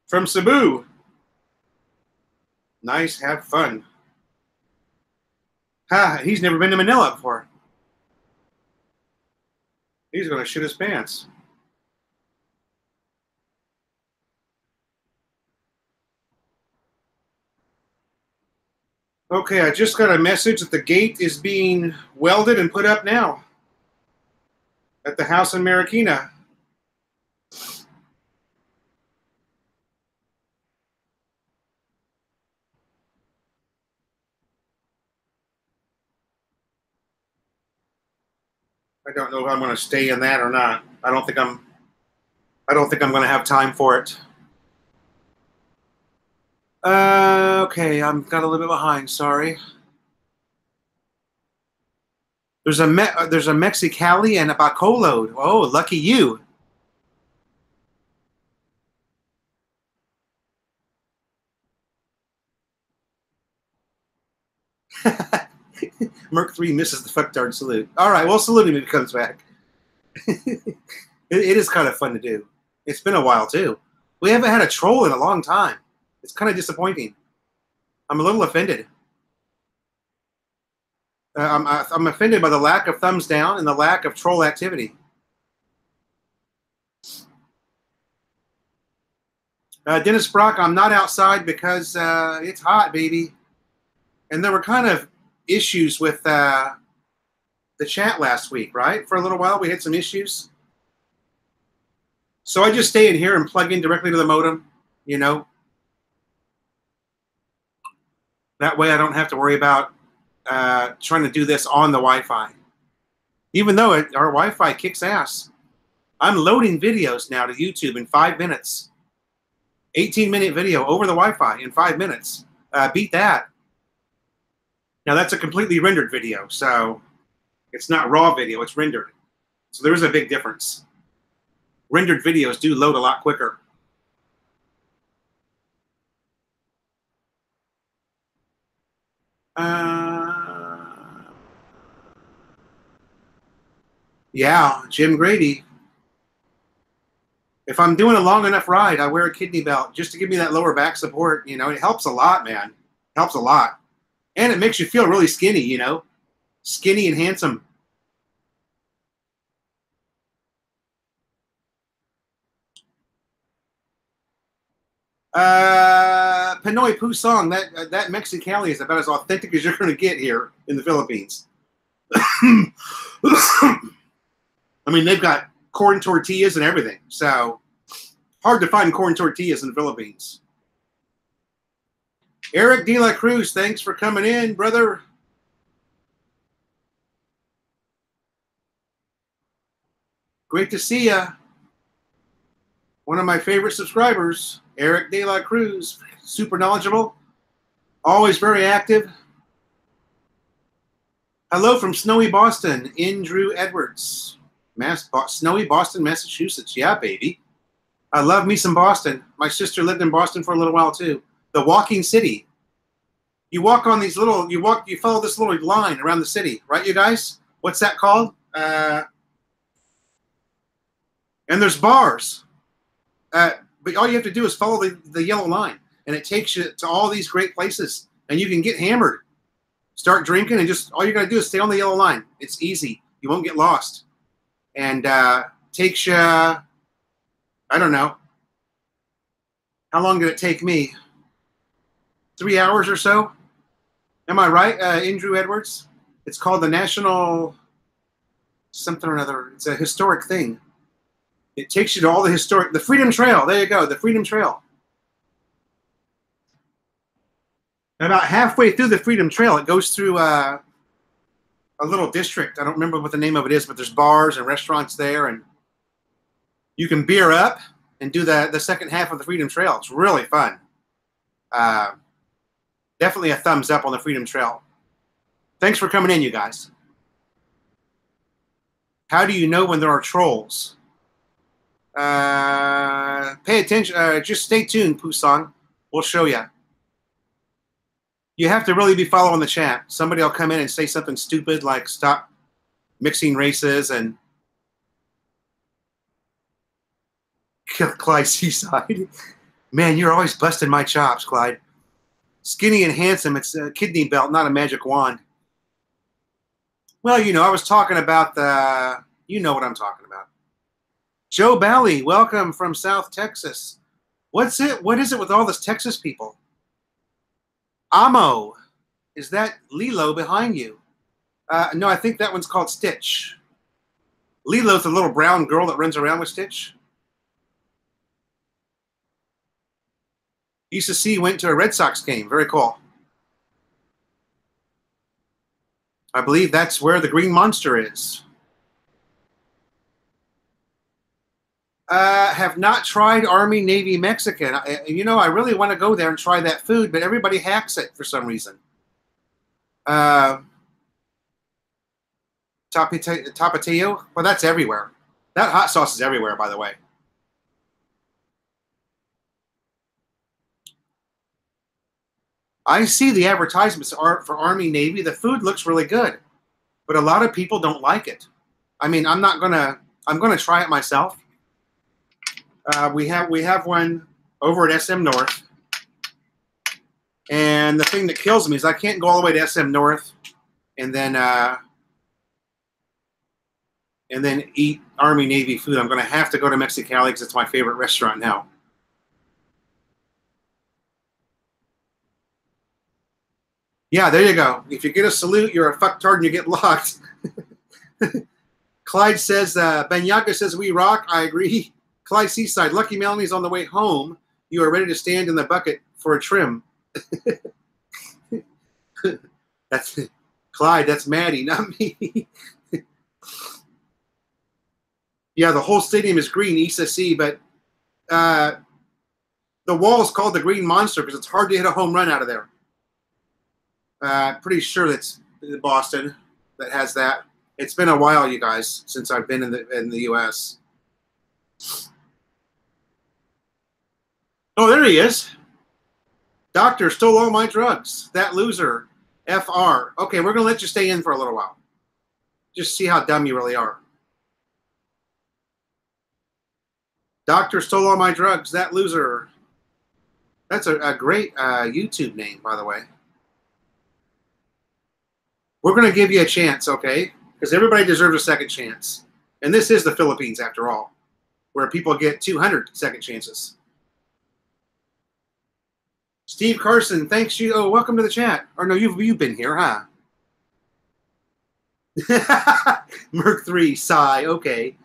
From Cebu. Nice, have fun. Ha, he's never been to Manila before. He's going to shit his pants. Okay, I just got a message that the gate is being welded and put up now at the house in Marikina. I don't know if I'm going to stay in that or not. I don't think I'm going to have time for it. Okay, I'm got a little bit behind. Sorry. There's a Mexicali and a Bacolod. Oh, lucky you. Merc 3 misses the fucktard salute. All right, we'll salute him if he comes back. it is kind of fun to do. It's been a while, too. We haven't had a troll in a long time. It's kind of disappointing. I'm a little offended. I'm offended by the lack of thumbs down and the lack of troll activity. Dennis Brock, I'm not outside because it's hot, baby. And there were kind of issues with the chat last week, right? For a little while, we had some issues. So I just stay in here and plug in directly to the modem, you know. That way I don't have to worry about trying to do this on the Wi-Fi. Even though our Wi-Fi kicks ass. I'm loading videos now to YouTube in 5 minutes. 18-minute video over the Wi-Fi in 5 minutes. Beat that. Now that's a completely rendered video, so it's not raw video, it's rendered. So there is a big difference. Rendered videos do load a lot quicker. Yeah, Jim Grady. If I'm doing a long enough ride, I wear a kidney belt just to give me that lower back support. You know, it helps a lot, man. It helps a lot. And it makes you feel really skinny, you know, skinny and handsome. Pinoy Pusong, that Mexicali is about as authentic as you're going to get here in the Philippines. I mean, they've got corn tortillas and everything, so hard to find corn tortillas in the Philippines. Eric De La Cruz, thanks for coming in, brother. Great to see ya. One of my favorite subscribers, Eric De La Cruz, super knowledgeable, always very active. Hello from snowy Boston, Andrew Edwards. Snowy Boston, Massachusetts. Yeah, baby. I love me some Boston. My sister lived in Boston for a little while too. The walking city. You walk on these little, you follow this little line around the city, right, you guys? What's that called? And there's bars. But all you have to do is follow the yellow line, and it takes you to all these great places, and you can get hammered. Start drinking, and just all you got to do is stay on the yellow line. It's easy. You won't get lost. And takes you, I don't know. How long did it take me? 3 hours or so? Am I right, Andrew Edwards? It's called the National something or another. It's a historic thing. It takes you to all the Freedom Trail. There you go, the Freedom Trail. And about halfway through the Freedom Trail, it goes through a little district. I don't remember what the name of it is, but there's bars and restaurants there, and you can beer up and do the second half of the Freedom Trail. It's really fun. Definitely a thumbs up on the Freedom Trail. Thanks for coming in, you guys. How do you know when there are trolls? Pay attention. Just stay tuned, Pusong. We'll show you. You have to really be following the chat. Somebody will come in and say something stupid like stop mixing races and Clyde Seaside. Man, you're always busting my chops, Clyde. Skinny and handsome. It's a kidney belt, not a magic wand. Well, you know, I was talking about the, you know what I'm talking about. Joe Bally, welcome from South Texas. What's it? What is it with all this Texas people? Amo, is that Lilo behind you? No, I think that one's called Stitch. Lilo's the little brown girl that runs around with Stitch. Used to see went to a Red Sox game. Very cool. I believe that's where the Green Monster is. Have not tried Army, Navy, Mexican. You know, I really want to go there and try that food, but everybody hacks it for some reason. Tapatio? Well, that's everywhere. That hot sauce is everywhere, by the way. I see the advertisements for Army, Navy. The food looks really good, but a lot of people don't like it. I mean, I'm gonna try it myself. We have one over at SM North, and the thing that kills me is I can't go all the way to SM North and then eat Army, Navy food. I'm gonna have to go to Mexicali because it's my favorite restaurant now. Yeah, there you go. If you get a salute, you're a fucktard and you get locked. Clyde says, Banyaga says, we rock. I agree. Clyde Seaside, Lucky Melanie's on the way home. You are ready to stand in the bucket for a trim. That's Clyde, that's Maddie, not me. Yeah, the whole stadium is green, Issa C, but the The wall is called the Green Monster because it's hard to hit a home run out of there. Pretty sure that's Boston that has that. It's been a while, you guys, since I've been in the U.S. Oh, there he is. Doctor stole all my drugs. That loser. FR. Okay, we're going to let you stay in for a little while. Just see how dumb you really are. Doctor stole all my drugs. That loser. That's a great YouTube name, by the way. We're going to give you a chance, okay? Because everybody deserves a second chance. And this is the Philippines, after all, where people get 200 second chances. Steve Carson, thanks you. Oh, welcome to the chat. Or no, you've been here, huh? Merc 3, sigh. Okay.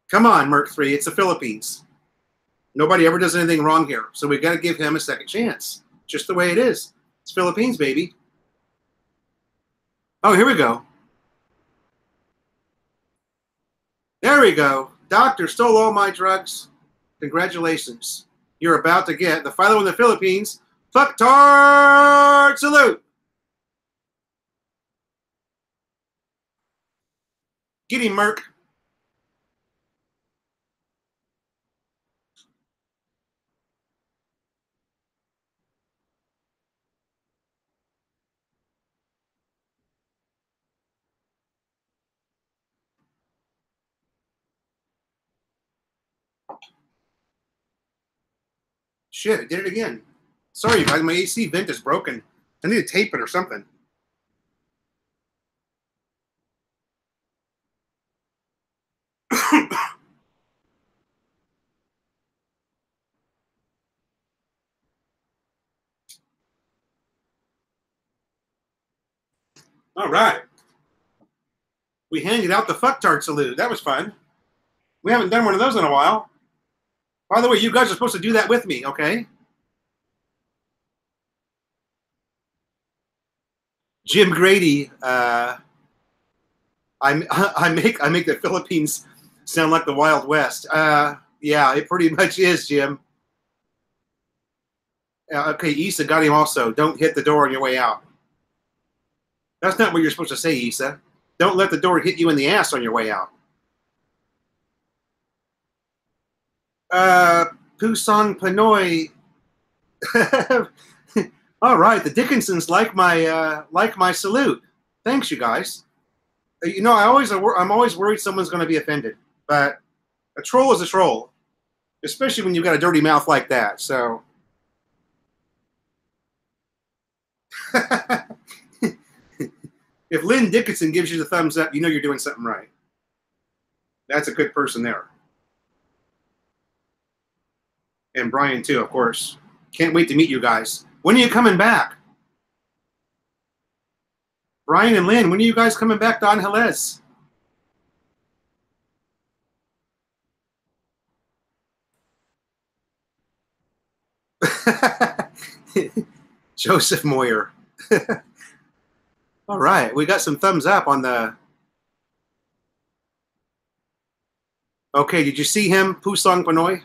Come on, Merc 3. It's the Philippines. Nobody ever does anything wrong here. So we've got to give him a second chance. Just the way it is. It's Philippines, baby. Oh, here we go. There we go. Doctor stole all my drugs. Congratulations. You're about to get the Philo in the Philippines. Fuck tart salute. Get him, Merc. Shit, I did it again. Sorry, guys. My AC vent is broken. I need to tape it or something. All right. We handed out the fucktard salute. That was fun. We haven't done one of those in a while. By the way, you guys are supposed to do that with me, okay? Jim Grady, I make the Philippines sound like the Wild West. Yeah, it pretty much is, Jim. Okay, Issa got him also. Don't hit the door on your way out. That's not what you're supposed to say, Issa. Don't let the door hit you in the ass on your way out. Pusong Panoy. All right, the Dickinsons like my salute. Thanks, you guys. You know, I'm always worried someone's going to be offended, but a troll is a troll, especially when you've got a dirty mouth like that. So, if Lynn Dickinson gives you the thumbs up, you know you're doing something right. That's a good person there. And Brian, too, of course. Can't wait to meet you guys. When are you coming back? Brian and Lynn, when are you guys coming back to Angeles? Joseph Moyer. All right, we got some thumbs up on the... Okay, did you see him, Pusong Panoy?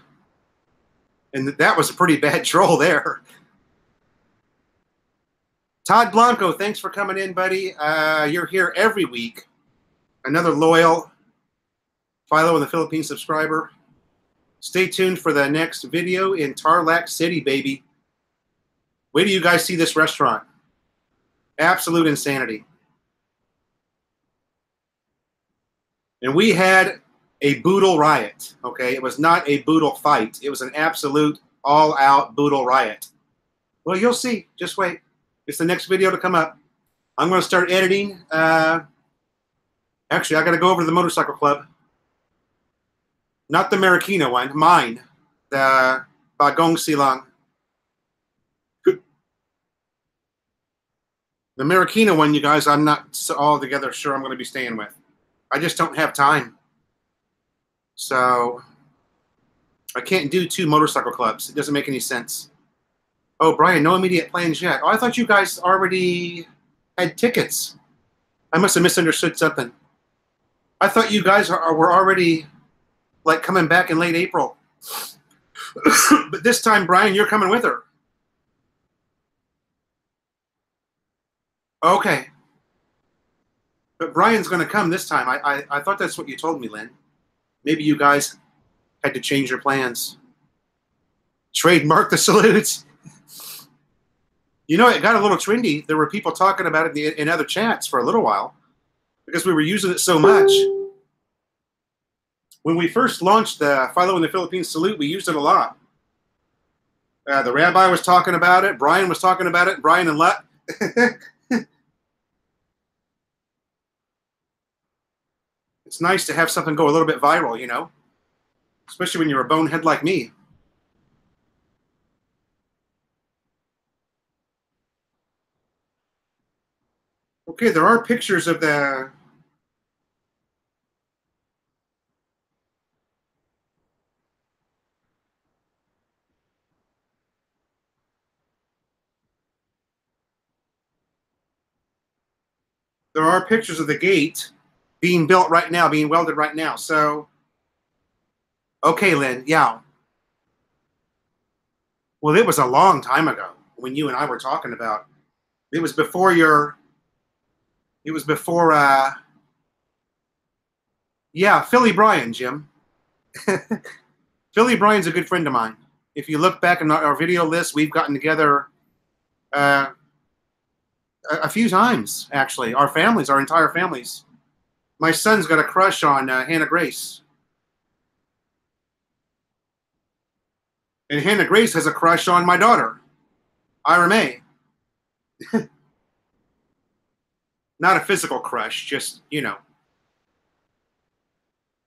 And that was a pretty bad troll there. Todd Blanco, thanks for coming in, buddy. You're here every week. Another loyal Philo in the Philippines subscriber. Stay tuned for the next video in Tarlac City, baby. Wait till you guys see this restaurant. Absolute insanity. And we had a boodle riot, okay? It was not a boodle fight. It was an absolute all-out boodle riot. Well, you'll see. Just wait. It's the next video to come up. I'm going to start editing. Actually, I got to go over to the motorcycle club. Not the Marikina one, mine. The Bagong Silang. The Marikina one, you guys, I'm not altogether sure I'm going to be staying with. I just don't have time. So I can't do 2 motorcycle clubs. It doesn't make any sense. Oh, Brian, no immediate plans yet. Oh, I thought you guys already had tickets. I must have misunderstood something. I thought you guys were already like coming back in late April. But this time, Brian, you're coming with her. Okay. But Brian's going to come this time. I thought that's what you told me, Lynn. Maybe you guys had to change your plans. Trademark the salutes. You know, it got a little trendy. There were people talking about it in other chats for a little while because we were using it so much. When we first launched the Philo in the Philippines salute, we used it a lot. The rabbi was talking about it. Brian was talking about it. Brian and Lut. It's nice to have something go a little bit viral, you know, especially when you're a bonehead like me. Okay, there are pictures of the... There are pictures of the gate being built right now, being welded right now. So, okay, Lynn, yeah. Well, it was a long time ago when you and I were talking about. It was before your... It was before, yeah, Philly Bryan, Jim. Philly Bryan's a good friend of mine. If you look back in our video list, we've gotten together a few times, actually. Our families, our entire families. My son's got a crush on Hannah Grace. And Hannah Grace has a crush on my daughter, Ira May. Not a physical crush, just, you know.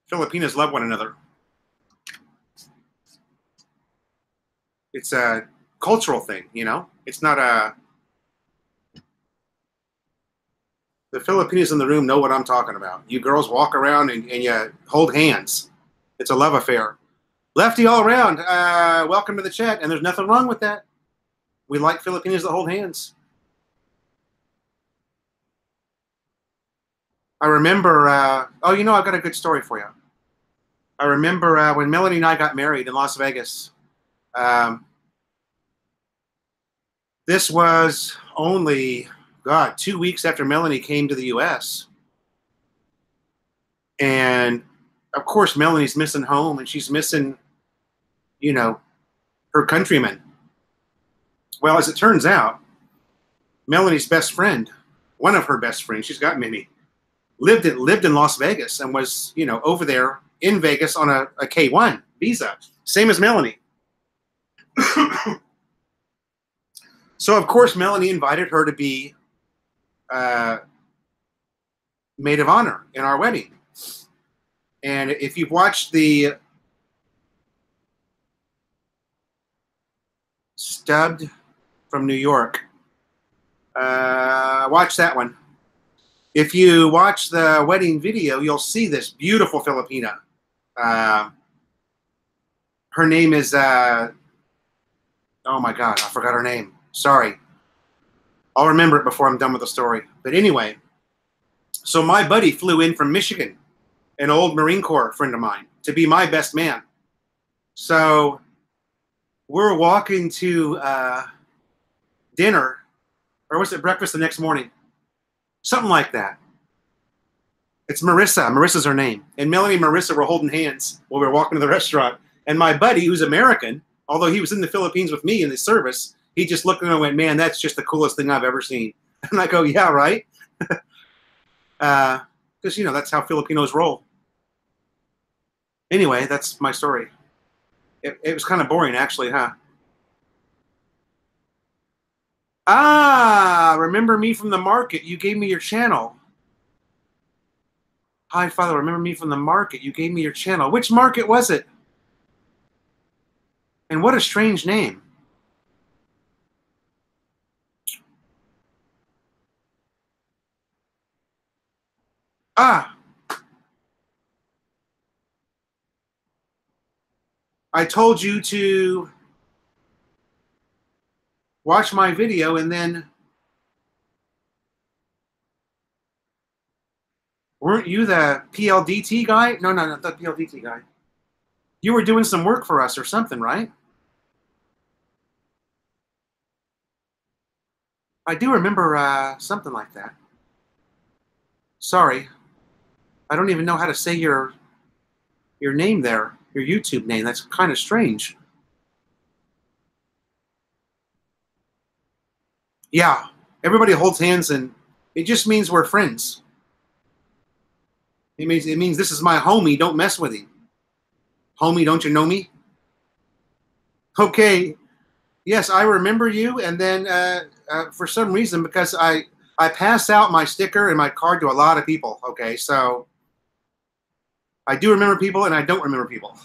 Filipinos love one another. It's a cultural thing, you know. It's not a... The Filipinos in the room know what I'm talking about. You girls walk around and you hold hands. It's a love affair. Lefty all around. Welcome to the chat. And there's nothing wrong with that. We like Filipinos that hold hands. I remember, oh, you know, I've got a good story for you. I remember when Melanie and I got married in Las Vegas. This was only, God, 2 weeks after Melanie came to the U.S. And, of course, Melanie's missing home, and she's missing, you know, her countrymen. Well, as it turns out, Melanie's best friend, one of her best friends, she's got many, lived in Las Vegas and was, you know, over there in Vegas on a K-1 visa, same as Melanie. So, of course, Melanie invited her to be maid of honor in our wedding. And if you've watched the Stubbed from New York, watch that one. If you watch the wedding video, you'll see this beautiful Filipina. Her name is, oh my God, I forgot her name. Sorry. I'll remember it before I'm done with the story. But anyway, so my buddy flew in from Michigan, an old Marine Corps friend of mine, to be my best man. So we're walking to dinner, or was it breakfast the next morning? Something like that. It's Marissa. Marissa's her name. And Melanie and Marissa were holding hands while we were walking to the restaurant. And my buddy, who's American, although he was in the Philippines with me in the service, he just looked at me and went, man, that's just the coolest thing I've ever seen. And I go, yeah, right? Because, you know, that's how Filipinos roll. Anyway, that's my story. It was kind of boring, actually, huh? Ah, remember me from the market. You gave me your channel. Hi, Father, remember me from the market. You gave me your channel. Which market was it? And what a strange name. Ah. I told you to watch my video and then Weren't you the PLDT guy? No, not the PLDT guy. You were doing some work for us or something, right? I do remember something like that. Sorry. I don't even know how to say your name there, your YouTube name. That's kind of strange. Yeah, everybody holds hands, and it just means we're friends. It means this is my homie. Don't mess with him. Homie, don't you know me? Okay. Yes, I remember you. And then for some reason, because I pass out my sticker and my card to a lot of people. Okay, so I do remember people, and I don't remember people.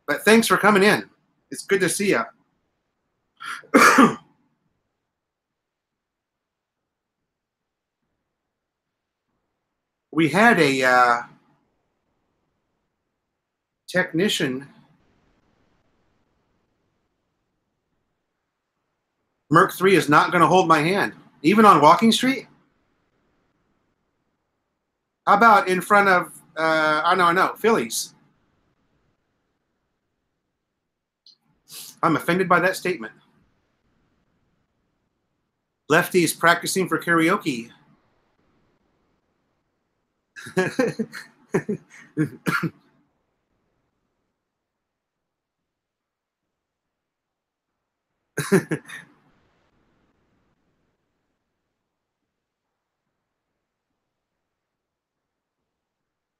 But thanks for coming in. It's good to see you. We had a technician. Merc 3 is not going to hold my hand, even on Walking Street. How about in front of, I know, Phillies? I'm offended by that statement. Lefty is practicing for karaoke.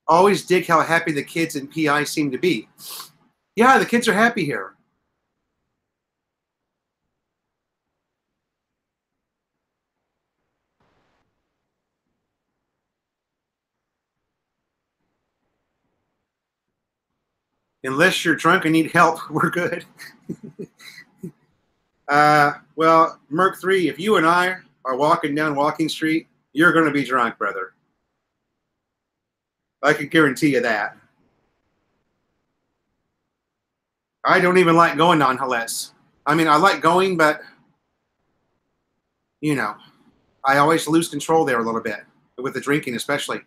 Always dig how happy the kids in PI seem to be. Yeah, the kids are happy here. Unless you're drunk and need help, we're good. Well, Merc 3, if you and I are walking down Walking Street, you're going to be drunk, brother. I can guarantee you that. I don't even like going on Helles. I mean, I like going, but, you know, I always lose control there a little bit, with the drinking especially.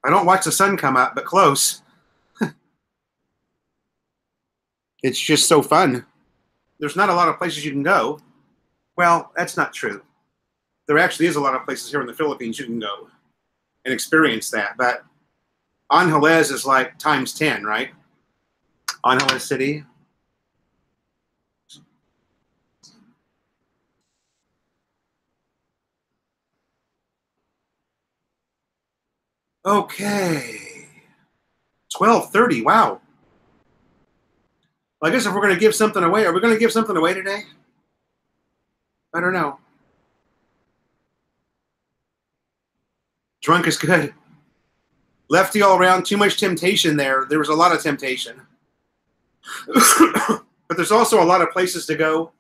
I don't watch the sun come up, but close. It's just so fun. There's not a lot of places you can go. Well, that's not true. There actually is a lot of places here in the Philippines you can go and experience that. But Angeles is like times 10, right? Angeles City. Okay. 12:30. Wow. Well, I guess if we're going to give something away, are we going to give something away today? I don't know. Drunk is good. Lefty all around. Too much temptation there. There was a lot of temptation. But there's also a lot of places to go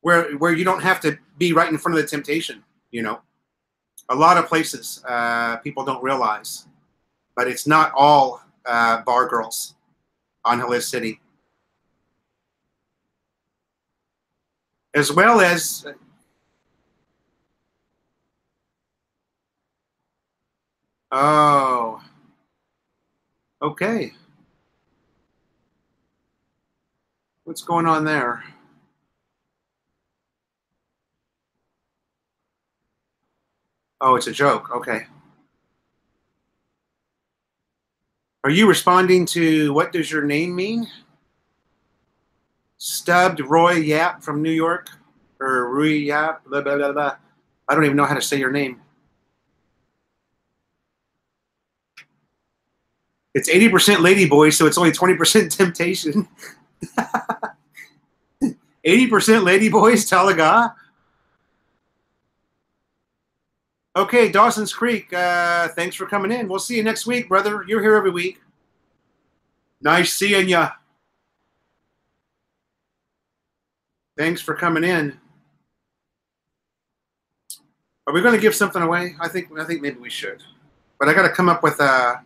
where you don't have to be right in front of the temptation, you know. A lot of places people don't realize. But it's not all bar girls on Helles City. As well as... Oh. Okay. What's going on there? Oh, it's a joke. Okay. Are you responding to what does your name mean? Stubbed Roy Yap from New York? Or Rui Yap? Blah, blah, blah, blah. I don't even know how to say your name. It's 80% ladyboy, so it's only 20% temptation. 80% ladyboys, talaga? Okay, Dawson's Creek, thanks for coming in. We'll see you next week, brother. You're here every week. Nice seeing ya. Thanks for coming in. Are we going to give something away? I think maybe we should. But I got to come up with a...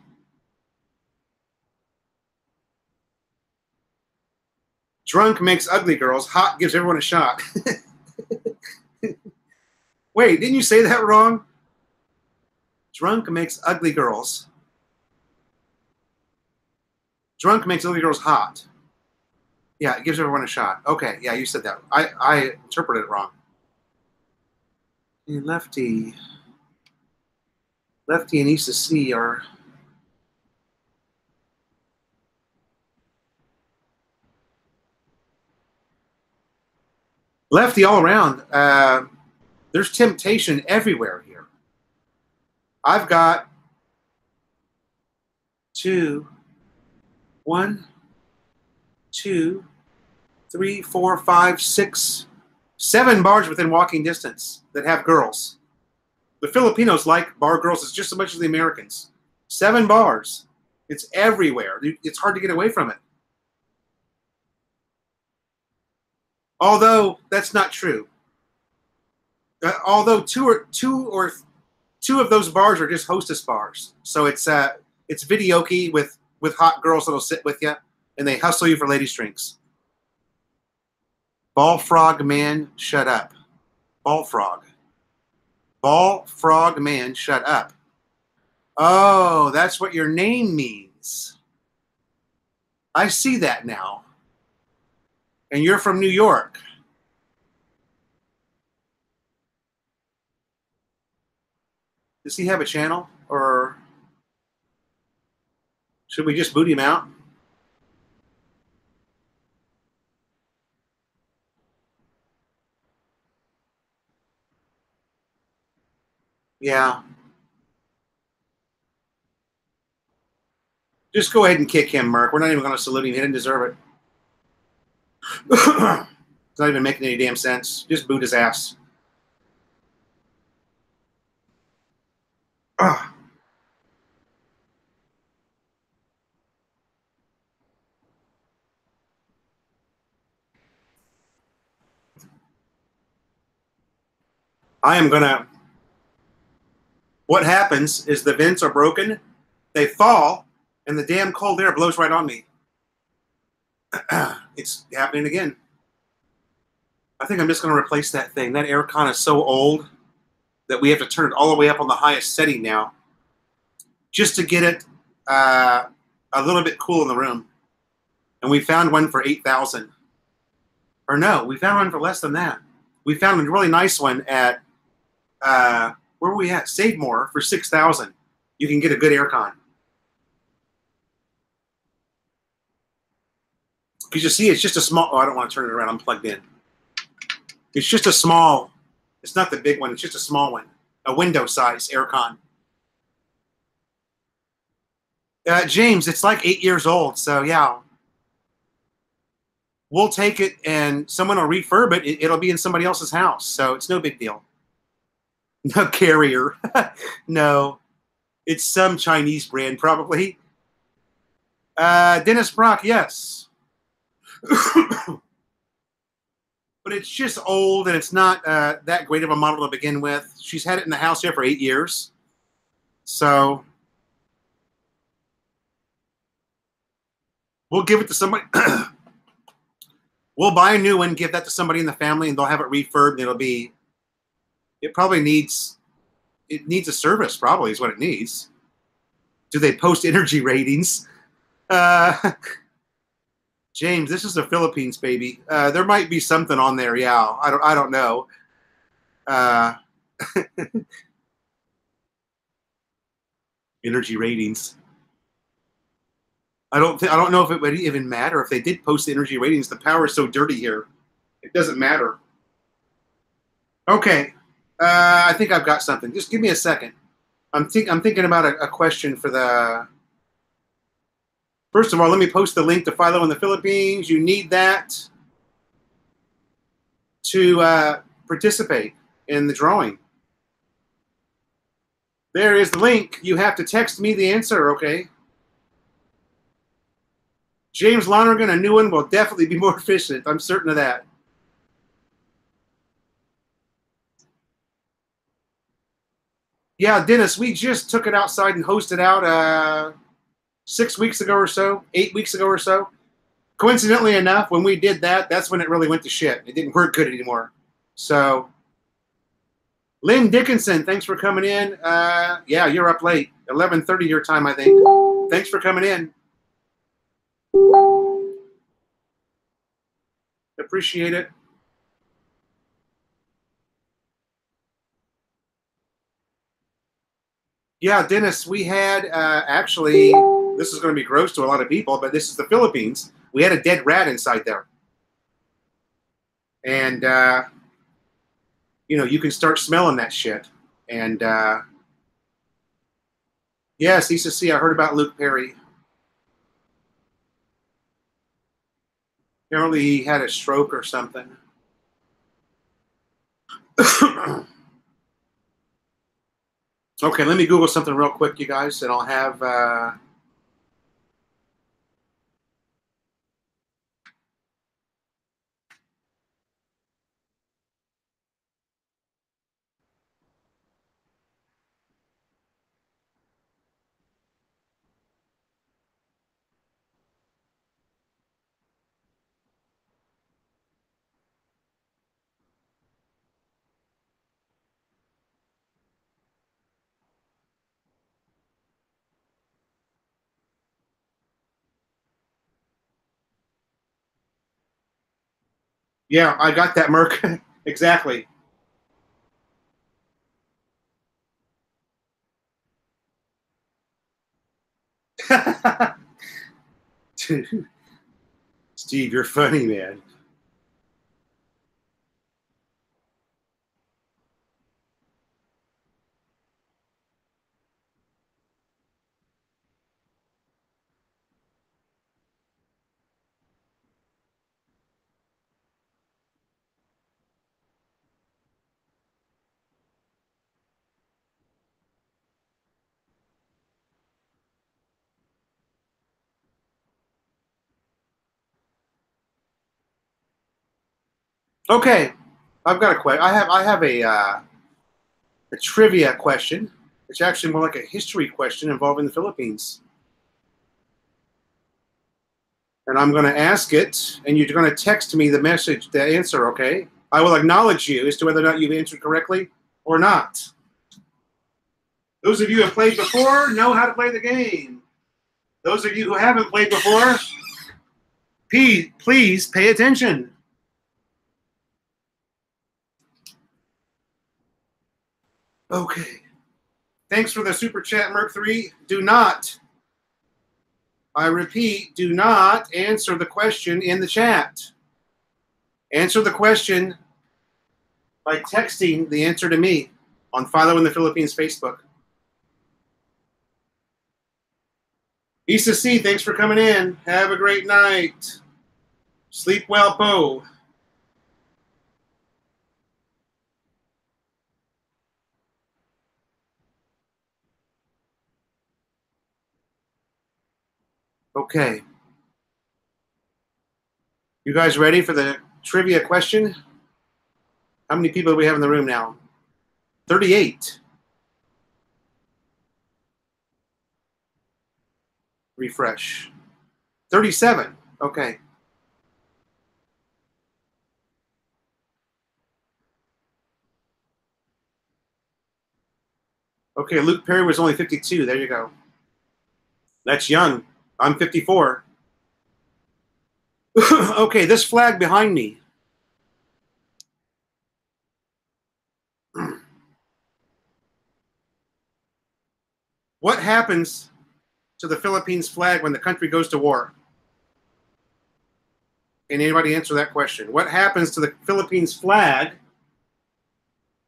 Drunk makes ugly girls. Hot gives everyone a shot. Wait, didn't you say that wrong? Drunk makes ugly girls. Drunk makes ugly girls hot. Yeah, it gives everyone a shot. Okay, yeah, you said that. I interpreted it wrong. And Lefty and East to C are... Lefty all around. There's temptation everywhere here. I've got 1, 2, 3, 4, 5, 6, 7 bars within walking distance that have girls. The Filipinos like bar girls as just as much as the Americans. 7 bars. It's everywhere. It's hard to get away from it. Although that's not true. Although two of those bars are just hostess bars, so it's videoke with hot girls that'll sit with you, and they hustle you for ladies' drinks. Ball frog man, shut up. Ball frog man, shut up. Oh, that's what your name means. I see that now. And you're from New York. Does he have a channel, or should we just boot him out? Yeah. Just go ahead and kick him, Merc. We're not even going to salute him. He didn't deserve it. It's not even making any damn sense. Just boot his ass. Ugh. I am going to... What happens is the vents are broken, they fall, and the damn cold air blows right on me. It's happening again. I think I'm just going to replace that thing. That aircon is so old that we have to turn it all the way up on the highest setting now just to get it a little bit cool in the room. And we found one for $8,000. Or no, we found one for less than that. We found a really nice one at, where were we at? Save More for $6,000. You can get a good aircon. Because you see, it's just a small... Oh, I don't want to turn it around. I'm plugged in. It's just a small... It's not the big one. It's just a small one. A window-size aircon. James, it's like 8 years old. So, yeah. We'll take it, and someone will refurb it. It'll be in somebody else's house. So, it's no big deal. No Carrier. No. It's some Chinese brand, probably. Dennis Brock, yes. But it's just old, and it's not that great of a model to begin with. She's had it in the house here for 8 years. So we'll give it to somebody. We'll buy a new one, give that to somebody in the family, and they'll have it refurbed. And it probably needs a service, probably is what it needs. Do they post energy ratings? James, this is the Philippines, baby. There might be something on there. Yeah, I don't know. Energy ratings. I don't know if it would even matter if they did post the energy ratings. The power is so dirty here. It doesn't matter. Okay. I think I've got something. Just give me a second. I'm thinking about a question for the... First of all, let me post the link to Philo in the Philippines. You need that to participate in the drawing. There is the link. You have to text me the answer, okay? James Lonergan, a new one, will definitely be more efficient. I'm certain of that. Yeah, Dennis, we just took it outside and hosted out 6 weeks ago or so, 8 weeks ago or so. Coincidentally enough, when we did that, that's when it really went to shit. It didn't work good anymore. So Lynn Dickinson, thanks for coming in. Yeah, you're up late. 11:30 your time, I think. Thanks for coming in. Appreciate it. Yeah, Dennis, we had actually, this is going to be gross to a lot of people, but this is the Philippines. We had a dead rat inside there. And, you can start smelling that shit. And, yes, Issa C, I heard about Luke Perry. Apparently he had a stroke or something. Okay, let me Google something real quick, you guys, and I'll have... Yeah, I got that, Merc. Exactly. Steve, you're funny, man. Okay, I've got a question. I have a trivia question. It's actually more like a history question involving the Philippines. And I'm going to ask it, and you're going to text me the message, the answer, okay? I will acknowledge you as to whether or not you've answered correctly or not. Those of you who have played before know how to play the game. Those of you who haven't played before, please pay attention. Okay. Thanks for the super chat, Merc3. Do not, I repeat, do not answer the question in the chat. Answer the question by texting the answer to me on Philo in the Philippines Facebook. Issa C, thanks for coming in. Have a great night. Sleep well, Poe. Okay. You guys ready for the trivia question? How many people do we have in the room now? 38. Refresh. 37. Okay. Okay, Luke Perry was only 52. There you go. That's young. I'm 54. Okay, this flag behind me. What happens to the Philippines flag when the country goes to war? Can anybody answer that question? What happens to the Philippines flag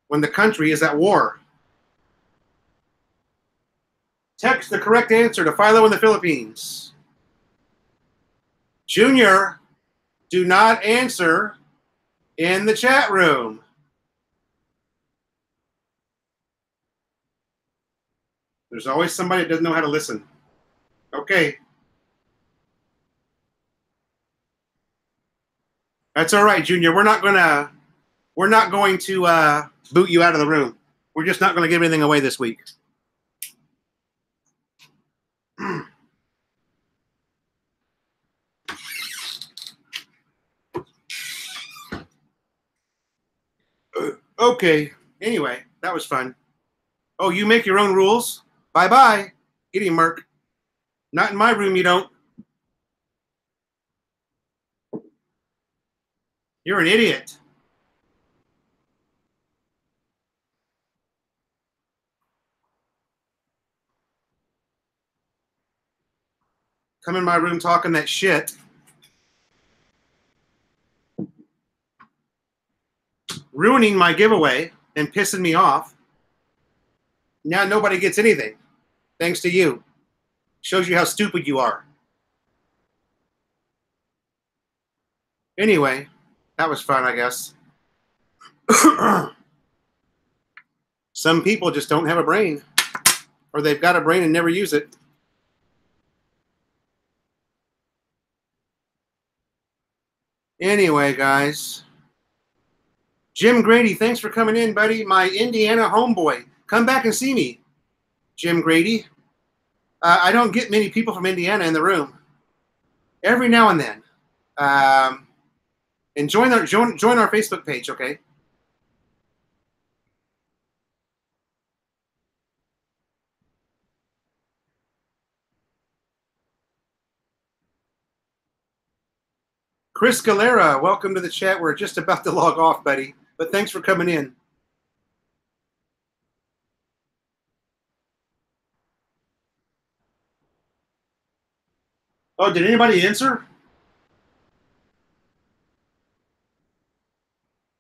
when the country is at war? Text the correct answer to Philo in the Philippines. Junior, do not answer in the chat room. There's always somebody that doesn't know how to listen. Okay. That's all right, Junior. We're not going to boot you out of the room. We're just not going to give anything away this week. Okay. Anyway, That was fun. Oh, you make your own rules? Bye-bye. Get him, Merc. Not in my room, you don't. You're an idiot. Come in my room talking that shit. Ruining my giveaway and pissing me off. Now nobody gets anything. Thanks to you. Shows you how stupid you are. Anyway, that was fun, I guess. Some people just don't have a brain. Or they've got a brain and never use it. Anyway, guys. Jim Grady, thanks for coming in, buddy. My Indiana homeboy. Come back and see me, Jim Grady. I don't get many people from Indiana in the room. Every now and then. And join our Facebook page, okay? Chris Galera, welcome to the chat. We're just about to log off, buddy. But thanks for coming in. Oh, did anybody answer?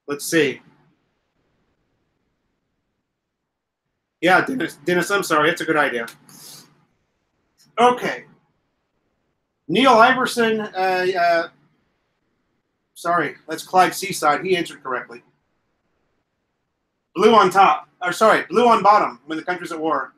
Let's see. Yeah, Dennis, I'm sorry. That's a good idea. Okay. Neil Iverson, sorry, that's Clyde Seaside. He answered correctly. Blue on top. Or sorry, blue on bottom when the country's at war.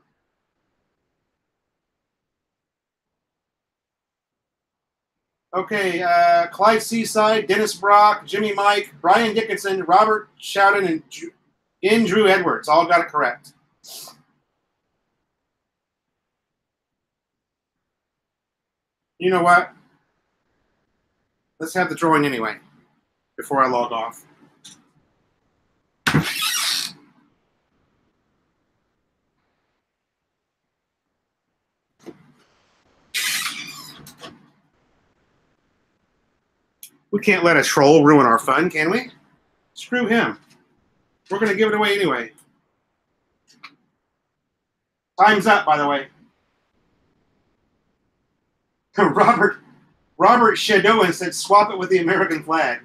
Okay, Clyde Seaside, Dennis Brock, Jimmy Mike, Brian Dickinson, Robert Shouton, and Drew Edwards all got it correct. You know what? Let's have the drawing anyway before I log off. We can't let a troll ruin our fun, can we? Screw him. We're going to give it away anyway. Time's up, by the way. Robert Shadowan said, swap it with the American flag.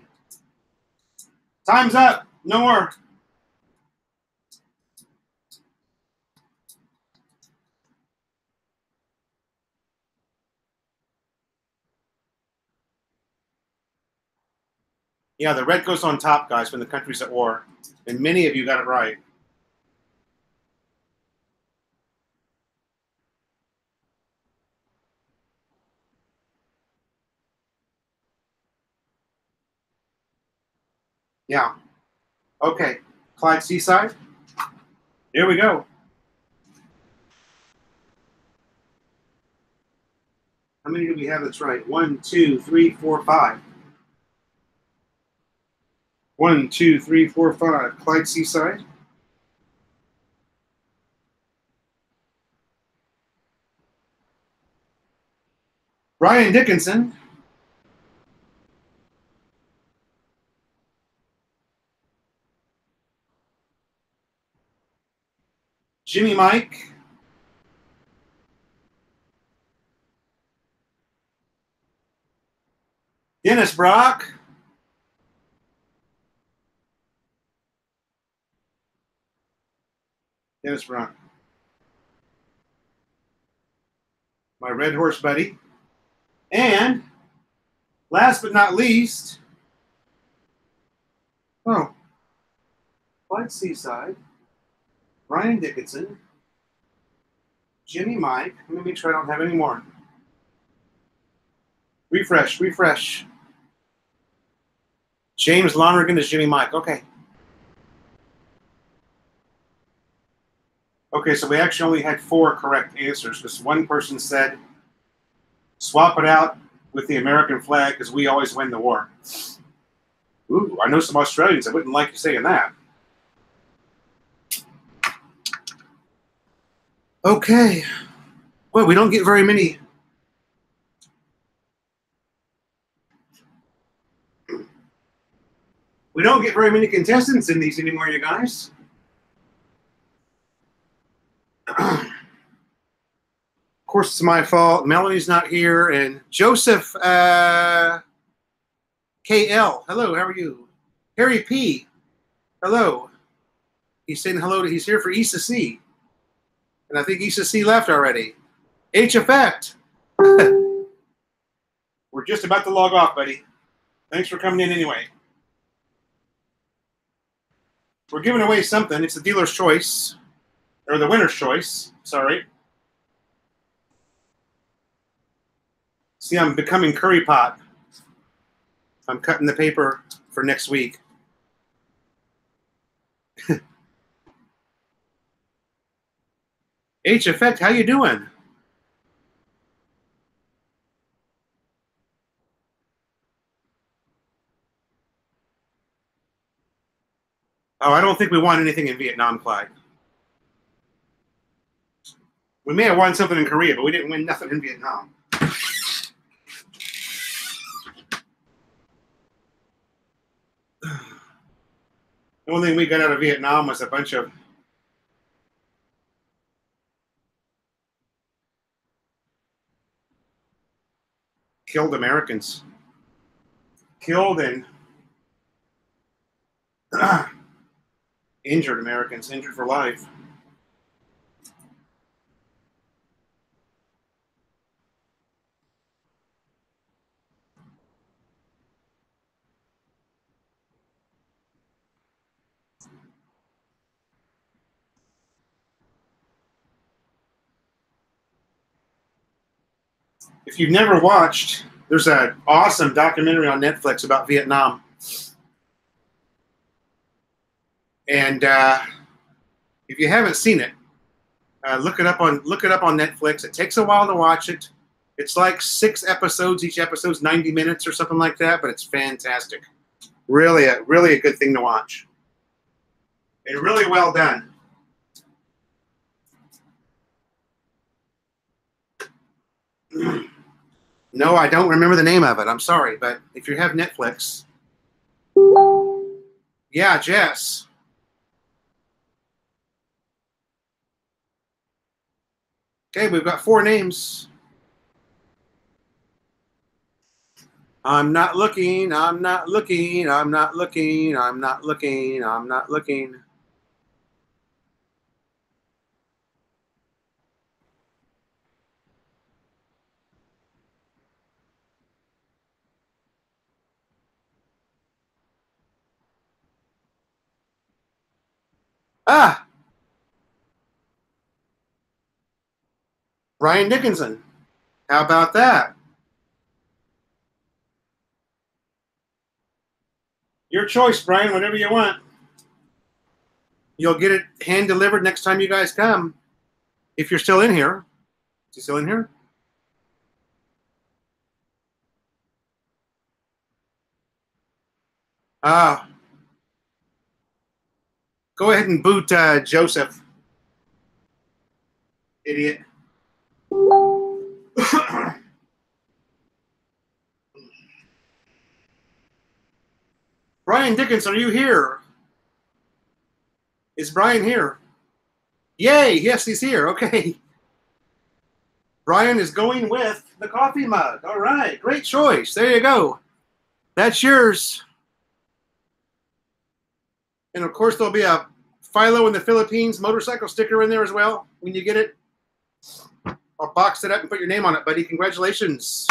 Time's up. No more. Yeah, the red goes on top, guys, when the country's at war. And many of you got it right. Yeah. Okay. Clyde Seaside. Here we go. How many do we have that's right? 1, 2, 3, 4, 5. 1, 2, 3, 4, 5. Clyde Seaside. Brian Dickinson. Jimmy Mike. Dennis Brock. Dennis Brock. My Red Horse buddy. And last but not least, Clyde Seaside, Brian Dickinson, Jimmy Mike. Let me make sure I don't have any more. Refresh. James Lonergan is Jimmy Mike. Okay. Okay, so we actually only had 4 correct answers because one person said swap it out with the American flag because we always win the war. Ooh, I know some Australians. I wouldn't like you saying that. Okay. Well, we don't get very many. We don't get very many contestants in these anymore, you guys. Of course, it's my fault. Melanie's not here, and Joseph KL. Hello, how are you? Harry P. Hello. He's saying hello to. He's here for Issa C. And I think Issa C left already. H Effect. We're just about to log off, buddy. Thanks for coming in anyway. We're giving away something. It's the dealer's choice. Or the winner's choice. Sorry. See, I'm becoming curry pot. I'm cutting the paper for next week. H Effect, how you doing? Oh, I don't think we won anything in Vietnam, Clyde. We may have won something in Korea, but we didn't win nothing in Vietnam. The only thing we got out of Vietnam was a bunch of killed Americans. Killed and injured Americans, injured for life. If you've never watched, there's an awesome documentary on Netflix about Vietnam. And if you haven't seen it, look it up on Netflix. It takes a while to watch it. It's like 6 episodes. Each episode's 90 minutes or something like that, but it's fantastic. Really a good thing to watch. And really well done. No, I don't remember the name of it. I'm sorry, but if you have Netflix. Yeah, Jess. Okay, we've got 4 names. I'm not looking, I'm not looking, I'm not looking, I'm not looking, I'm not looking. Ah! Brian Dickinson. How about that? Your choice, Brian, whatever you want. You'll get it hand delivered next time you guys come. If you're still in here. Is he still in here? Ah. Go ahead and boot Joseph. Idiot. Brian Dickinson, are you here? Is Brian here? Yay! Yes, he's here. Okay. Brian is going with the coffee mug. All right. Great choice. There you go. That's yours. And, of course, there'll be a Philo in the Philippines motorcycle sticker in there as well when you get it. I'll box it up and put your name on it, buddy. Congratulations.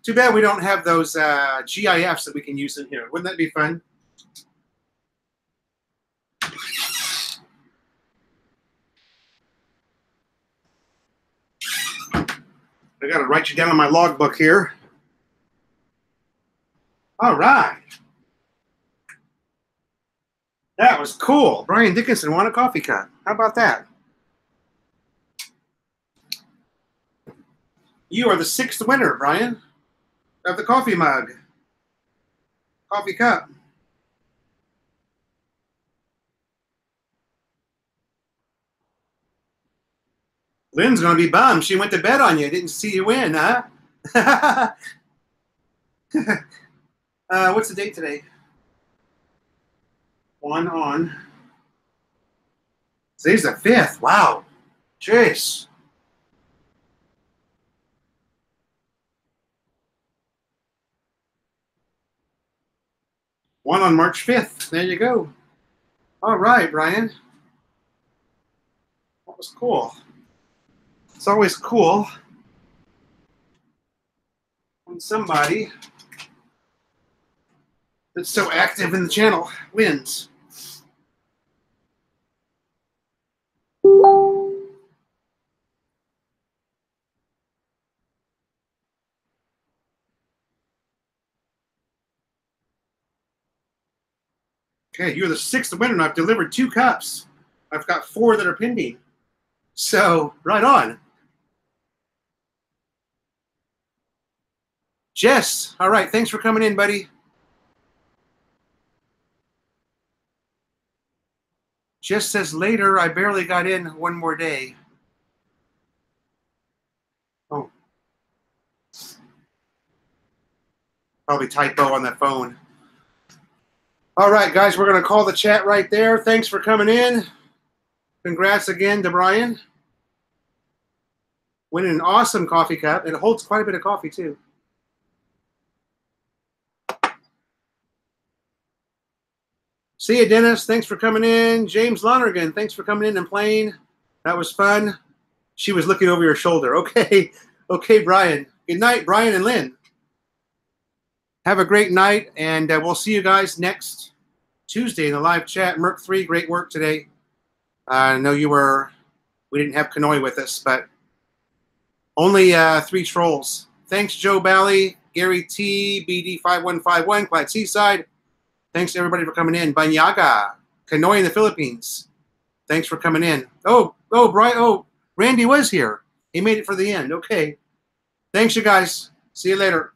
Too bad we don't have those GIFs that we can use in here. Wouldn't that be fun? I got to write you down on my logbook here. All right. That was cool. Brian Dickinson won a coffee cup. How about that? You are the 6th winner, Brian, of the coffee mug. Coffee cup. Lynn's going to be bummed. She went to bed on you. Didn't see you win, huh? What's the date today? 1 on. Today's the 5th. Wow. Jeez. One on March 5th. There you go. All right, Brian. That was cool. It's always cool when somebody that's so active in the channel wins. Okay, you're the 6th winner, and I've delivered 2 cups. I've got 4 that are pending. So, right on. Jess, all right, thanks for coming in, buddy. Jess says, later, I barely got in, one more day. Oh. Probably typo on the phone. All right, guys, we're going to call the chat right there. Thanks for coming in. Congrats again to Brian. Winning an awesome coffee cup. It holds quite a bit of coffee, too. See you, Dennis. Thanks for coming in. James Lonergan, thanks for coming in and playing. That was fun. She was looking over your shoulder. Okay. Okay, Brian. Good night, Brian and Lynn. Have a great night, and we'll see you guys next Tuesday in the live chat. Merc3, great work today. I know we didn't have Kanoi with us, but only 3 trolls. Thanks, Joe Bally, Gary T, BD5151, Clyde Seaside. Thanks to everybody for coming in. Banyaga, Kanoi in the Philippines. Thanks for coming in. Oh, Brian. Oh, Randy was here. He made it for the end. Okay. Thanks, you guys. See you later.